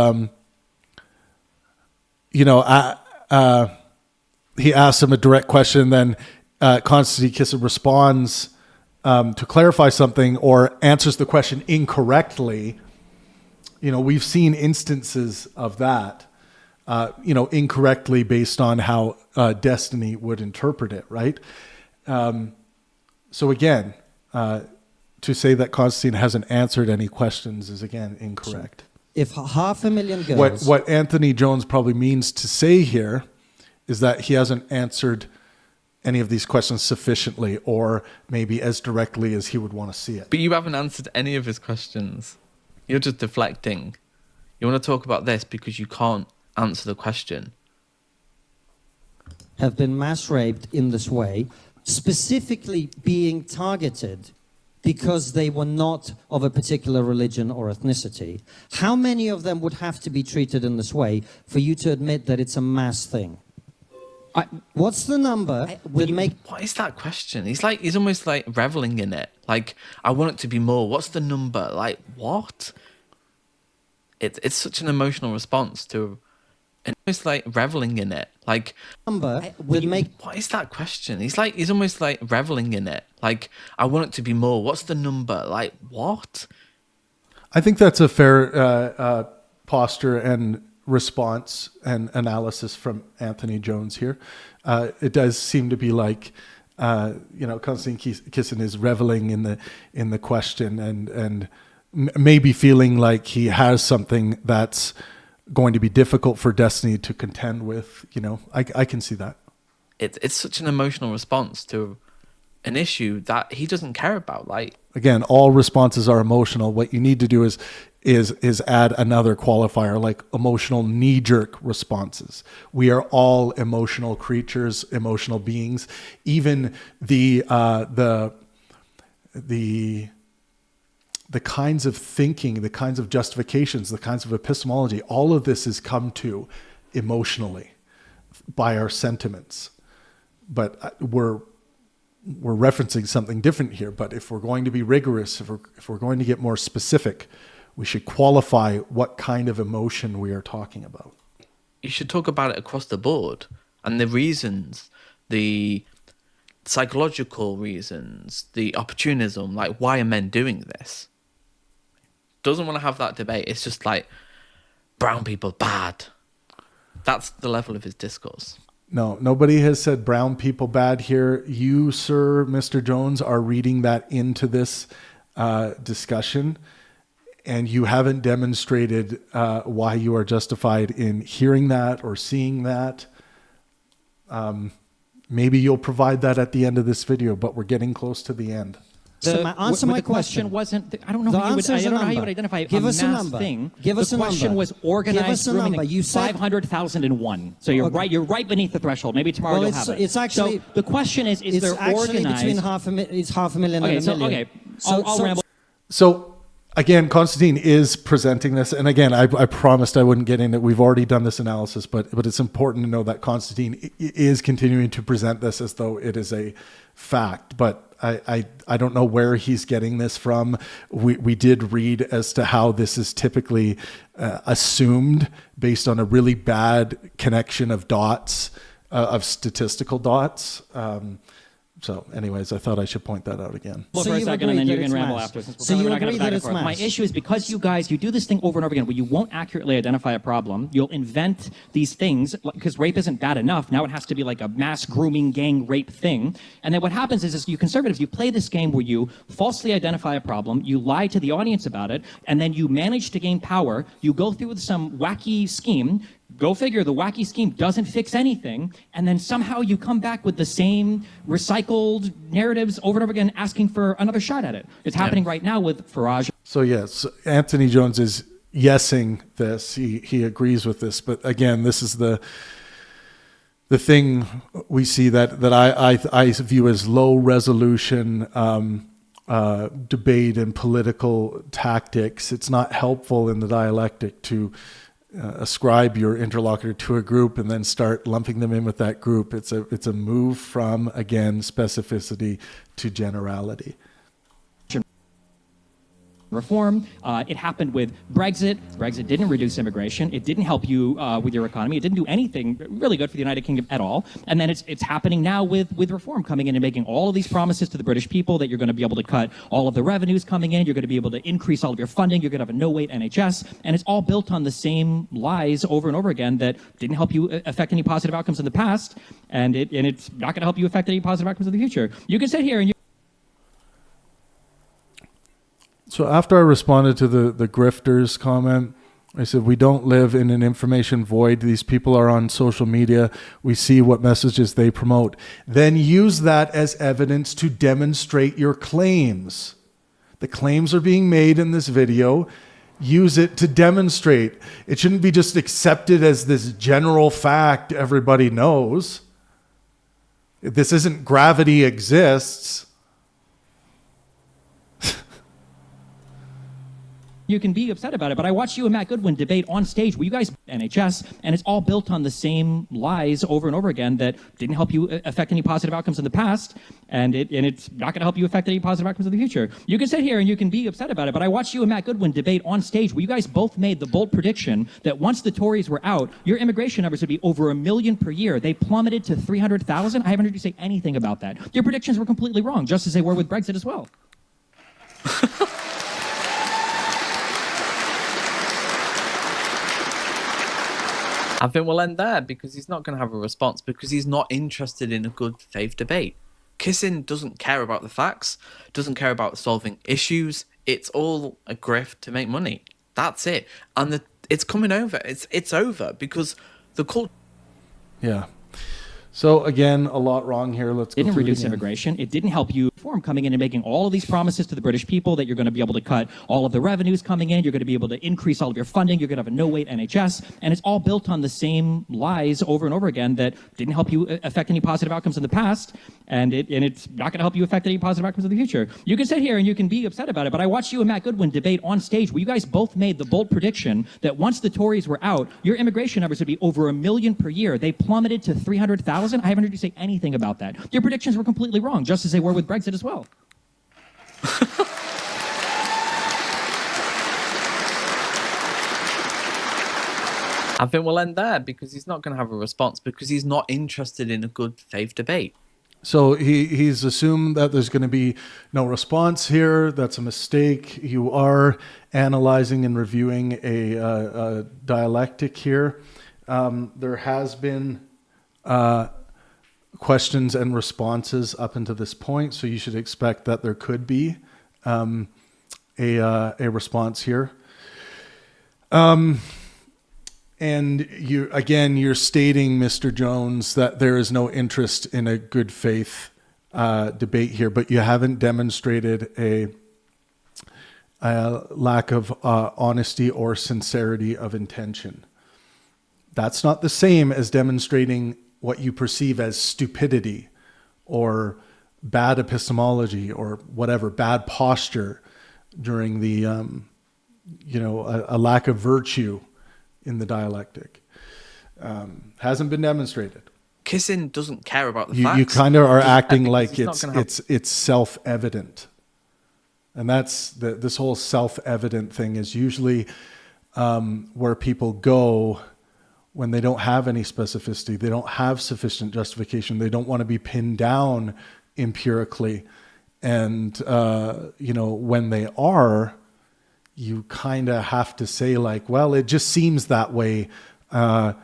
asks him a direct question, then Konstantin Kisin responds to clarify something or answers the question incorrectly. We've seen instances of that. Incorrectly based on how Destiny would interpret it, right? So again, to say that Konstantin hasn't answered any questions is again incorrect. If 500,000 girls... What Anthony Jones probably means to say here is that he hasn't answered any of these questions sufficiently or maybe as directly as he would want to see it. But you haven't answered any of his questions. You're just deflecting. You want to talk about this because you can't answer the question. ...have been mass raped in this way, specifically being targeted because they were not of a particular religion or ethnicity. How many of them would have to be treated in this way for you to admit that it's a mass thing? What's the number that make... What is that question? He's almost like reveling in it. Like, I want it to be more. What's the number? Like, what? It's such an emotional response to... And almost like reveling in it. Like, number would make... What is that question? He's almost like reveling in it. Like, I want it to be more. What's the number? Like, what? I think that's a fair posture and response and analysis from Anthony Jones here. It does seem to be like, Konstantin Kisin is reveling in the question and maybe feeling like he has something that's going to be difficult for Destiny to contend with. I can see that. It's such an emotional response to an issue that he doesn't care about. Like, again, all responses are emotional. What you need to do is add another qualifier, like emotional knee-jerk responses. We are all emotional creatures, emotional beings. Even the kinds of thinking, the kinds of justifications, the kinds of epistemology, all of this is come to emotionally by our sentiments. But we're we're referencing something different here. But if we're going to be rigorous, if we're going to get more specific, we should qualify what kind of emotion we are talking about. You should talk about it across the board and the reasons, the psychological reasons, the opportunism, like why are men doing this? Doesn't want to have that debate. It's just like brown people bad. That's the level of his discourse. No, nobody has said brown people bad here. You, sir, Mr. Jones, are reading that into this discussion, and you haven't demonstrated why you are justified in hearing that or seeing that. Maybe you'll provide that at the end of this video, but we're getting close to the end. So answer my the question. Wasn't I don't know The how you would, answer I is a don't know how you number. would identify Give a us a mass number. thing. Give us a the question number. was Give organized us a grooming. number. You said 500,001. So you're Okay. right. You're right beneath the threshold. Maybe tomorrow Well, you'll it's- have it. it's actually- so the question is it's there actually organized? between half a million Okay, and so a million. okay, I'll ramble. So again, Konstantin is presenting this. And again, I promised I wouldn't get in it. We've already done this analysis, but it's important to know that Konstantin is continuing to present this as though it is a fact. But I don't know where he's getting this from. We did read as to how this is typically assumed based on a really bad connection of dots, of statistical dots. So anyways, I thought I should point that out again. Well, So for a you second, agree and then that you can it's ramble mass. after. Since So you we're not gonna agree back that and it's forth. My mass. issue is because you guys, you do this thing over and over again where you won't accurately identify a problem. You'll invent these things because rape isn't bad enough. Now it has to be like a mass grooming gang rape thing. And then what happens is you conservatives, you play this game where you falsely identify a problem, you lie to the audience about it, and then you manage to gain power. You go through with some wacky scheme. Go figure, the wacky scheme doesn't fix anything, and then somehow you come back with the same recycled narratives over and over again asking for another shot at it. It's happening right now with Farage. So yes, Anthony Jones is yesing this. He agrees with this. But again, this is the thing we see that I view as low resolution debate and political tactics. It's not helpful in the dialectic to ascribe your interlocutor to a group and then start lumping them in with that group. It's a move from, again, specificity to generality. Reform. It happened with Brexit. Brexit didn't reduce immigration. It didn't help you with your economy. It didn't do anything really good for the United Kingdom at all. And then it's happening now with reform coming in and making all of these promises to the British people that you're going to be able to cut all of the revenues coming in. You're going to be able to increase all of your funding. You're going to have a no-wait NHS. And it's all built on the same lies over and over again that didn't help you affect any positive outcomes in the past. And it's not going to help you affect any positive outcomes in the future. You can sit here and So after I responded to the grifters comment, I said, we don't live in an information void. These people are on social media. We see what messages they promote. Then use that as evidence to demonstrate your claims. The claims are being made in this video. Use it to demonstrate. It shouldn't be just accepted as this general fact everybody knows. This isn't gravity exists. You can be upset about it, but I watched you and Matt Goodwin debate on stage where you guys NHS, and it's all built on the same lies over and over again that didn't help you affect any positive outcomes in the past, and it's not going to help you affect any positive outcomes in the future. You can sit here and you can be upset about it, but I watched you and Matt Goodwin debate on stage where you guys both made the bold prediction that once the Tories were out, your immigration numbers would be over 1 million per year. They plummeted to 300,000. I haven't heard you say anything about that. Your predictions were completely wrong, just as they were with Brexit as well. I think we'll end there because he's not going to have a response because he's not interested in a good faith debate. Kisin doesn't care about the facts, doesn't care about solving issues. It's all a grift to make money. That's it. And it's coming over. It's over because the culture. Yeah. So again, a lot wrong here. Let's go Didn't through it reduce again. immigration. It didn't help you reform coming in and making all of these promises to the British people that you're going to be able to cut all of the revenues coming in. You're going to be able to increase all of your funding. You're going to have a no-wait NHS. And it's all built on the same lies over and over again that didn't help you affect any positive outcomes in the past. And it's not going to help you affect any positive outcomes in the future. You can sit here and you can be upset about it, but I watched you and Matt Goodwin debate on stage where you guys both made the bold prediction that once the Tories were out, your immigration numbers would be over 1 million per year. They plummeted to 300,000. 2000. I haven't heard you say anything about that. Your predictions were completely wrong, just as they were with Brexit as well. I think we'll end there because he's not going to have a response because he's not interested in a good faith debate. So he's assumed that there's going to be no response here. That's a mistake. You are analyzing and reviewing a dialectic here. There has been questions and responses up until this point, so you should expect that there could be a response here. And you're stating, Mr. Jones, that there is no interest in a good faith debate here, but you haven't demonstrated a lack of honesty or sincerity of intention. That's not the same as demonstrating what you perceive as stupidity or bad epistemology or whatever, bad posture during the, a lack of virtue in the dialectic. Hasn't been demonstrated. Kisin doesn't care about the facts. You kind of are acting like it's self-evident. And that's this whole self-evident thing is usually where people go when they don't have any specificity, they don't have sufficient justification, they don't want to be pinned down empirically. And, when they are, you kind of have to say like, well, it just seems that way, and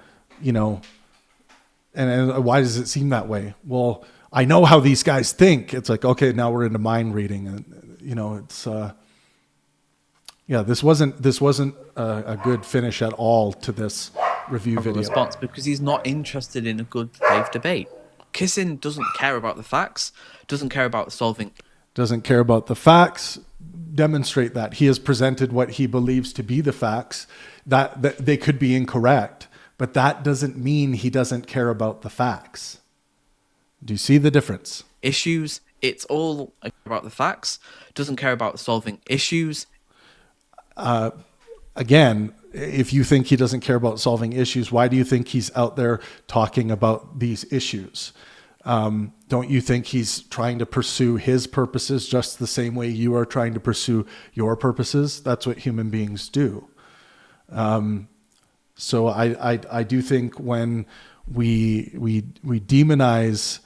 why does it seem that way? Well, I know how these guys think. It's like, okay, now we're into mind reading, and it's this wasn't a good finish at all to this review video. Response because he's not interested in a good faith debate. Kisin doesn't care about the facts, doesn't care about solving. Doesn't care about the facts. Demonstrate that. He has presented what he believes to be the facts, that they could be incorrect, but that doesn't mean he doesn't care about the facts. Do you see the difference? Issues, it's all about the facts, doesn't care about solving issues. Again, if you think he doesn't care about solving issues, why do you think he's out there talking about these issues? Don't you think he's trying to pursue his purposes just the same way you are trying to pursue your purposes? That's what human beings do. So I do think when we demonize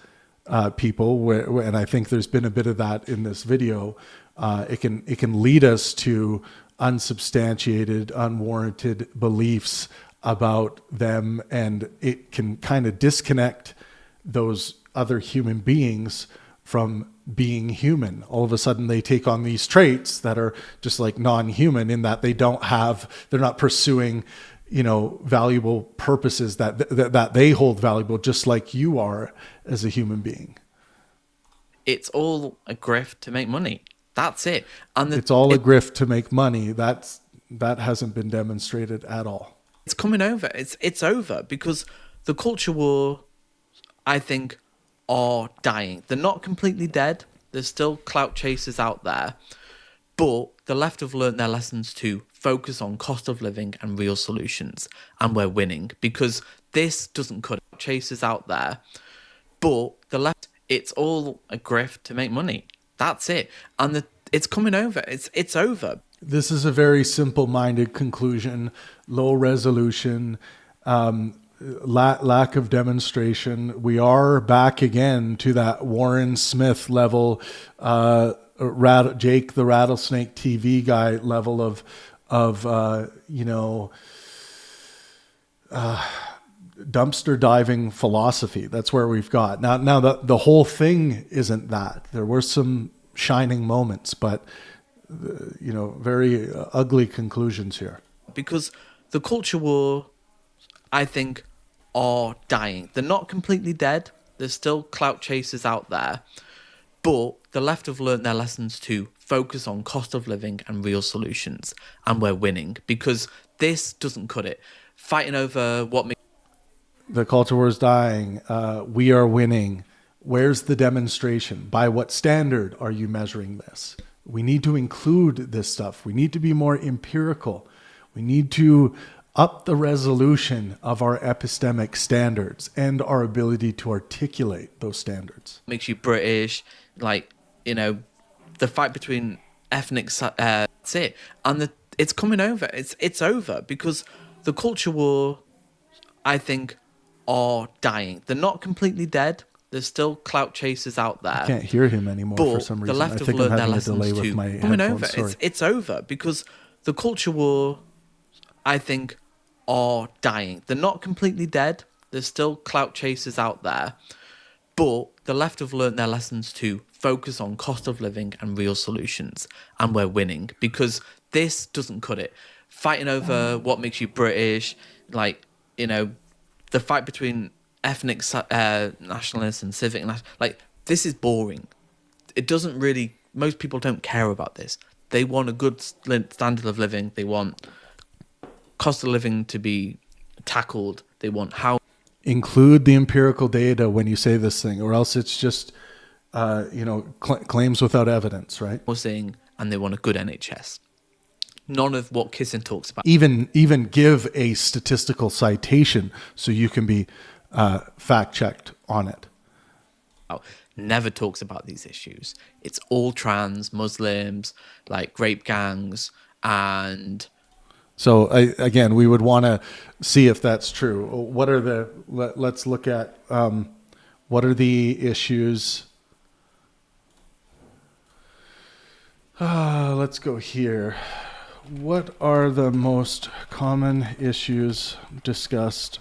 people, and I think there's been a bit of that in this video, it can lead us to unsubstantiated, unwarranted beliefs about them, and it can kind of disconnect those other human beings from being human. All of a sudden they take on these traits that are just like non-human in that they're not pursuing, valuable purposes that they hold valuable, just like you are as a human being. It's all a grift to make money. That's it. And it's all a grift to make money. That hasn't been demonstrated at all. It's coming over. It's over because the culture war, I think, are dying. They're not completely dead. There's still clout chasers out there. But the left have learned their lessons to focus on cost of living and real solutions. And we're winning because this doesn't cut it. Chasers out there. But the left, it's all a grift to make money. That's it. And it's coming over. It's over. This is a very simple-minded conclusion, low resolution, lack of demonstration. We are back again to that Warren Smith level, Jake the Rattlesnake TV guy level of dumpster diving philosophy. That's where we've got now. The whole thing isn't that. There were some shining moments, but very ugly conclusions here. Because the culture war, I think, are dying. They're not completely dead. There's still clout chasers out there. But the left have learned their lessons to focus on cost of living and real solutions. And we're winning because this doesn't cut it. Fighting over what... The culture war is dying. We are winning. Where's the demonstration? By what standard are you measuring this? We need to include this stuff. We need to be more empirical. We need to up the resolution of our epistemic standards and our ability to articulate those standards. Makes you British, like, you know, the fight between ethnic, that's it. And it's coming over. It's over because the culture war, I think, are dying. They're not completely dead. There's still clout chasers out there. I can't hear him anymore but for some reason. The left I have think learned I'm their having a lessons delay with too. my Coming headphones. over. Sorry. It's over because the culture war, I think, are dying. They're not completely dead. There's still clout chasers out there. But the left have learned their lessons to focus on cost of living and real solutions. And we're winning because this doesn't cut it. Fighting over what makes you British, like, you know, the fight between ethnic nationalists and civic, like, this is boring. It doesn't really, most people don't care about this. They want a good standard of living. They want cost of living to be tackled. They want how. Include the empirical data when you say this thing, or else it's just, claims without evidence, right? Housing, and they want a good NHS. None of what Kisin talks about. Even give a statistical citation so you can be fact checked on it. Never talks about these issues. It's all trans, Muslims, like rape gangs, and so again, we would want to see if that's true. What are the? Let's look at what are the issues. Let's go here. What are the most common issues discussed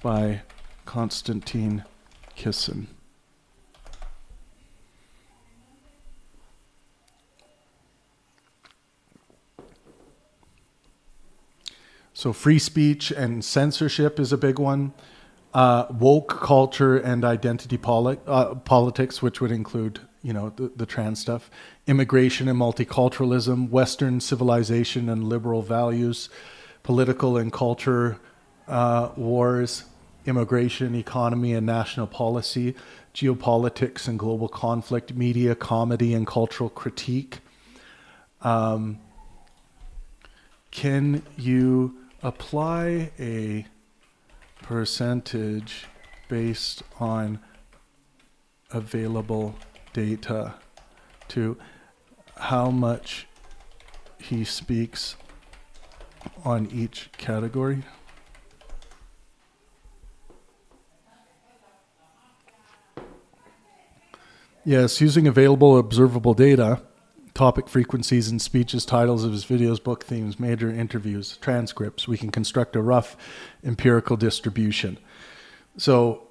by Konstantin Kisin? So free speech and censorship is a big one. Woke culture and identity politics, which would include, the trans stuff. Immigration and multiculturalism, Western civilization and liberal values, political and culture wars, immigration, economy and national policy, geopolitics and global conflict, media, comedy and cultural critique. Can you apply a percentage based on available data to how much he speaks on each category? Yes, using available observable data, topic frequencies and speeches, titles of his videos, book themes, major interviews, transcripts, we can construct a rough empirical distribution. So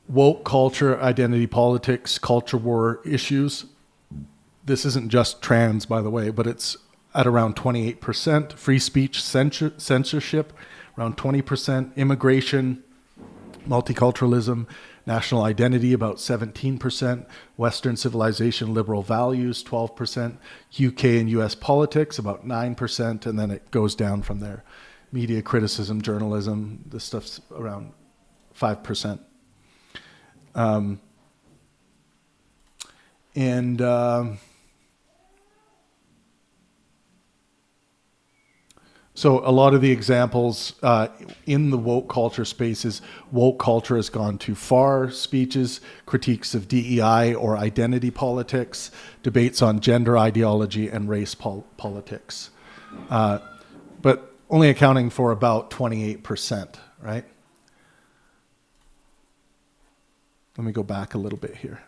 woke culture, identity politics, culture war issues. This isn't just trans, by the way, but it's at around 28%. Free speech, censorship, around 20%. Immigration, multiculturalism, national identity, about 17%. Western civilization, liberal values, 12%. UK and US politics, about 9%. And then it goes down from there. Media criticism, journalism, this stuff's around 5%. So a lot of the examples in the woke culture spaces, woke culture has gone too far, speeches, critiques of DEI or identity politics, debates on gender ideology and race politics. But only accounting for about 28%, right? Let me go back a little bit here.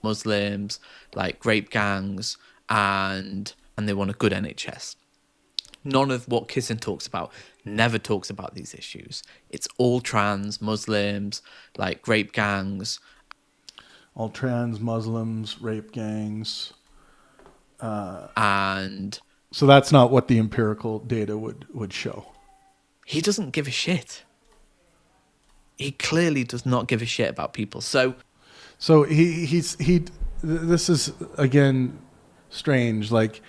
Muslims, like rape gangs, and they want a good NHS. None of what Kisin talks about, never talks about these issues. It's all trans, Muslims, like rape gangs. All trans, Muslims, rape gangs. And so that's not what the empirical data would show. He doesn't give a shit. He clearly does not give a shit about people. So he's this is again strange. Like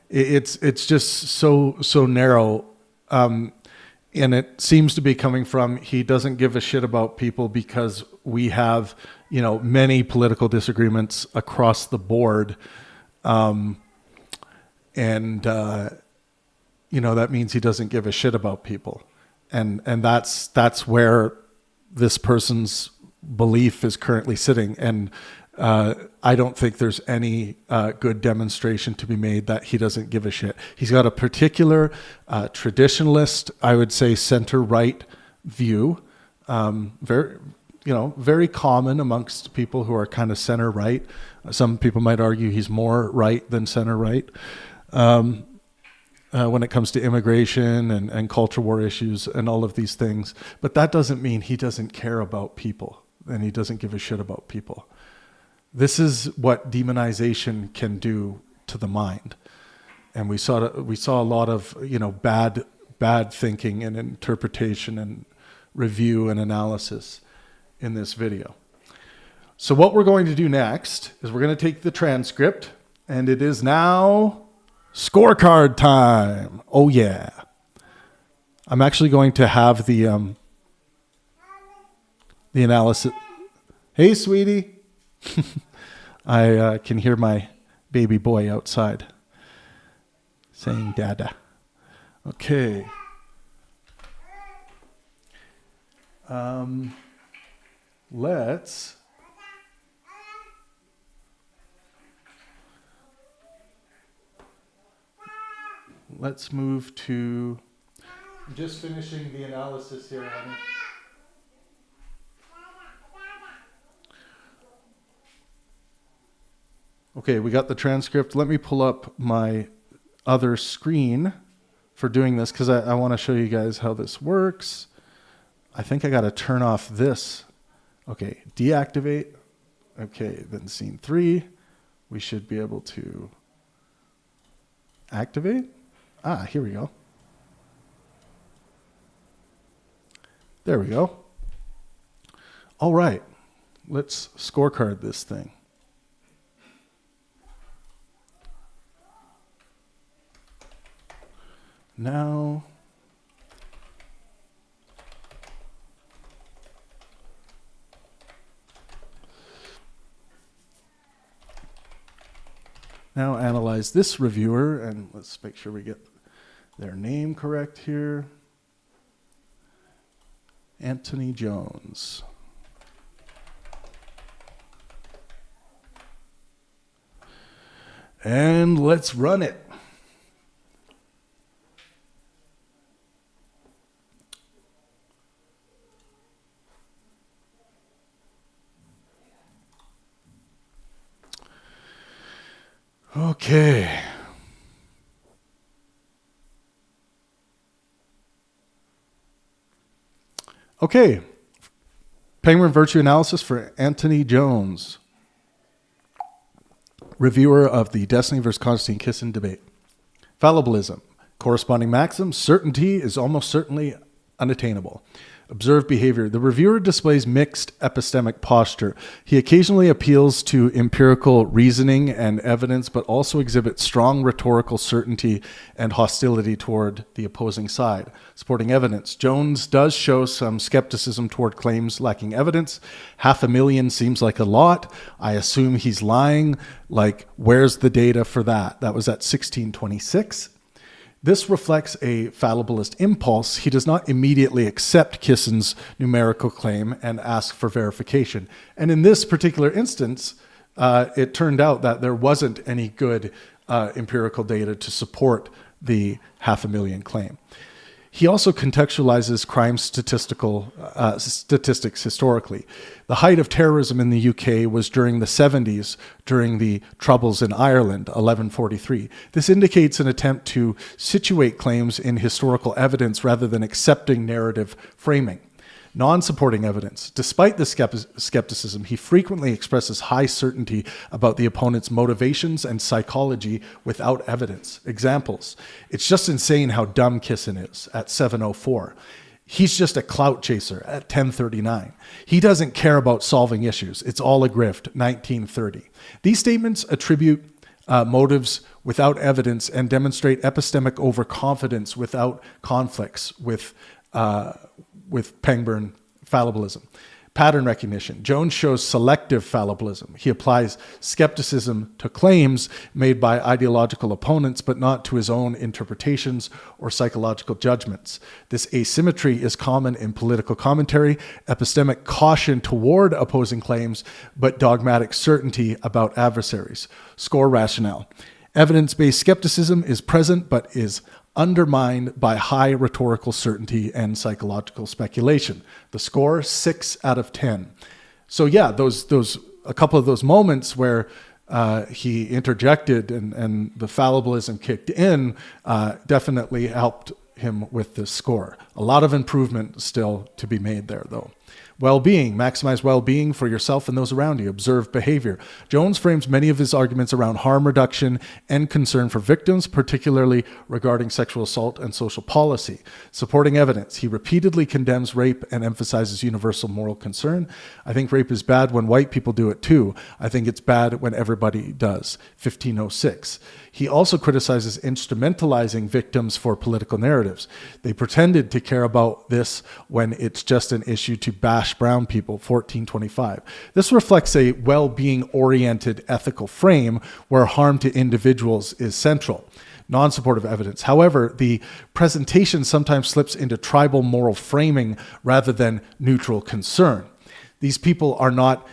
it's just so narrow, and it seems to be coming from he doesn't give a shit about people because we have many political disagreements across the board, and that means he doesn't give a shit about people. and that's where this person's belief is currently sitting. And I don't think there's any good demonstration to be made that he doesn't give a shit. He's got a particular traditionalist, I would say center-right view, very common amongst people who are kind of center-right. Some people might argue he's more right than center-right when it comes to immigration and culture war issues and all of these things. But that doesn't mean he doesn't care about people and he doesn't give a shit about people. This is what demonization can do to the mind. And we saw a lot of, bad thinking and interpretation and review and analysis in this video. So what we're going to do next is we're going to take the transcript, and it is now scorecard time. Oh yeah. I'm actually going to have the analysis. Hey, sweetie. I can hear my baby boy outside saying dada. Okay. Let's move to, I'm just finishing the analysis here, honey. Okay, we got the transcript. Let me pull up my other screen for doing this because I want to show you guys how this works. I think I got to turn off this. Okay, deactivate. Okay, then scene 3. We should be able to activate. Here we go. There we go. All right, let's scorecard this thing. Now, analyze this reviewer, and let's make sure we get their name correct here. Antony Jones. And let's run it. Okay. Okay. Pangburn Virtue Analysis for Antony Jones. Reviewer of the Destiny vs. Konstantin Kisin debate. Fallibilism. Corresponding maxim. Certainty is almost certainly unattainable. Observed behavior. The reviewer displays mixed epistemic posture. He occasionally appeals to empirical reasoning and evidence, but also exhibits strong rhetorical certainty and hostility toward the opposing side. Supporting evidence. Jones does show some skepticism toward claims lacking evidence. 500,000 seems like a lot. I assume he's lying. Like, where's the data for that? That was at 1626. This reflects a fallibilist impulse. He does not immediately accept Kisin's numerical claim and ask for verification. And in this particular instance, it turned out that there wasn't any good empirical data to support the 500,000 claim. He also contextualizes crime statistics historically. The height of terrorism in the UK was during the 70s, during the Troubles in Ireland, 1143. This indicates an attempt to situate claims in historical evidence rather than accepting narrative framing. Non-supporting evidence. Despite the skepticism, he frequently expresses high certainty about the opponent's motivations and psychology without evidence. Examples. It's just insane how dumb Kisin is at 7:04. He's just a clout chaser at 10:39. He doesn't care about solving issues. It's all a grift, 1930. These statements attribute motives without evidence and demonstrate epistemic overconfidence without conflicts with Pangburn fallibilism. Pattern recognition. Jones shows selective fallibilism. He applies skepticism to claims made by ideological opponents, but not to his own interpretations or psychological judgments. This asymmetry is common in political commentary, epistemic caution toward opposing claims, but dogmatic certainty about adversaries. Score rationale. Evidence-based skepticism is present, but is undermined by high rhetorical certainty and psychological speculation. The score, 6 out of 10. So yeah, a couple of those moments where he interjected and the fallibilism kicked in definitely helped him with this score. A lot of improvement still to be made there, though. Well-being. Maximize well-being for yourself and those around you. Observed behavior. Jones frames many of his arguments around harm reduction and concern for victims, particularly regarding sexual assault and social policy. Supporting evidence. He repeatedly condemns rape and emphasizes universal moral concern. I think rape is bad when white people do it too. I think it's bad when everybody does. 1506. He also criticizes instrumentalizing victims for political narratives. They pretended to care about this when it's just an issue to bash brown people, 1425. This reflects a well-being oriented ethical frame where harm to individuals is central. Non-supportive evidence. However, the presentation sometimes slips into tribal moral framing rather than neutral concern. These people are not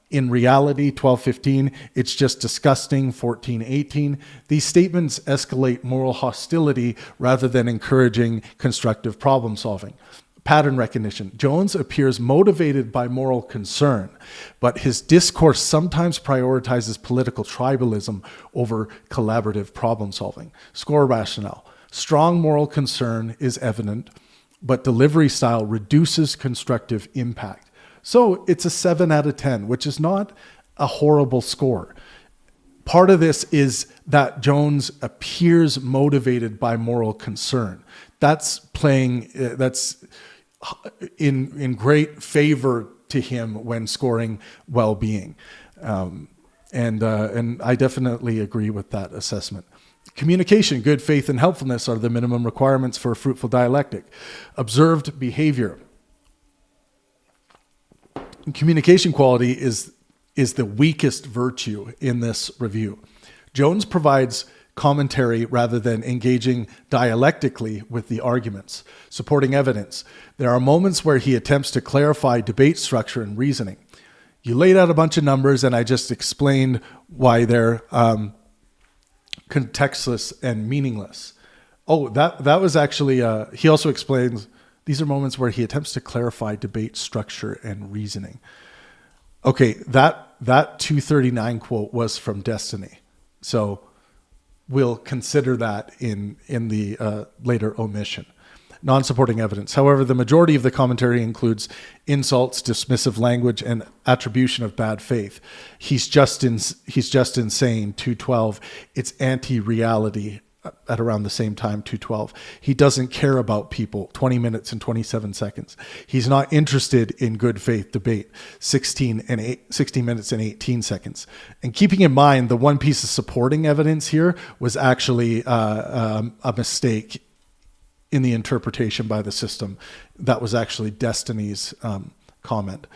in reality, 1215, it's just disgusting, 1418. These statements escalate moral hostility rather than encouraging constructive problem solving. Pattern recognition. Jones appears motivated by moral concern, but his discourse sometimes prioritizes political tribalism over collaborative problem solving. Score rationale. Strong moral concern is evident, but delivery style reduces constructive impact. So it's a 7 out of 10, which is not a horrible score. Part of this is that Jones appears motivated by moral concern. That's in great favor to him when scoring well-being. And I definitely agree with that assessment. Communication, good faith, and helpfulness are the minimum requirements for a fruitful dialectic. Observed behavior. Communication quality is the weakest virtue in this review. Jones provides commentary rather than engaging dialectically with the arguments. Supporting evidence. There are moments where he attempts to clarify debate structure and reasoning. You laid out a bunch of numbers and I just explained why they're contextless and meaningless. Oh, that was actually, he also explains, these are moments where he attempts to clarify debate structure and reasoning. Okay, that 239 quote was from Destiny. So we'll consider that in the later omission. Non-supporting evidence. However, the majority of the commentary includes insults, dismissive language, and attribution of bad faith. He's just insane, 212. It's anti-reality at around the same time, 212. He doesn't care about people, 20 minutes and 27 seconds. He's not interested in good faith debate, 16 minutes and 18 seconds. And keeping in mind, the one piece of supporting evidence here was actually a mistake in the interpretation by the system. That was actually Destiny's comment.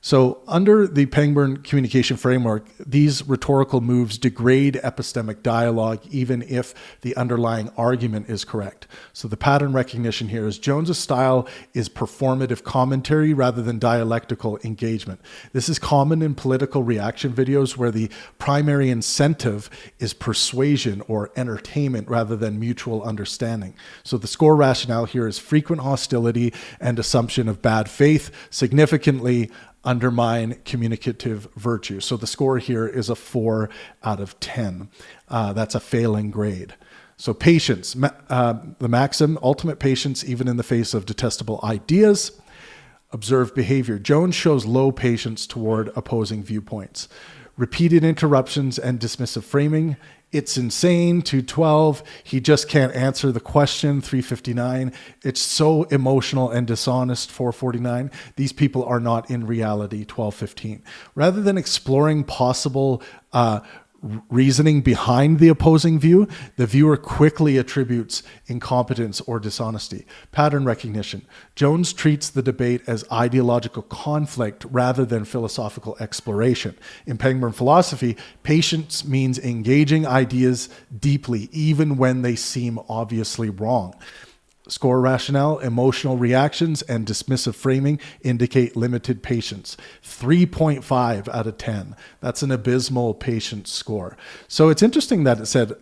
So under the Pangburn communication framework, these rhetorical moves degrade epistemic dialogue even if the underlying argument is correct. So the pattern recognition here is Jones's style is performative commentary rather than dialectical engagement. This is common in political reaction videos where the primary incentive is persuasion or entertainment rather than mutual understanding. So the score rationale here is frequent hostility and assumption of bad faith, significantly undermine communicative virtue. So the score here is a 4 out of 10. That's a failing grade. So patience, the maxim, ultimate patience even in the face of detestable ideas. Observed behavior. Jones shows low patience toward opposing viewpoints. Repeated interruptions and dismissive framing. It's insane, 212. He just can't answer the question, 359. It's so emotional and dishonest, 449. These people are not in reality, 1215. Rather than exploring possible reasoning behind the opposing view, the viewer quickly attributes incompetence or dishonesty. Pattern recognition. Jones treats the debate as ideological conflict rather than philosophical exploration. In Pangburn philosophy, patience means engaging ideas deeply, even when they seem obviously wrong. Score rationale, emotional reactions, and dismissive framing indicate limited patience. 3.5 out of 10. That's an abysmal patience score. So it's interesting that it said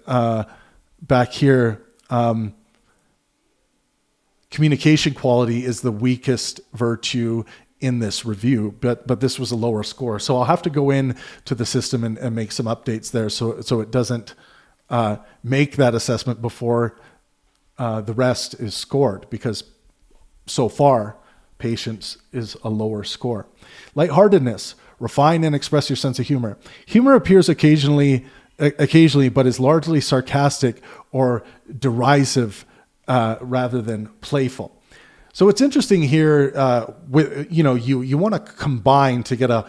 back here, communication quality is the weakest virtue in this review, but this was a lower score. So I'll have to go in to the system and make some updates there so it doesn't make that assessment before the rest is scored, because so far, patience is a lower score. Lightheartedness, refine and express your sense of humor. Humor appears occasionally, but is largely sarcastic or derisive rather than playful. So it's interesting here. You want to combine to get a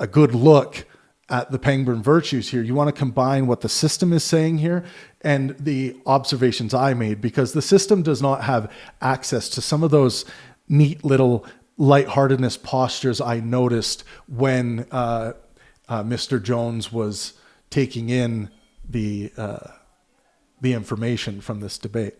good look at the Pangburn virtues here. You want to combine what the system is saying here and the observations I made, because the system does not have access to some of those neat little lightheartedness postures I noticed when Mr. Jones was taking in the information from this debate.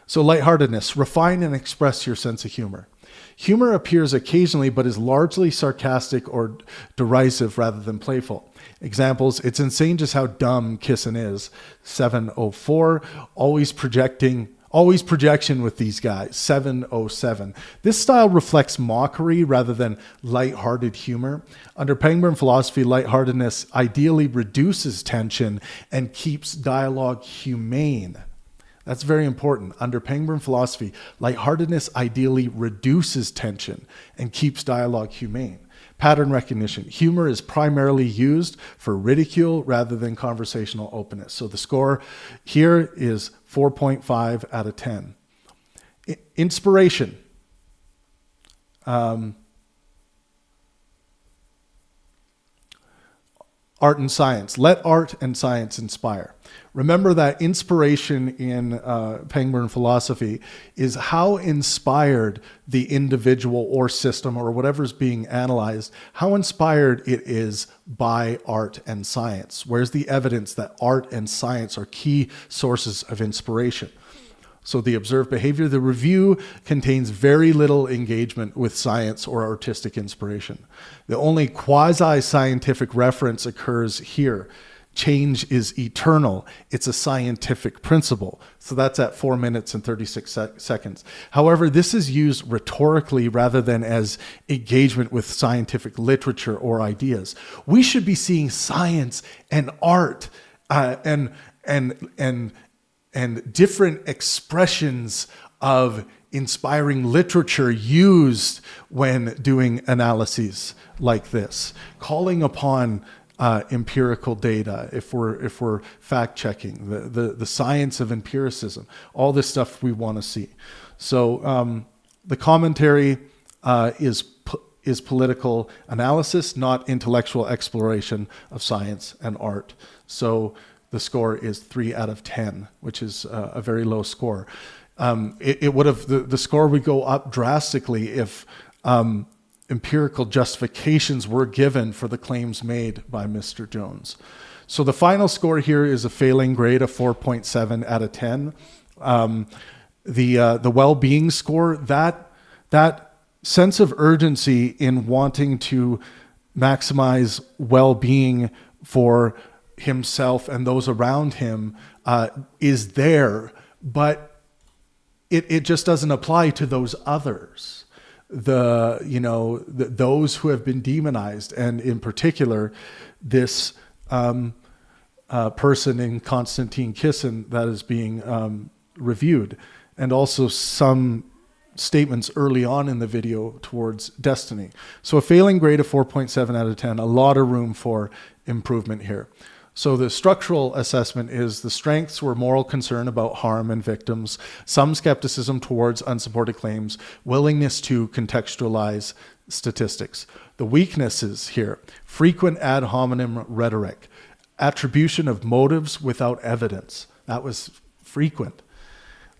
So lightheartedness, refine and express your sense of humor. Humor appears occasionally, but is largely sarcastic or derisive rather than playful. Examples, it's insane just how dumb Kisin is. 704, always projection with these guys. 707. This style reflects mockery rather than lighthearted humor. Under Pangburn philosophy, lightheartedness ideally reduces tension and keeps dialogue humane. That's very important. Under Pangburn philosophy, lightheartedness ideally reduces tension and keeps dialogue humane. Pattern recognition. Humor is primarily used for ridicule rather than conversational openness. So the score here is 4.5 out of 10. Inspiration. Art and science. Let art and science inspire. Remember that inspiration in Pangburn philosophy is how inspired the individual or system or whatever's being analyzed, how inspired it is by art and science. Where's the evidence that art and science are key sources of inspiration? So the observed behavior, the review contains very little engagement with science or artistic inspiration. The only quasi-scientific reference occurs here. Change is eternal. It's a scientific principle. So that's at 4 minutes and 36 seconds. However, this is used rhetorically rather than as engagement with scientific literature or ideas. We should be seeing science and art and different expressions of inspiring literature used when doing analyses like this, calling upon empirical data, if we're fact checking, the science of empiricism, all this stuff we want to see. So the commentary is political analysis, not intellectual exploration of science and art. So the score is 3 out of 10, which is a very low score. It would have the score would go up drastically if empirical justifications were given for the claims made by Mr. Jones. So the final score here is a failing grade of 4.7 out of 10. The well-being score, that sense of urgency in wanting to maximize well-being for himself and those around him is there, but it just doesn't apply to those others. Those who have been demonized, and in particular, this person in Konstantin Kisin that is being reviewed, and also some statements early on in the video towards Destiny. So a failing grade of 4.7 out of 10, a lot of room for improvement here. So the structural assessment is the strengths were moral concern about harm and victims, some skepticism towards unsupported claims, willingness to contextualize statistics. The weaknesses here, frequent ad hominem rhetoric, attribution of motives without evidence. That was frequent.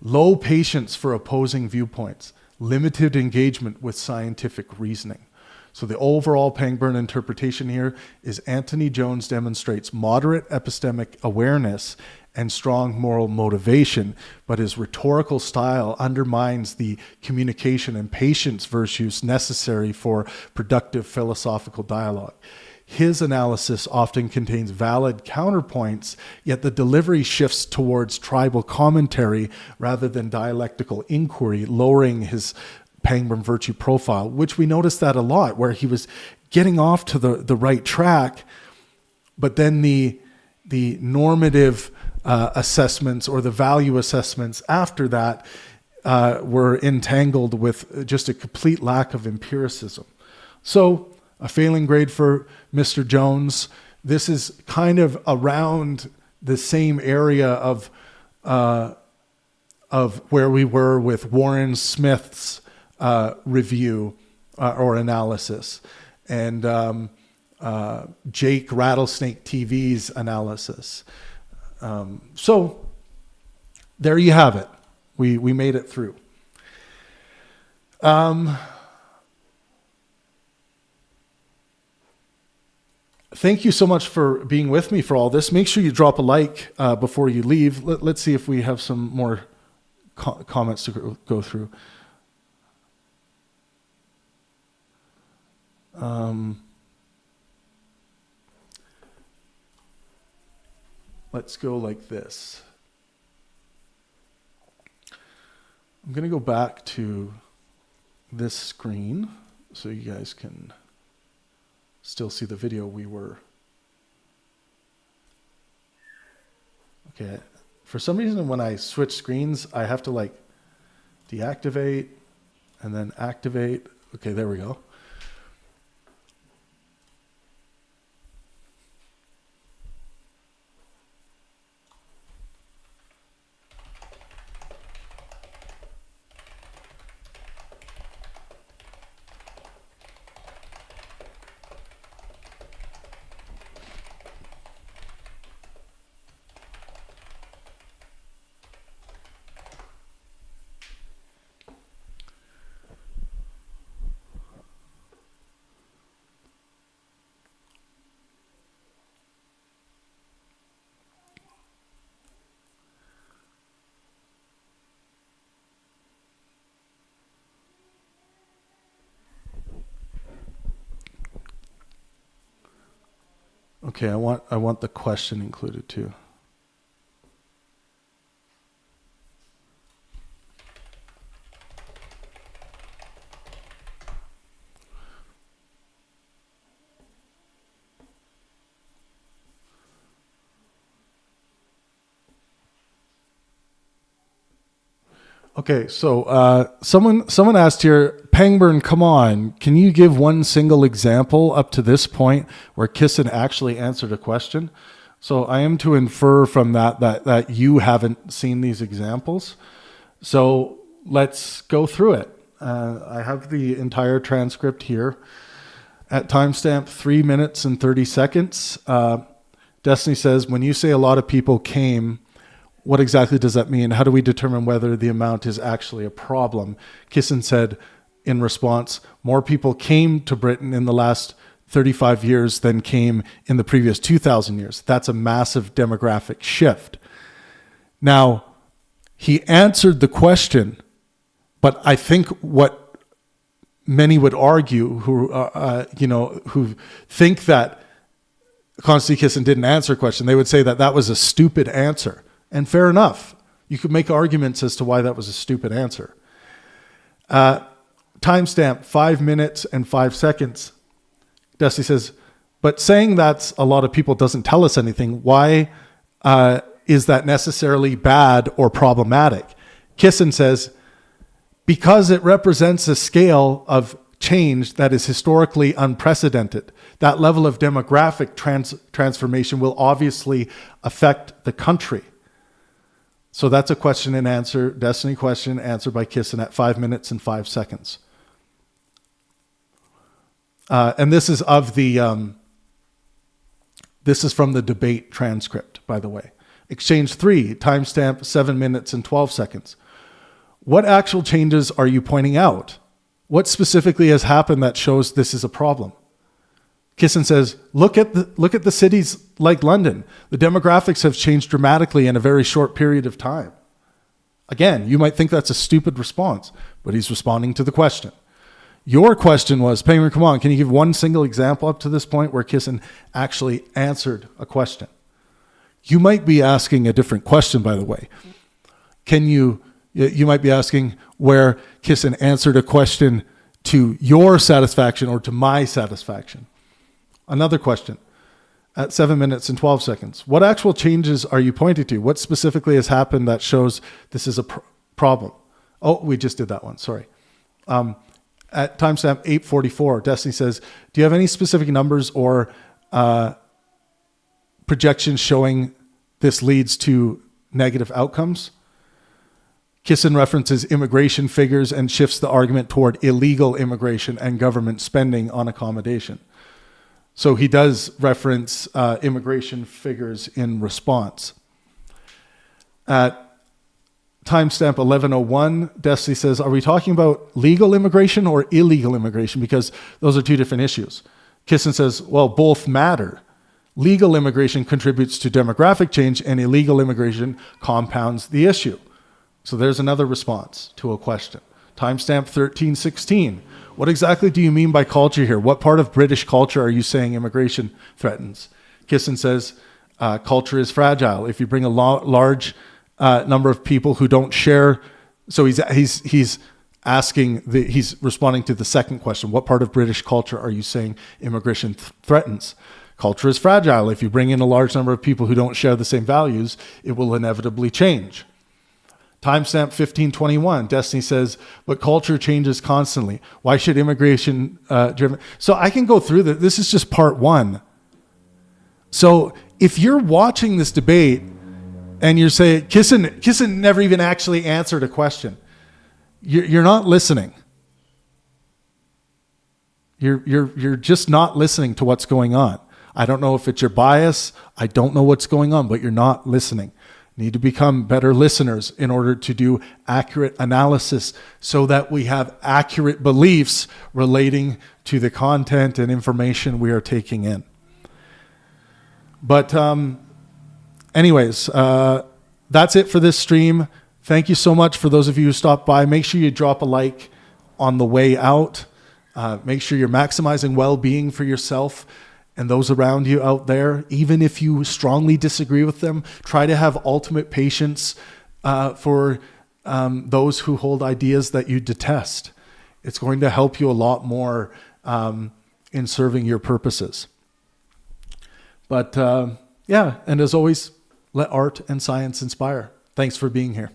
Low patience for opposing viewpoints. Limited engagement with scientific reasoning. So the overall Pangburn interpretation here is Antony Jones demonstrates moderate epistemic awareness and strong moral motivation, but his rhetorical style undermines the communication and patience virtues necessary for productive philosophical dialogue. His analysis often contains valid counterpoints, yet the delivery shifts towards tribal commentary rather than dialectical inquiry, lowering his Pangburn virtue profile, which we noticed that a lot, where he was getting off to the right track, but then the normative assessments or the value assessments after that were entangled with just a complete lack of empiricism. So a failing grade for Mr. Jones. This is kind of around the same area of where we were with Warren Smith's review or analysis, and Jake Rattlesnake TV's analysis. So there you have it. We made it through. Thank you so much for being with me for all this. Make sure you drop a like before you leave. Let's see if we have some more comments to go through. Let's go like this. I'm going to go back to this screen so you guys can still see the video we were. Okay. For some reason, when I switch screens, I have to like deactivate and then activate. Okay, there we go. Okay, I want the question included too. Okay, so someone asked here, Pangburn, come on, can you give one single example up to this point where Kisin actually answered a question? So I am to infer from that you haven't seen these examples. So let's go through it. I have the entire transcript here. At timestamp 3 minutes and 30 seconds, Destiny says, when you say a lot of people came, what exactly does that mean? How do we determine whether the amount is actually a problem? Kisin said in response, more people came to Britain in the last 35 years than came in the previous 2,000 years. That's a massive demographic shift. Now, he answered the question, but I think what many would argue who think that Konstantin Kisin didn't answer a question, they would say that that was a stupid answer. And fair enough. You could make arguments as to why that was a stupid answer. Timestamp 5 minutes and 5 seconds. Dusty says, but saying that's a lot of people doesn't tell us anything. Why is that necessarily bad or problematic? Kisin says, because it represents a scale of change that is historically unprecedented. That level of demographic transformation will obviously affect the country. So that's a question and answer, Destiny question answered by Kisin at 5 minutes and 5 seconds. And this is of the This is from the debate transcript, by the way. Exchange 3, timestamp 7 minutes and 12 seconds. What actual changes are you pointing out? What specifically has happened that shows this is a problem? Kisin says, look at the cities like London. The demographics have changed dramatically in a very short period of time. Again, you might think that's a stupid response, but he's responding to the question. Your question was, Pangburn, come on, can you give one single example up to this point where Kisin actually answered a question? You might be asking a different question, by the way. You might be asking where Kisin answered a question to your satisfaction or to my satisfaction. Another question at 7 minutes and 12 seconds. What actual changes are you pointing to? What specifically has happened that shows this is a problem? Oh, we just did that one. Sorry. At timestamp 8:44, Destiny says, do you have any specific numbers or projections showing this leads to negative outcomes? Kisin references immigration figures and shifts the argument toward illegal immigration and government spending on accommodation. So he does reference immigration figures in response. At timestamp 11:01, Destiny says, are we talking about legal immigration or illegal immigration? Because those are two different issues. Kisin says, well, both matter. Legal immigration contributes to demographic change and illegal immigration compounds the issue. So there's another response to a question. Timestamp 13:16. What exactly do you mean by culture here? What part of British culture are you saying immigration threatens? Kisin says, culture is fragile. If you bring a large number of people who don't share, so he's responding to the second question. What part of British culture are you saying immigration threatens? Culture is fragile. If you bring in a large number of people who don't share the same values, it will inevitably change. Timestamp 15:21, Destiny says, but culture changes constantly. Why should immigration driven? So I can go through that. This is just part one. So if you're watching this debate and you're saying, Kisin never even actually answered a question, you're not listening. You're just not listening to what's going on. I don't know if it's your bias. I don't know what's going on, but you're not listening. Need to become better listeners in order to do accurate analysis so that we have accurate beliefs relating to the content and information we are taking in. But anyways, that's it for this stream. Thank you so much for those of you who stopped by. Make sure you drop a like on the way out. Make sure you're maximizing well-being for yourself and those around you out there. Even if you strongly disagree with them, try to have ultimate patience for those who hold ideas that you detest. It's going to help you a lot more in serving your purposes. But yeah, and as always, let art and science inspire. Thanks for being here.